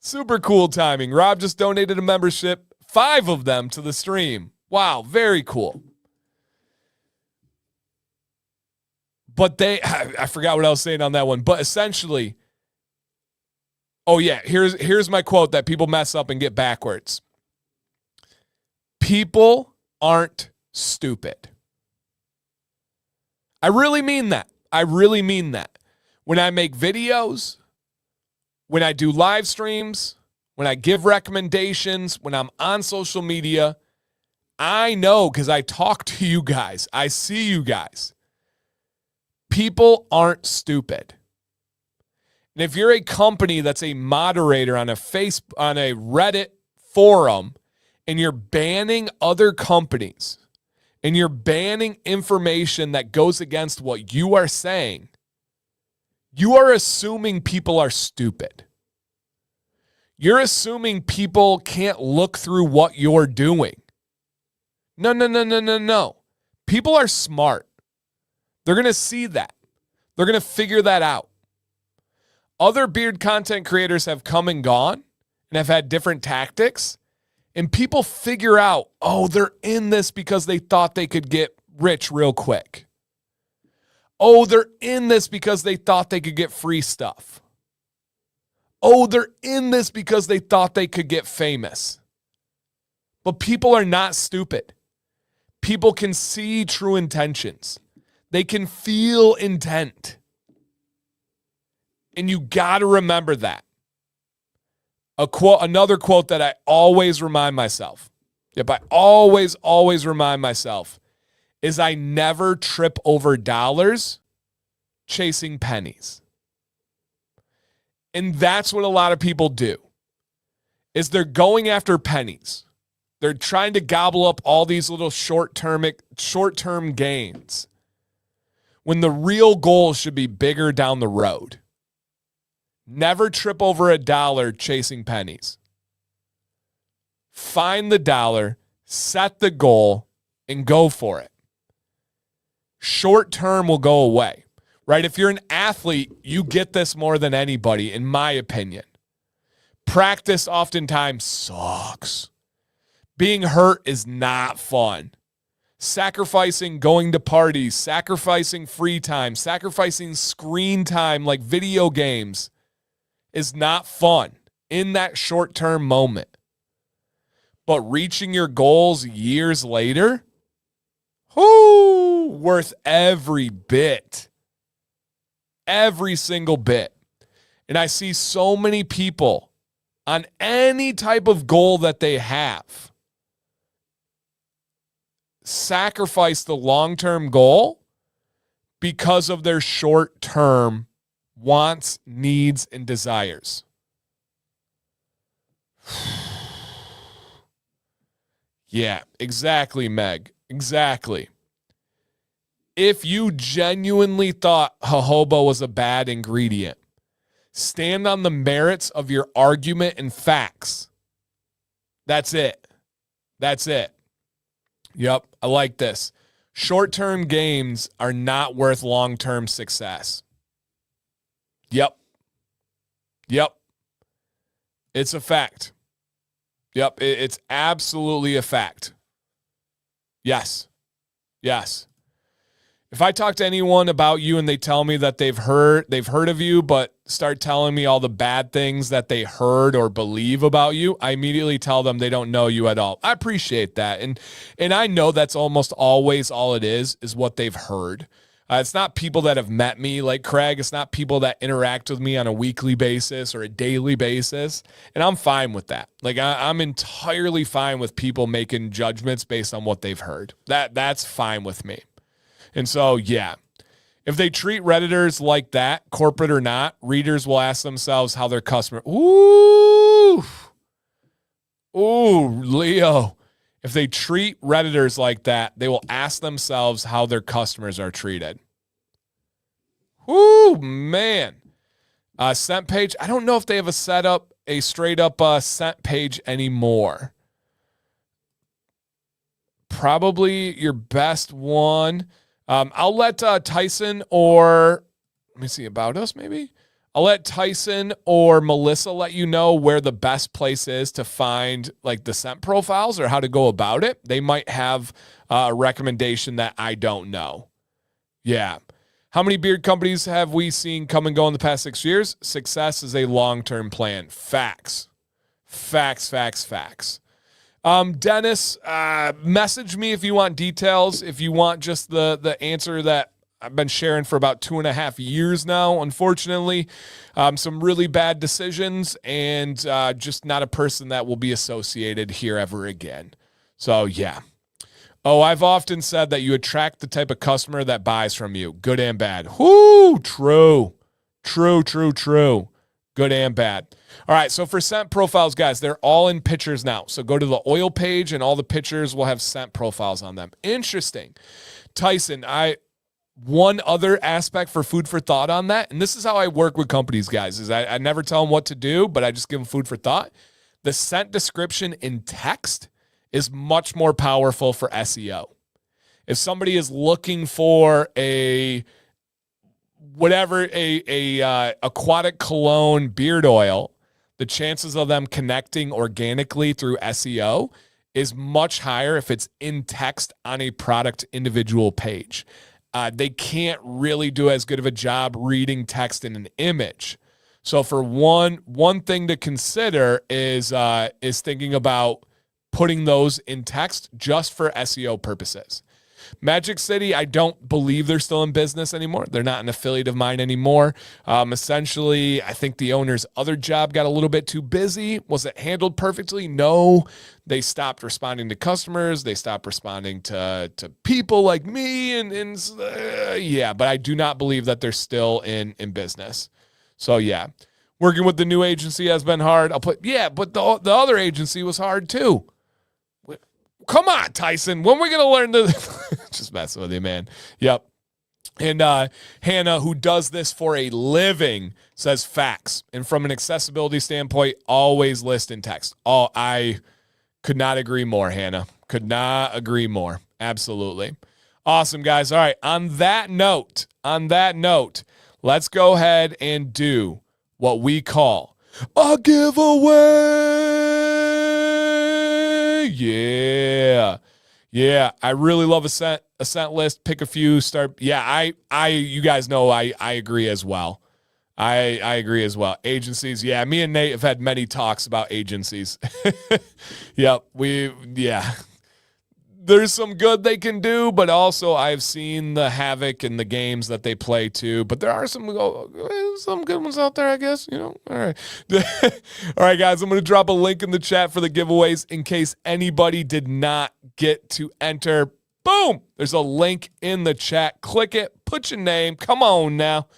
Super cool timing. Rob just donated a membership, 5 of them to the stream. Wow, very cool. But I forgot what I was saying on that one. But essentially, oh yeah, here's my quote that people mess up and get backwards. People aren't stupid. I really mean that. I really mean that. When I make videos, when I do live streams, when I give recommendations, when I'm on social media, I know because I talk to you guys. I see you guys. People aren't stupid. And if you're a company that's a moderator on a Reddit forum and you're banning other companies and you're banning information that goes against what you are saying, you are assuming people are stupid. You're assuming people can't look through what you're doing. No. People are smart. They're going to see that. They're going to figure that out. Other beard content creators have come and gone and have had different tactics. And people figure out, oh, they're in this because they thought they could get rich real quick. Oh, they're in this because they thought they could get free stuff. Oh, they're in this because they thought they could get famous. But people are not stupid. People can see true intentions. They can feel intent. And you got to remember that. Another quote that I always remind myself. Yep, I always remind myself is I never trip over dollars chasing pennies. And that's what a lot of people do. Is they're going after pennies. They're trying to gobble up all these little short-term gains. when the real goal should be bigger down the road. Never trip over a dollar chasing pennies. Find the dollar, set the goal, and go for it. Short term will go away, right? If you're an athlete, you get this more than anybody, in my opinion. Practice oftentimes sucks. Being hurt is not fun. Sacrificing going to parties, sacrificing free time, sacrificing screen time like video games is not fun in that short-term moment. But reaching your goals years later, worth every bit. Every single bit. And I see so many people on any type of goal that they have sacrifice the long-term goal because of their short-term wants, needs, and desires. Yeah, exactly, Meg. Exactly. If you genuinely thought jojoba was a bad ingredient, stand on the merits of your argument and facts. That's it. That's it. Yep, I like this. Short-term gains are not worth long-term success. Yep. It's a fact. Yep, it's absolutely a fact. Yes. If I talk to anyone about you and they tell me that they've heard of you, but start telling me all the bad things that they heard or believe about you, I immediately tell them they don't know you at all. I appreciate that. And I know that's almost always all it is what they've heard. It's not people that have met me like Craig. It's not people that interact with me on a weekly basis or a daily basis. And I'm fine with that. Like I'm entirely fine with people making judgments based on what they've heard. That's fine with me. And so, yeah, if they treat Redditors like that, corporate or not, readers will ask themselves how their customer. Ooh, Leo. If they treat Redditors like that, they will ask themselves how their customers are treated. Ooh, man. Scent page. I don't know if they have a straight up scent page anymore. Probably your best one. I'll let Tyson or, let me see, about us maybe. I'll let Tyson or Melissa let you know where the best place is to find like the scent profiles or how to go about it. They might have a recommendation that I don't know. Yeah. How many beard companies have we seen come and go in the past 6 years? Success is a long-term plan. Facts. Dennis, message me if you want details, if you want just the answer that I've been sharing for about 2.5 years now, unfortunately. Some really bad decisions and just not a person that will be associated here ever again. So, yeah. Oh, I've often said that you attract the type of customer that buys from you, good and bad. Whoo, true. Good and bad. All right, so for scent profiles, guys, they're all in pictures now. So go to the oil page, and all the pictures will have scent profiles on them. Interesting. Tyson, one other aspect for food for thought on that, and this is how I work with companies, guys, is I never tell them what to do, but I just give them food for thought. The scent description in text is much more powerful for SEO. If somebody is looking for a aquatic cologne beard oil, the chances of them connecting organically through SEO is much higher if it's in text on a product individual page. They can't really do as good of a job reading text in an image. So for one thing to consider is thinking about putting those in text just for SEO purposes. Magic City, I don't believe they're still in business anymore. They're not an affiliate of mine anymore. Essentially, I think the owner's other job got a little bit too busy. Was it handled perfectly? No. They stopped responding to customers. They stopped responding to people like me. But I do not believe that they're still in business. So, yeah. Working with the new agency has been hard. But the other agency was hard too. Come on, Tyson. When are we going to learn to just messing with you, man? Yep. And Hannah, who does this for a living, says facts. And from an accessibility standpoint, always list in text. Oh, I could not agree more, Hannah. Could not agree more. Absolutely. Awesome, guys. All right. On that note, let's go ahead and do what we call a giveaway. Yeah. I really love a scent list. Pick a few. Start. Yeah, you guys know I agree as well. I agree as well. Agencies. Yeah, me and Nate have had many talks about agencies. Yep. There's some good they can do, but also I've seen the havoc in the games that they play too. But there are some good ones out there, I guess. All right. All right, guys, I'm going to drop a link in the chat for the giveaways in case anybody did not get to enter. Boom! There's a link in the chat. Click it. Put your name. Come on now.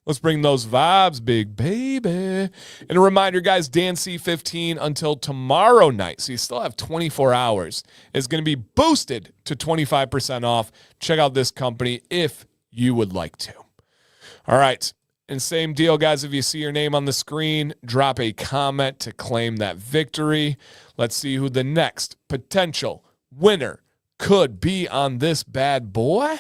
Let's bring those vibes, big baby. And a reminder, guys, Dan C15 until tomorrow night, so you still have 24 hours, is going to be boosted to 25% off. Check out this company if you would like to. All right. And same deal, guys. If you see your name on the screen, drop a comment to claim that victory. Let's see who the next potential winner could be on this bad boy.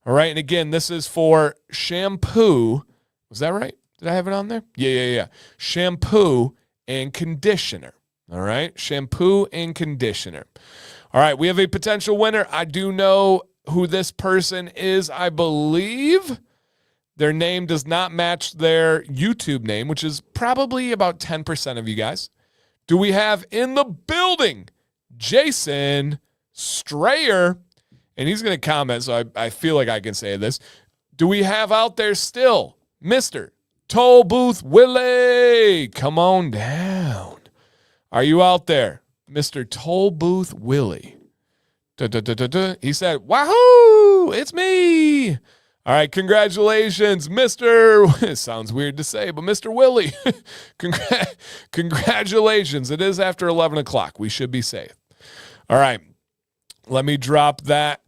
All right. And again, this is for shampoo. Was that right? Did I have it on there? Yeah. Shampoo and conditioner. All right. Shampoo and conditioner. All right. We have a potential winner. I do know who this person is, I believe. Their name does not match their YouTube name, which is probably about 10% of you guys. Do we have in the building Jason Strayer? And he's going to comment, so I feel like I can say this. Do we have out there still Mr. Toll Booth Willie? Come on down. Are you out there, Mr. Toll Booth Willie? He said, wahoo, it's me. All right, congratulations, Mr. It sounds weird to say, but Mr. Willie, congratulations. It is after 11 o'clock. We should be safe. All right, let me drop that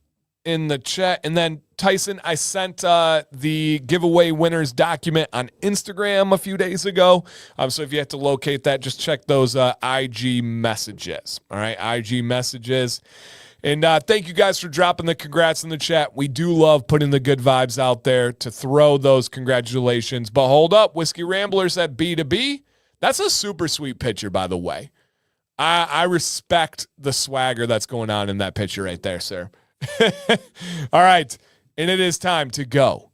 in the chat. And then, Tyson, I sent the giveaway winners document on Instagram a few days ago. So if you have to locate that, just check those IG messages. All right, IG messages. And thank you guys for dropping the congrats in the chat. We do love putting the good vibes out there to throw those congratulations. But hold up, Whiskey Ramblers at B2B. That's a super sweet picture, by the way. I respect the swagger that's going on in that picture right there, sir. All right. And it is time to go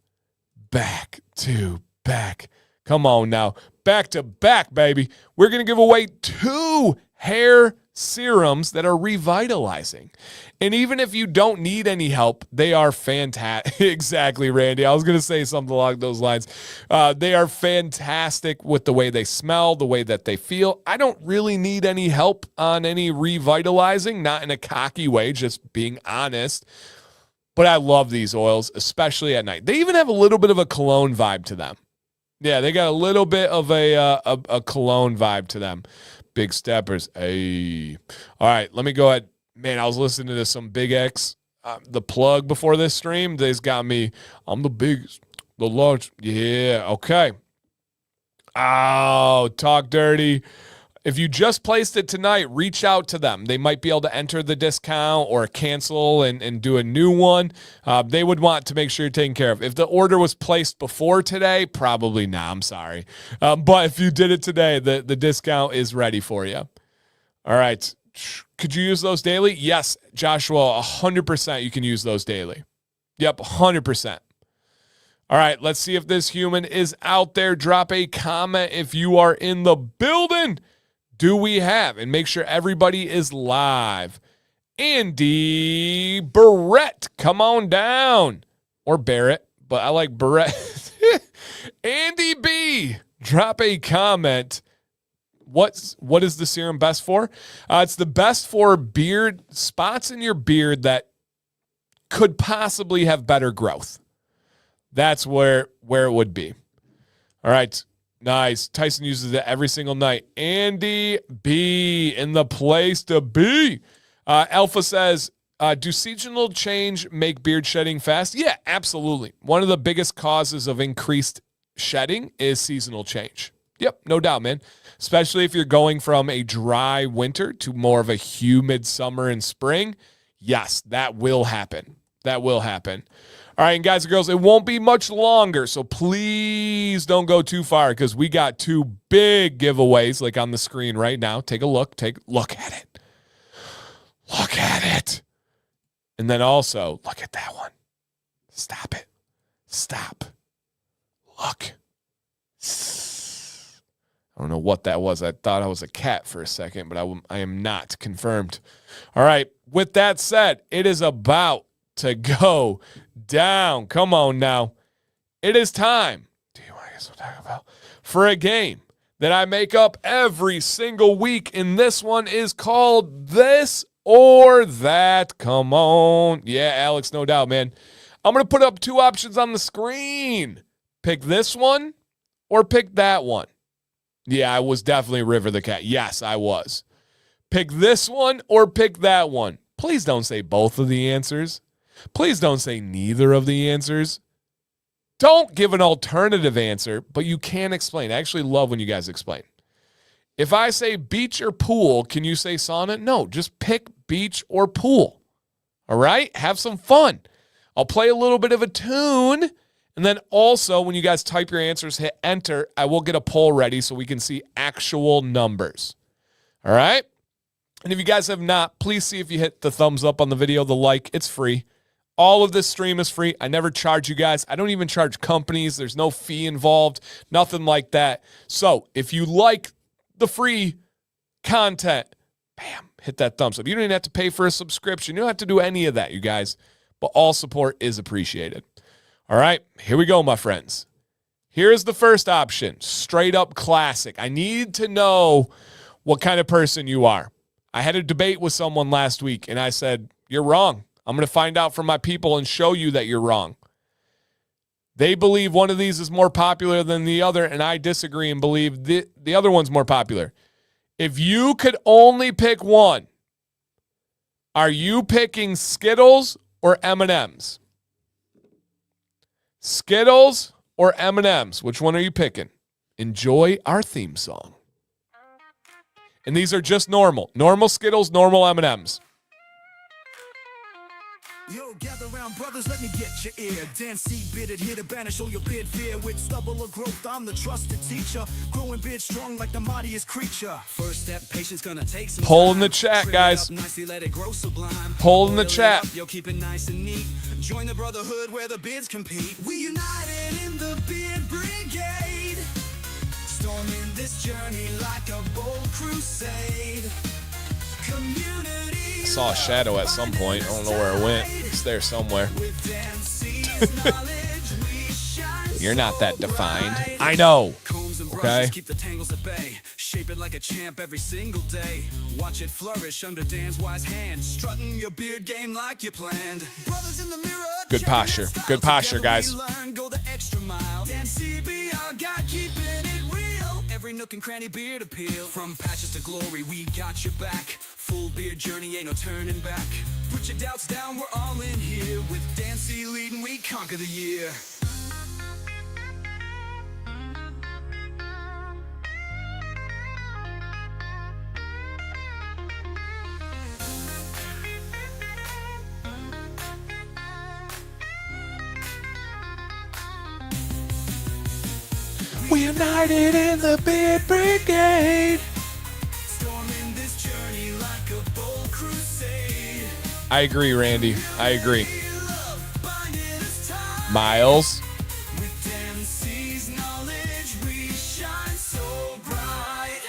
back to back. Come on now. Back to back, baby. We're going to give away 2 hair serums that are revitalizing. And even if you don't need any help, they are fantastic. Exactly, Randy. I was going to say something along those lines. They are fantastic with the way they smell, the way that they feel. I don't really need any help on any revitalizing, not in a cocky way, just being honest. But I love these oils, especially at night. They even have a little bit of a cologne vibe to them. Yeah, they got a little bit of a cologne vibe to them. Big steppers. Hey. All right, let me go ahead. Man, I was listening to some Big X, the plug before this stream. They's got me. I'm the biggest, the large. Yeah, okay. Oh, talk dirty. If you just placed it tonight, reach out to them. They might be able to enter the discount or cancel and do a new one. They would want to make sure you're taken care of. If the order was placed before today, probably not. I'm sorry. But if you did it today, the discount is ready for you. All right. Could you use those daily? Yes, Joshua, 100% you can use those daily. Yep, 100%. All right, let's see if this human is out there. Drop a comment if you are in the building. Do we have, and make sure everybody is live, Andy Barrett, come on down. Or Barrett, but I like Barrett. Andy B, drop a comment. What is the serum best for? It's the best for beard spots in your beard that could possibly have better growth. That's where it would be. All right. Nice. Tyson uses it every single night. Andy B in the place to be. Alpha says, Do seasonal change make beard shedding fast? Yeah, absolutely. One of the biggest causes of increased shedding is seasonal change. Yep, no doubt, man. Especially if you're going from a dry winter to more of a humid summer and spring. Yes, that will happen. That will happen. All right, and guys and girls, it won't be much longer, so please don't go too far because we got 2 big giveaways like on the screen right now. Take a look. Take a look at it. Look at it. And then also, look at that one. Stop it. Stop. Look. I don't know what that was. I thought I was a cat for a second, but I am not. Confirmed. All right. With that said, it is about to go down. Come on now. It is time. Do you want to guess what I'm talking about? For a game that I make up every single week, and this one is called This or That. Come on. Yeah, Alex, no doubt, man. I'm going to put up 2 options on the screen. Pick this one or pick that one. Yeah, I was definitely River the Cat. Yes, I was. Pick this one or pick that one. Please don't say both of the answers. Please don't say neither of the answers. Don't give an alternative answer, but you can explain. I actually love when you guys explain. If I say beach or pool, can you say sauna? No, just pick beach or pool. All right? Have some fun. I'll play a little bit of a tune. And then also, when you guys type your answers, hit enter, I will get a poll ready so we can see actual numbers. All right? And if you guys have not, please see if you hit the thumbs up on the video, the like. It's free. All of this stream is free. I never charge you guys. I don't even charge companies. There's no fee involved. Nothing like that. So if you like the free content, bam, hit that thumbs up. You don't even have to pay for a subscription. You don't have to do any of that, you guys. But all support is appreciated. All right, here we go, my friends. Here's the first option, straight up classic. I need to know what kind of person you are. I had a debate with someone last week, and I said, you're wrong. I'm going to find out from my people and show you that you're wrong. They believe one of these is more popular than the other, and I disagree and believe the other one's more popular. If you could only pick one, are you picking Skittles or M&M's? Skittles or M&M's? Which one are you picking? Enjoy our theme song. And these are just normal. Normal Skittles, normal M&M's. Yo, gather round, brothers, let me get your ear. Dan C. bidded here to banish all your beard fear. With stubble or growth, I'm the trusted teacher. Growing beard strong like the mightiest creature. First step, patience gonna take some Poll in the chat, guys. Nicely, let it grow sublime. Poll in the chat. Yo, keep it nice and neat. Join the brotherhood where the beards compete. We united in the beard brigade. Storming this journey like a bold crusade. Community. Saw a shadow at some point. I don't know where it went. It's there somewhere. You're not that defined. I know. Okay. Keep the tangles at bay. Shape it like a champ every single day. Watch it flourish under Dan's wise hand. Strutting your beard game like you planned. Brothers in the mirror. Good posture. Good posture, guys. Go the extra mile. Dan CB, our guy, keeping it real. Every nook and cranny beard appeal. From patches to glory, we got your back. Full beard journey, ain't no turning back. Put your doubts down, we're all in here. With Dan C leading, we conquer the year. We united in the beard brigade. Storming this journey like a bold crusade. I agree, Randy. I agree. Miles. With Dan C's knowledge, we shine so bright.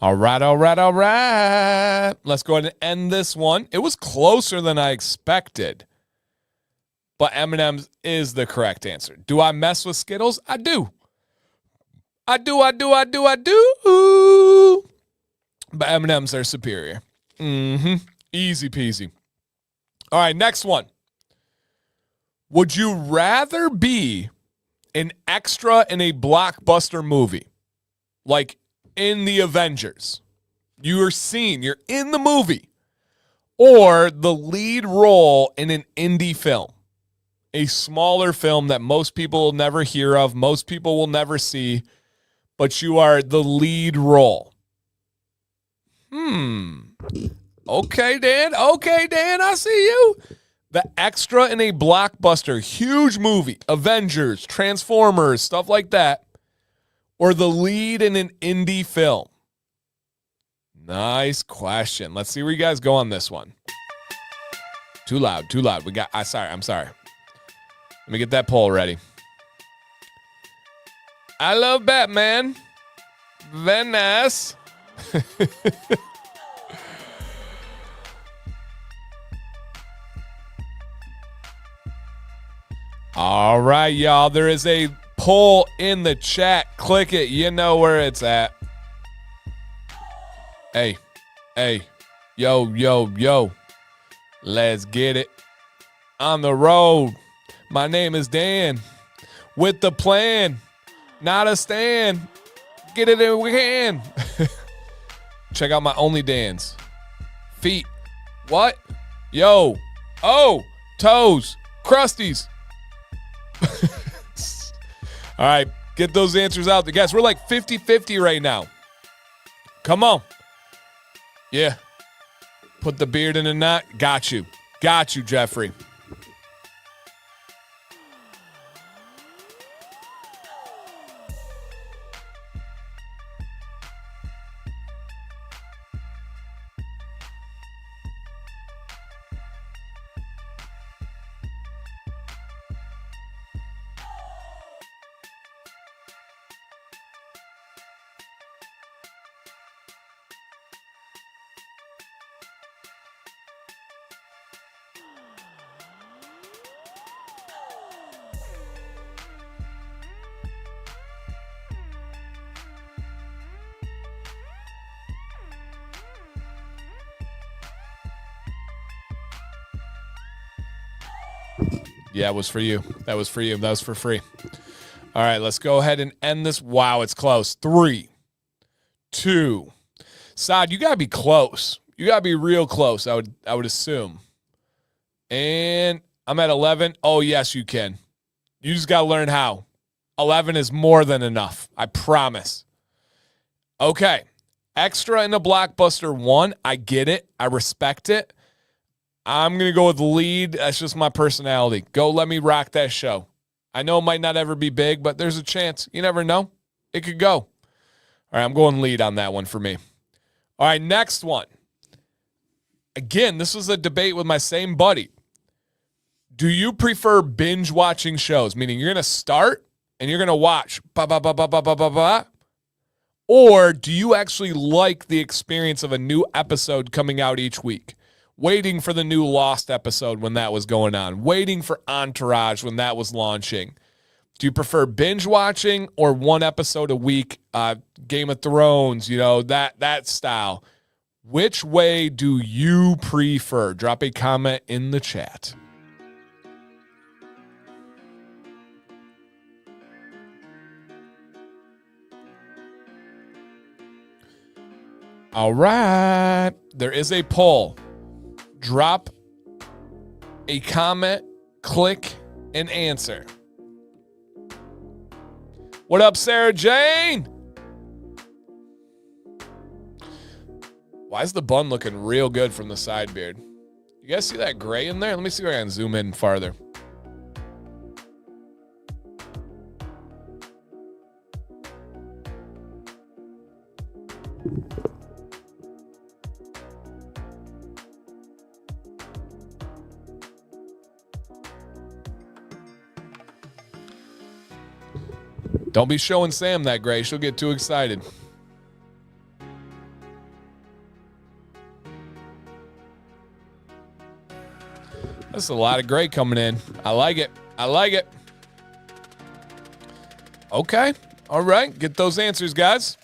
All right, all right, all right. Let's go ahead and end this one. It was closer than I expected, but M&M's is the correct answer. Do I mess with Skittles? I do. I do. But M&M's are superior. Easy peasy. All right, next one. Would you rather be an extra in a blockbuster movie, like in the Avengers? You're in the movie, or the lead role in an indie film, a smaller film that most people will never hear of, most people will never see, but you are the lead role. Okay, Dan, I see you. The extra in a blockbuster, huge movie, Avengers, Transformers, stuff like that, or the lead in an indie film? Nice question. Let's see where you guys go on this one. Too loud. I'm sorry. Let me get that poll ready. I love Batman. Venice. All right, y'all. There is a poll in the chat. Click it. You know where it's at. Hey. Yo. Let's get it. On the road. My name is Dan. With the plan. Not a stand. Get it if we can. Check out my only Dan's. Feet. What? Yo. Oh. Toes. Crusties. All right, get those answers out there. Guys, we're like 50-50 right now. Come on. Yeah. Put the beard in a knot. Got you, Jeffrey. Yeah, it was for you. That was for free. All right, let's go ahead and end this. Wow, it's close. 3, 2. Saad, you gotta be close. You gotta be real close. I would assume. And I'm at 11. Oh yes, you can. You just gotta learn how. 11 is more than enough. I promise. Okay, extra in a blockbuster 1. I get it. I respect it. I'm going to go with lead. That's just my personality. Go, let me rock that show. I know it might not ever be big, but there's a chance. You never know. It could go. All right, I'm going lead on that one for me. All right, next one. Again, this was a debate with my same buddy. Do you prefer binge watching shows? Meaning you're going to start and you're going to watch. Or do you actually like the experience of a new episode coming out each week? Waiting for the new Lost episode when that was going on. Waiting for Entourage when that was launching. Do you prefer binge watching or one episode a week? Game of Thrones, that style. Which way do you prefer? Drop a comment in the chat. All right. There is a poll. Drop a comment, click, and answer. What up, Sarah Jane? Why is the bun looking real good from the side beard? You guys see that gray in there? Let me see if I can zoom in farther. Don't be showing Sam that gray. She'll get too excited. That's a lot of gray coming in. I like it. Okay. All right. Get those answers, guys.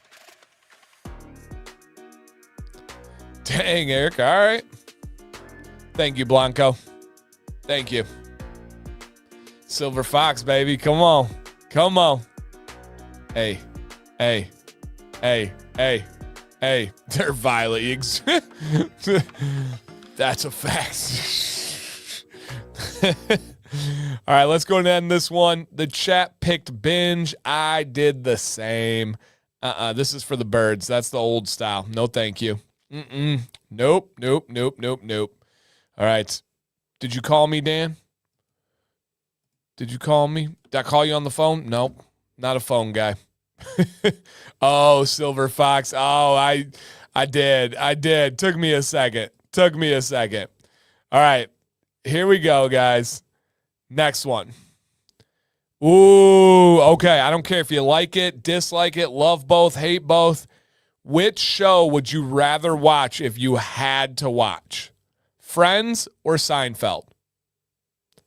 Dang, Eric. All right. Thank you, Blanco. Thank you. Silver Fox, baby. Come on. Come on. Hey. Hey. Hey. Hey. Hey. They're violet. That's a fact. All right, let's go and end this one. The chat picked binge. I did the same. This is for the birds. That's the old style. No, thank you. Nope. All right. Did you call me, Dan? Did you call me? Did I call you on the phone? Nope. Not a phone guy. Oh, Silver Fox. Oh, I did. Took me a second. All right. Here we go, guys. Next one. Ooh, okay. I don't care if you like it, dislike it, love both, hate both. Which show would you rather watch if you had to watch? Friends or Seinfeld?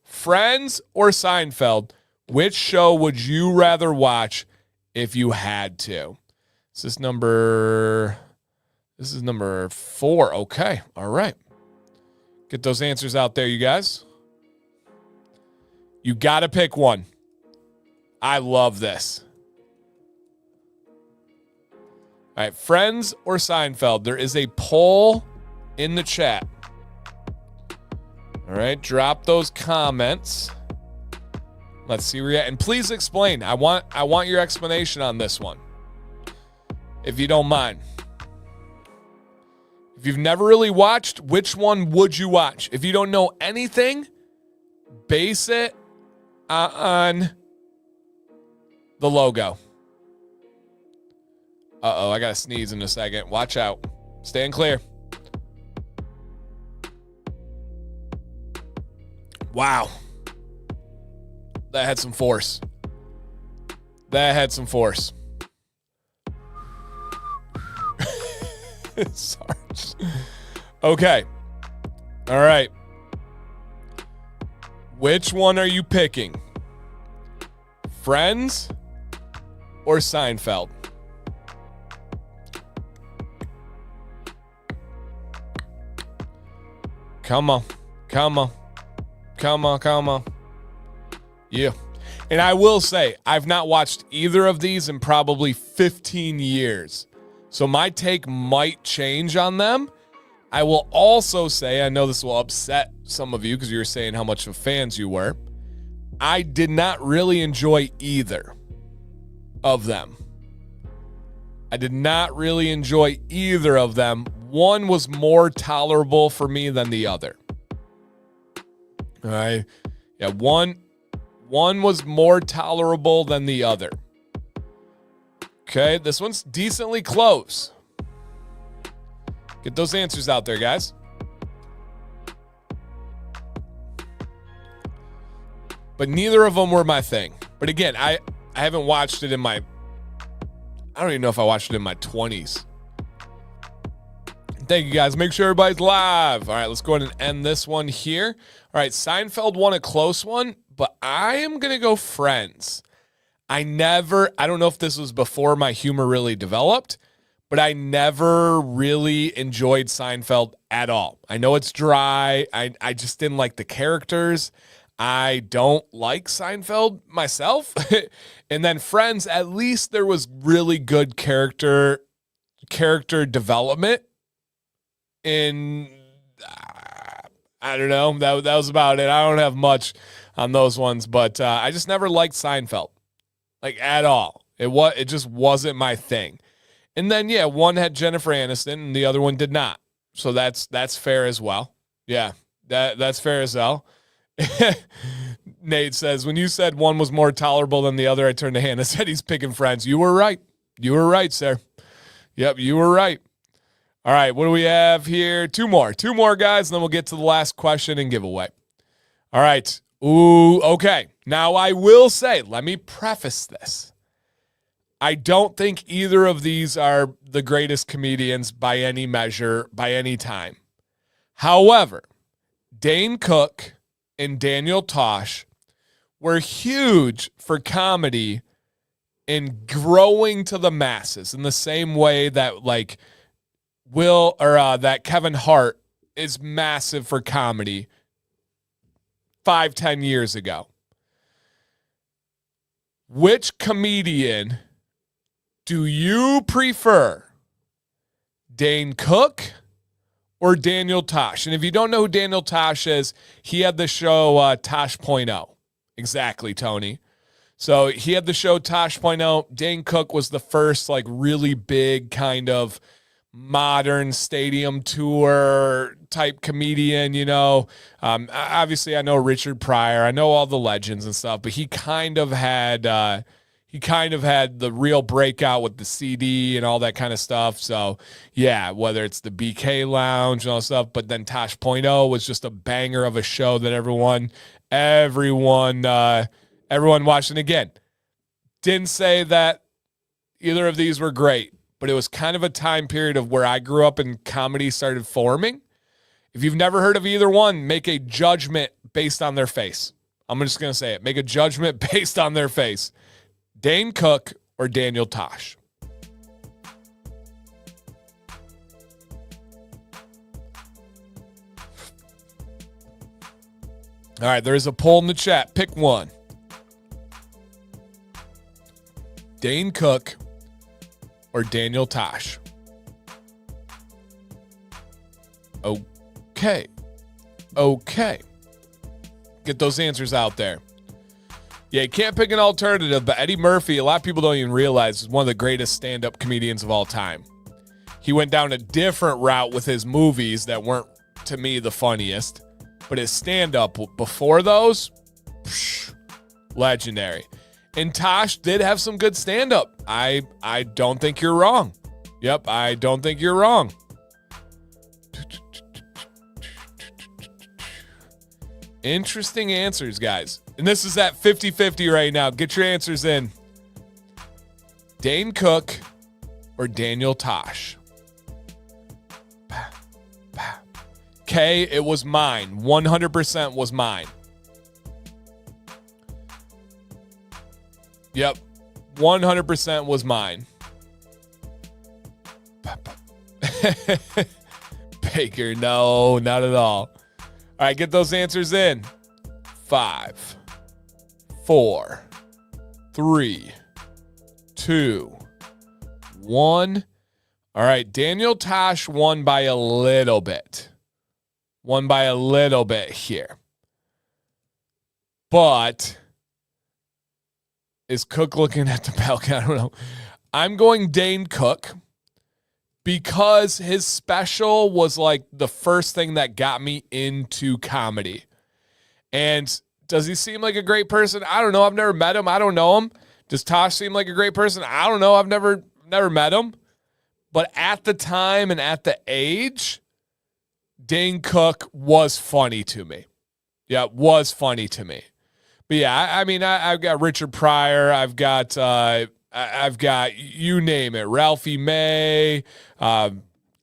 Friends or Seinfeld? Which show would you rather watch if you had to? This is number 4. Okay. All right. Get those answers out there, you guys. You got to pick one. I love this. All right, Friends or Seinfeld? There is a poll in the chat. All right, drop those comments. Let's see where you're at. And please explain. I want your explanation on this one, if you don't mind. If you've never really watched, which one would you watch? If you don't know anything, base it on the logo. Uh-oh, I got to sneeze in a second. Watch out. Stand clear. Wow. That had some force. Sarge. Okay. All right. Which one are you picking? Friends or Seinfeld? Come on. Yeah. And I will say, I've not watched either of these in probably 15 years. So my take might change on them. I will also say, I know this will upset some of you because you were saying how much of fans you were. I did not really enjoy either of them. One was more tolerable for me than the other. All right. Yeah, one was more tolerable than the other. Okay, this one's decently close. Get those answers out there, guys. But neither of them were my thing. But again, I haven't watched it in my... I don't even know if I watched it in my 20s. Thank you, guys. Make sure everybody's live. All right, let's go ahead and end this one here. All right, Seinfeld won a close one, but I am going to go Friends. I don't know if this was before my humor really developed, but I never really enjoyed Seinfeld at all. I know it's dry. I just didn't like the characters. I don't like Seinfeld myself. And then Friends, at least there was really good character development. And I don't know. That was about it. I don't have much on those ones, but I just never liked Seinfeld, like at all. It just wasn't my thing. And then yeah, one had Jennifer Aniston and the other one did not. So that's fair as well. Yeah, that's fair as well. Nate says, when you said one was more tolerable than the other, I turned to Hannah and said he's picking Friends. You were right. You were right, sir. Yep, you were right. All right, what do we have here? Two more, guys, and then we'll get to the last question and giveaway. All right. Ooh, okay. Now, I will say, let me preface this. I don't think either of these are the greatest comedians by any measure, by any time. However, Dane Cook and Daniel Tosh were huge for comedy in growing to the masses in the same way that, like, that Kevin Hart is massive for comedy 5-10 years ago. Which comedian do you prefer? Dane Cook or Daniel Tosh? And if you don't know who Daniel Tosh is, he had the show Tosh.0. Exactly, Tony. So he had the show Tosh.0. Dane Cook was the first like really big kind of modern stadium tour type comedian, you know. Obviously I know Richard Pryor, I know all the legends and stuff, but he kind of had the real breakout with the CD and all that kind of stuff. So yeah, whether it's the BK Lounge and all that stuff, but then Tosh.0 was just a banger of a show that everyone watched. And again, didn't say that either of these were great, but it was kind of a time period of where I grew up and comedy started forming. If you've never heard of either one, make a judgment based on their face. I'm just going to say it. Make a judgment based on their face. Dane Cook or Daniel Tosh? All right, there's a poll in the chat. Pick one. Dane Cook or Daniel Tosh? Okay. Get those answers out there. Yeah, you can't pick an alternative, but Eddie Murphy, a lot of people don't even realize, is one of the greatest stand-up comedians of all time. He went down a different route with his movies that weren't, to me, the funniest, but his stand-up before those, legendary. And Tosh did have some good stand-up. I don't think you're wrong. Yep, I don't think you're wrong. Interesting answers, guys. And this is at 50-50 right now. Get your answers in. Dane Cook or Daniel Tosh? Okay, it was mine. 100% was mine. Yep, 100% was mine. Baker, no, not at all. All right, get those answers in. 5, 4, 3, 2, 1. All right, Daniel Tosh won by a little bit. Won by a little bit here. But is Cook looking at the balcony? I don't know. I'm going Dane Cook because his special was like the first thing that got me into comedy. And does he seem like a great person? I don't know. I've never met him. I don't know him. Does Tosh seem like a great person? I don't know. I've never met him. But at the time and at the age, Dane Cook was funny to me. Yeah, was funny to me. But yeah, I mean, I've got Richard Pryor. I've got you name it, Ralphie May,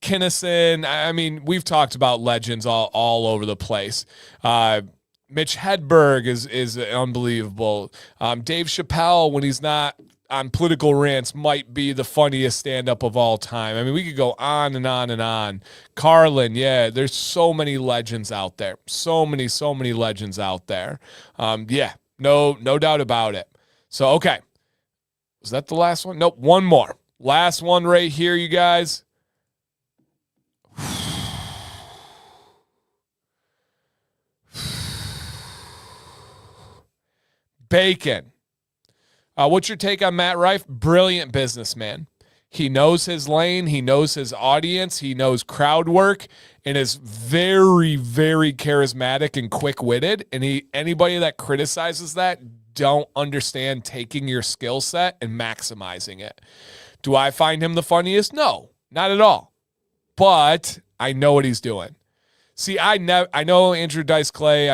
Kinnison. I mean, we've talked about legends all over the place. Mitch Hedberg is unbelievable. Dave Chappelle, when he's not on political rants, might be the funniest stand-up of all time. I mean, we could go on and on and on. Carlin, yeah, there's so many legends out there. So many legends out there. Yeah, no doubt about it. So, okay. Was that the last one? Nope, one more. Last one right here, you guys. Bacon. What's your take on Matt Rife? Brilliant businessman. He knows his lane. He knows his audience. He knows crowd work and is very, very charismatic and quick-witted. And anybody that criticizes that don't understand taking your skill set and maximizing it. Do I find him the funniest? No, not at all. But I know what he's doing. See, I know Andrew Dice Clay.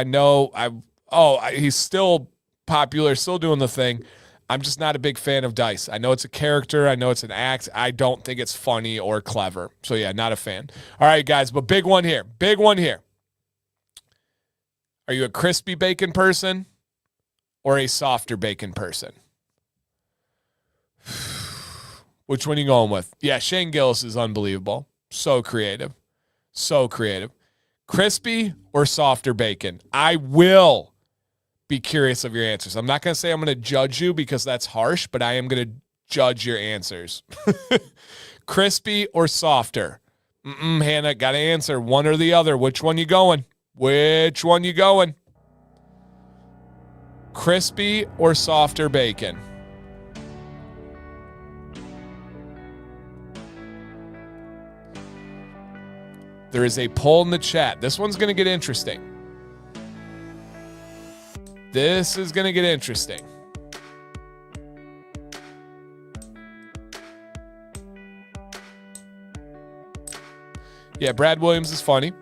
He's still popular, still doing the thing. I'm just not a big fan of Dice. I know it's a character. I know it's an act. I don't think it's funny or clever. So, yeah, not a fan. All right, guys, but big one here. Big one here. Are you a crispy bacon person or a softer bacon person? Which one are you going with? Yeah, Shane Gillis is unbelievable. So creative. So creative. Crispy or softer bacon? I will be curious of your answers. I'm not going to say I'm going to judge you because that's harsh, but I am going to judge your answers. Crispy or softer? Hannah, got to answer one or the other. Which one you going? Which one you going? Crispy or softer bacon? There is a poll in the chat. This one's going to get interesting. This is going to get interesting. Yeah, Brad Williams is funny.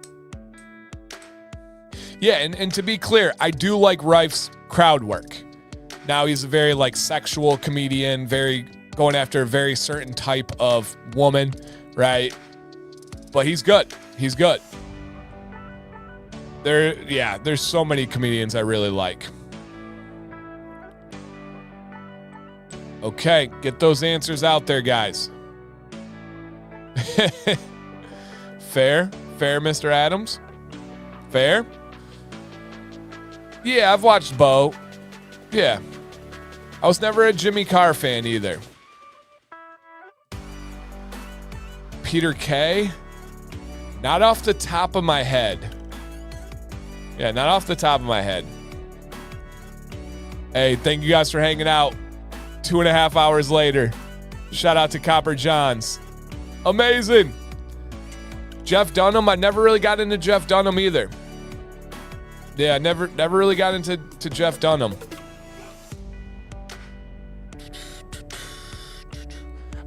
Yeah, and to be clear, I do like Rife's crowd work. Now he's a very like sexual comedian, very going after a very certain type of woman, right? But he's good. He's good. There's so many comedians I really like. Okay, get those answers out there, guys. Fair, Mr. Adams. Fair. Yeah, I've watched Bo. Yeah. I was never a Jimmy Carr fan either. Peter Kay? Not off the top of my head. Yeah, not off the top of my head. Hey, thank you guys for hanging out. 2.5 hours later. Shout out to Copper Johns. Amazing. Jeff Dunham. I never really got into Jeff Dunham either. Yeah, never really got into Jeff Dunham.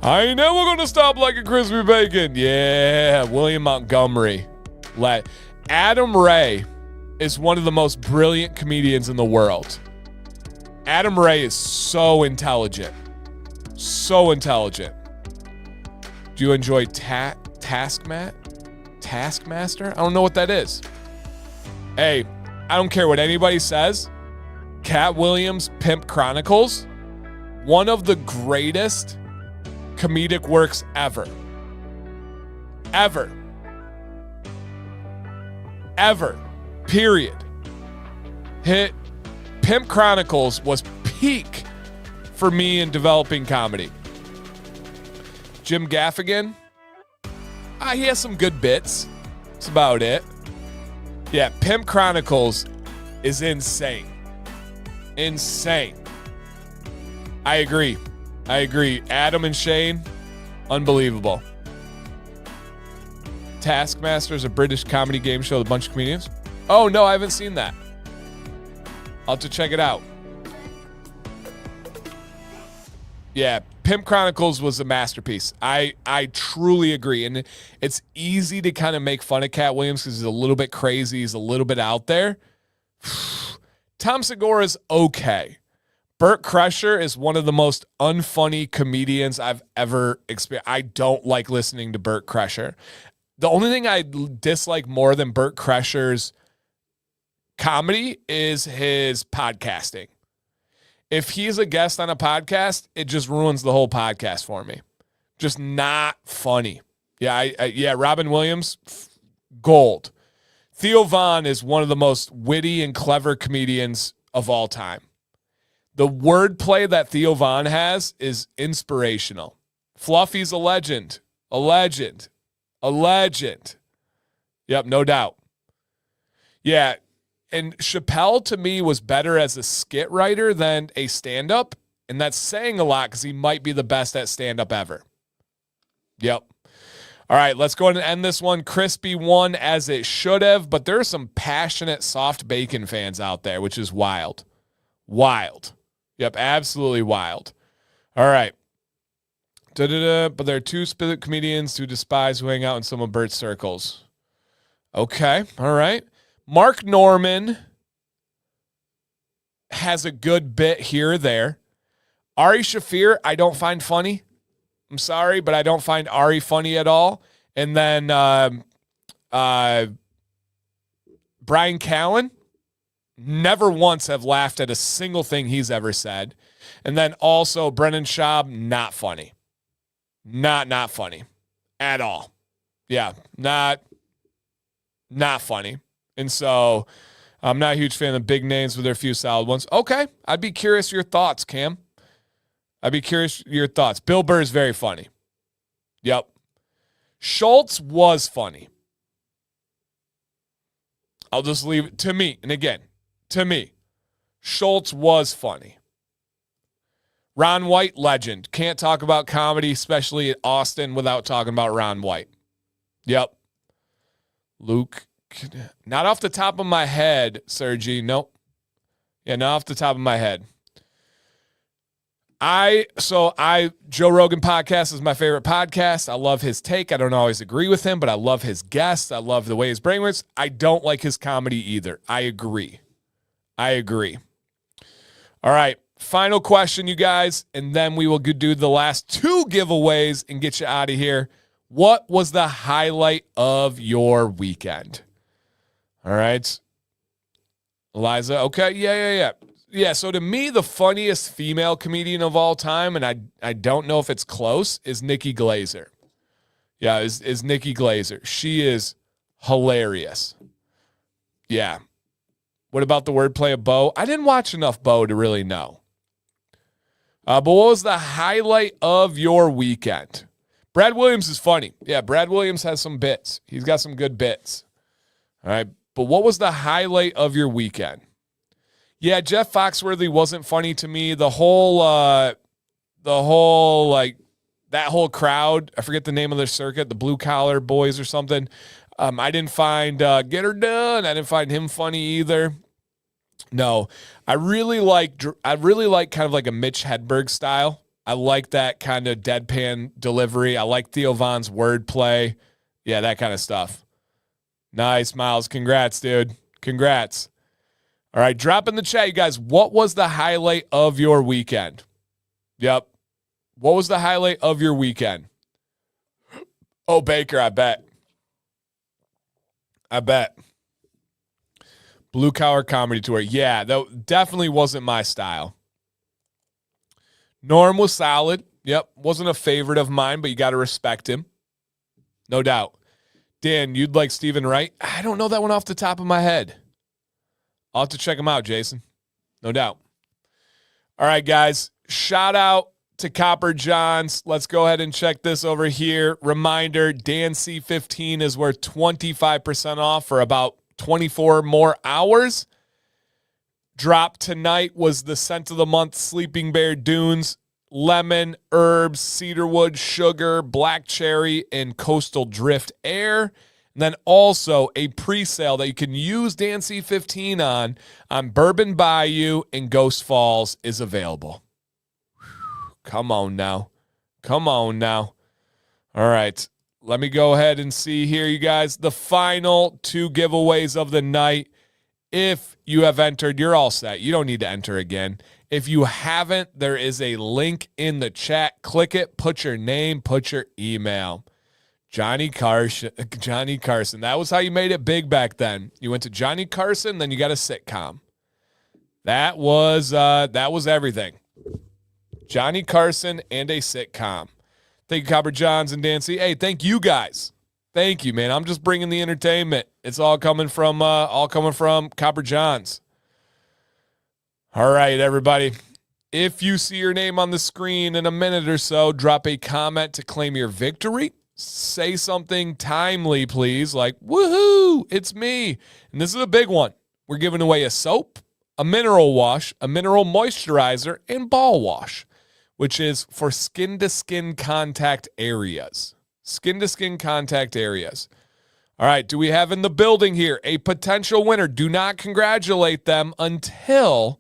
I ain't never gonna stop like a crispy bacon. Yeah, William Montgomery. Adam Ray is one of the most brilliant comedians in the world. Adam Ray is so intelligent. So intelligent. Do you enjoy Taskmaster? I don't know what that is. Hey, I don't care what anybody says. Cat Williams' Pimp Chronicles, one of the greatest comedic works ever. Period. Pimp Chronicles was peak for me in developing comedy. Jim Gaffigan, he has some good bits. That's about it. Yeah, Pimp Chronicles is insane. Insane. I agree. Adam and Shane, unbelievable. Taskmaster is a British comedy game show with a bunch of comedians. Oh, no, I haven't seen that. I'll have to check it out. Yeah, Pimp Chronicles was a masterpiece. I truly agree. And it's easy to kind of make fun of Cat Williams because he's a little bit crazy. He's a little bit out there. Tom Segura's okay. Burt Kreischer is one of the most unfunny comedians I've ever experienced. I don't like listening to Burt Kreischer. The only thing I dislike more than Burt Kreischer's comedy is his podcasting. If he's a guest on a podcast, it just ruins the whole podcast for me. Just not funny. Yeah, Robin Williams, gold. Theo Von is one of the most witty and clever comedians of all time. The wordplay that Theo Von has is inspirational. Fluffy's a legend. A legend. Yep, no doubt. Yeah, and Chappelle to me was better as a skit writer than a stand-up, and that's saying a lot because he might be the best at stand-up ever. Yep. All right, let's go ahead and end this one. Crispy won as it should have, but there are some passionate soft bacon fans out there, which is wild. Wild. Yep, absolutely wild. All right. But there are two split comedians who despise who hang out in some of Bert's circles. Okay, all right. Mark Norman has a good bit here or there. Ari Shaffir, I don't find funny. I'm sorry, but I don't find Ari funny at all. And then Brian Callen, never once have laughed at a single thing he's ever said. And then also Brennan Schaub, not funny. Not funny at all. Yeah, not funny. And so I'm not a huge fan of big names, but there are a few solid ones. Okay, I'd be curious your thoughts, Cam. I'd be curious your thoughts. Bill Burr is very funny. Yep. Schultz was funny. I'll just leave it to me. And again, to me, Schultz was funny. Ron White, legend. Can't talk about comedy, especially at Austin, without talking about Ron White. Yep. Luke, not off the top of my head, Sergi. Nope. Yeah, not off the top of my head. Joe Rogan podcast is my favorite podcast. I love his take. I don't always agree with him, but I love his guests. I love the way his brain works. I don't like his comedy either. I agree. All right. Final question, you guys, and then we will do the last two giveaways and get you out of here. What was the highlight of your weekend? All right. Eliza, okay, yeah. Yeah, so to me, the funniest female comedian of all time, and I don't know if it's close, is Nikki Glazer. Yeah, is Nikki Glazer. She is hilarious. Yeah. What about the wordplay of Bo? I didn't watch enough Bo to really know. But what was the highlight of your weekend? Brad Williams is funny. Yeah, Brad Williams has some bits. He's got some good bits. All right, but what was the highlight of your weekend? Yeah, Jeff Foxworthy wasn't funny to me. The whole like that whole crowd, I forget the name of their circuit, the Blue Collar Boys or something. I didn't find Get Her Done. I didn't find him funny either. No, I really like kind of like a Mitch Hedberg style. I like that kind of deadpan delivery. I like Theo Von's wordplay. Yeah, that kind of stuff. Nice, Miles. Congrats, dude. Congrats. All right, drop in the chat, you guys. What was the highlight of your weekend? Yep. What was the highlight of your weekend? Oh, Baker, I bet. Blue Collar Comedy Tour. Yeah, that definitely wasn't my style. Norm was solid. Yep, wasn't a favorite of mine, but you got to respect him. No doubt. Dan, you'd like Stephen Wright? I don't know that one off the top of my head. I'll have to check him out, Jason. No doubt. All right, guys. Shout out to Copper Johns. Let's go ahead and check this over here. Reminder, Dan C15 is worth 25% off for about 24 more hours. Drop tonight was the scent of the month, Sleeping Bear Dunes, lemon, herbs, cedarwood, sugar, black cherry, and coastal drift air. And then also a pre-sale that you can use Dan C15 on Bourbon Bayou and Ghost Falls is available. Come on now. All right. Let me go ahead and see here, you guys. The final two giveaways of the night. If you have entered, you're all set. You don't need to enter again. If you haven't, there is a link in the chat. Click it. Put your name. Put your email. Johnny Carson. That was how you made it big back then. You went to Johnny Carson, then you got a sitcom. That was everything. Johnny Carson and a sitcom. Thank you, Copper Johns and Dancy. Hey, thank you guys. Thank you, man. I'm just bringing the entertainment. It's all coming from Copper Johns. All right, everybody. If you see your name on the screen in a minute or so, drop a comment to claim your victory. Say something timely, please, like, woohoo, it's me. And this is a big one. We're giving away a soap, a mineral wash, a mineral moisturizer, and ball wash, which is for skin-to-skin contact areas. Skin-to-skin contact areas. All right, do we have in the building here a potential winner? Do not congratulate them until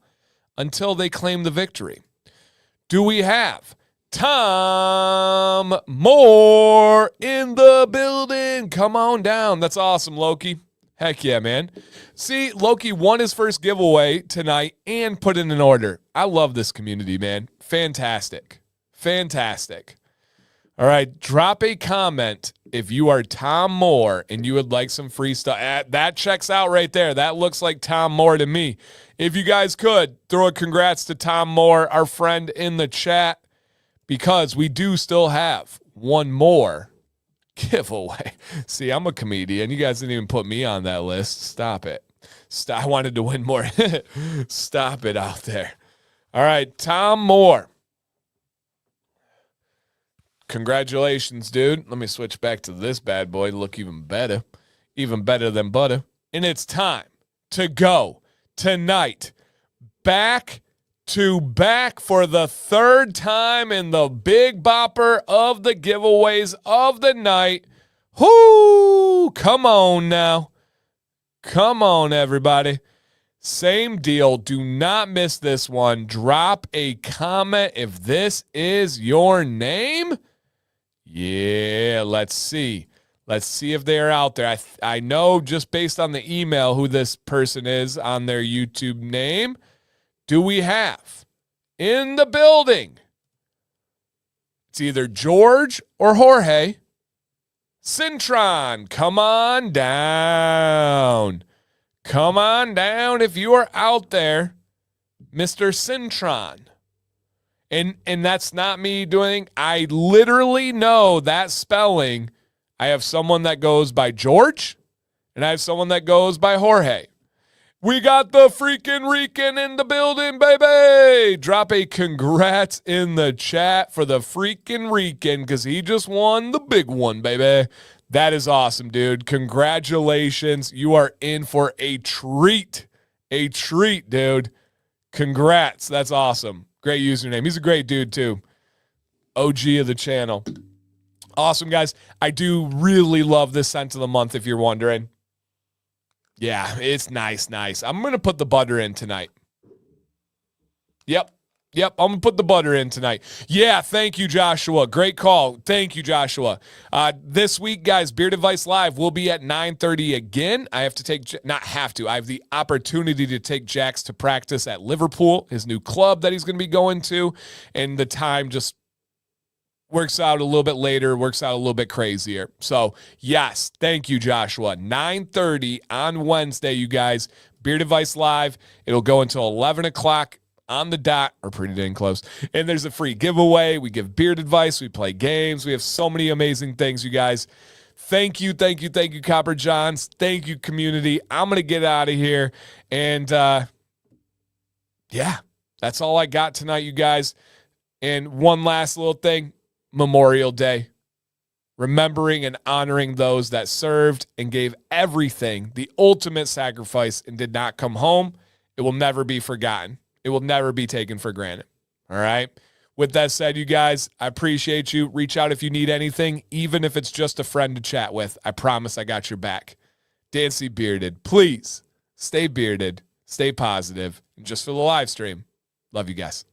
they claim the victory. Do we have Tom Moore in the building? Come on down. That's awesome, Loki. Heck yeah, man. See, Loki won his first giveaway tonight and put in an order. I love this community, man. Fantastic. All right, drop a comment if you are Tom Moore and you would like some free stuff. That checks out right there. That looks like Tom Moore to me. If you guys could, throw a congrats to Tom Moore, our friend in the chat, because we do still have one more giveaway. See, I'm a comedian. You guys didn't even put me on that list. Stop it. I wanted to win more. Stop it out there. All right, Tom Moore. Congratulations, dude. Let me switch back to this bad boy to look even better than butter. And it's time to go tonight back to back for the third time in the big bopper of the giveaways of the night. Whoo! Come on now. Come on, everybody. Same deal. Do not miss this one. Drop a comment if this is your name. Yeah, let's see. Let's see if they're out there. I know just based on the email who this person is on their YouTube name. Do we have in the building? It's either George or Jorge. Cintron, come on down. Come on down if you are out there, Mr. Cintron. And that's not me doing. I literally know that spelling. I have someone that goes by George, and I have someone that goes by Jorge. We got the freaking Rican in the building, baby. Drop a congrats in the chat for the freaking Rican because he just won the big one, baby. That is awesome, dude. Congratulations. You are in for a treat. A treat, dude. Congrats. That's awesome. Great username. He's a great dude, too. OG of the channel. Awesome, guys. I do really love this scent of the month, if you're wondering. Yeah, it's nice. I'm going to put the butter in tonight. Yep, I'm going to put the butter in tonight. Yeah, thank you, Joshua. Great call. Thank you, Joshua. This week, guys, Beard Advice Live will be at 9:30 again. I have the opportunity to take Jax to practice at Liverpool, his new club that he's going to be going to, and the time just works out a little bit later, works out a little bit crazier. So, yes, thank you, Joshua. 9:30 on Wednesday, you guys. Beard Advice Live. It'll go until 11 o'clock on the dot, or pretty dang close. And there's a free giveaway. We give beard advice. We play games. We have so many amazing things, you guys. Thank you, Copper Johns. Thank you, community. I'm going to get out of here. And, yeah, that's all I got tonight, you guys. And one last little thing. Memorial Day, remembering and honoring those that served and gave everything, the ultimate sacrifice, and did not come home. It will never be forgotten. It will never be taken for granted. All right. With that said, you guys, I appreciate you. Reach out if you need anything, even if it's just a friend to chat with. I promise I got your back. Dancy Bearded, please stay bearded, stay positive, and just for the live stream, love you guys.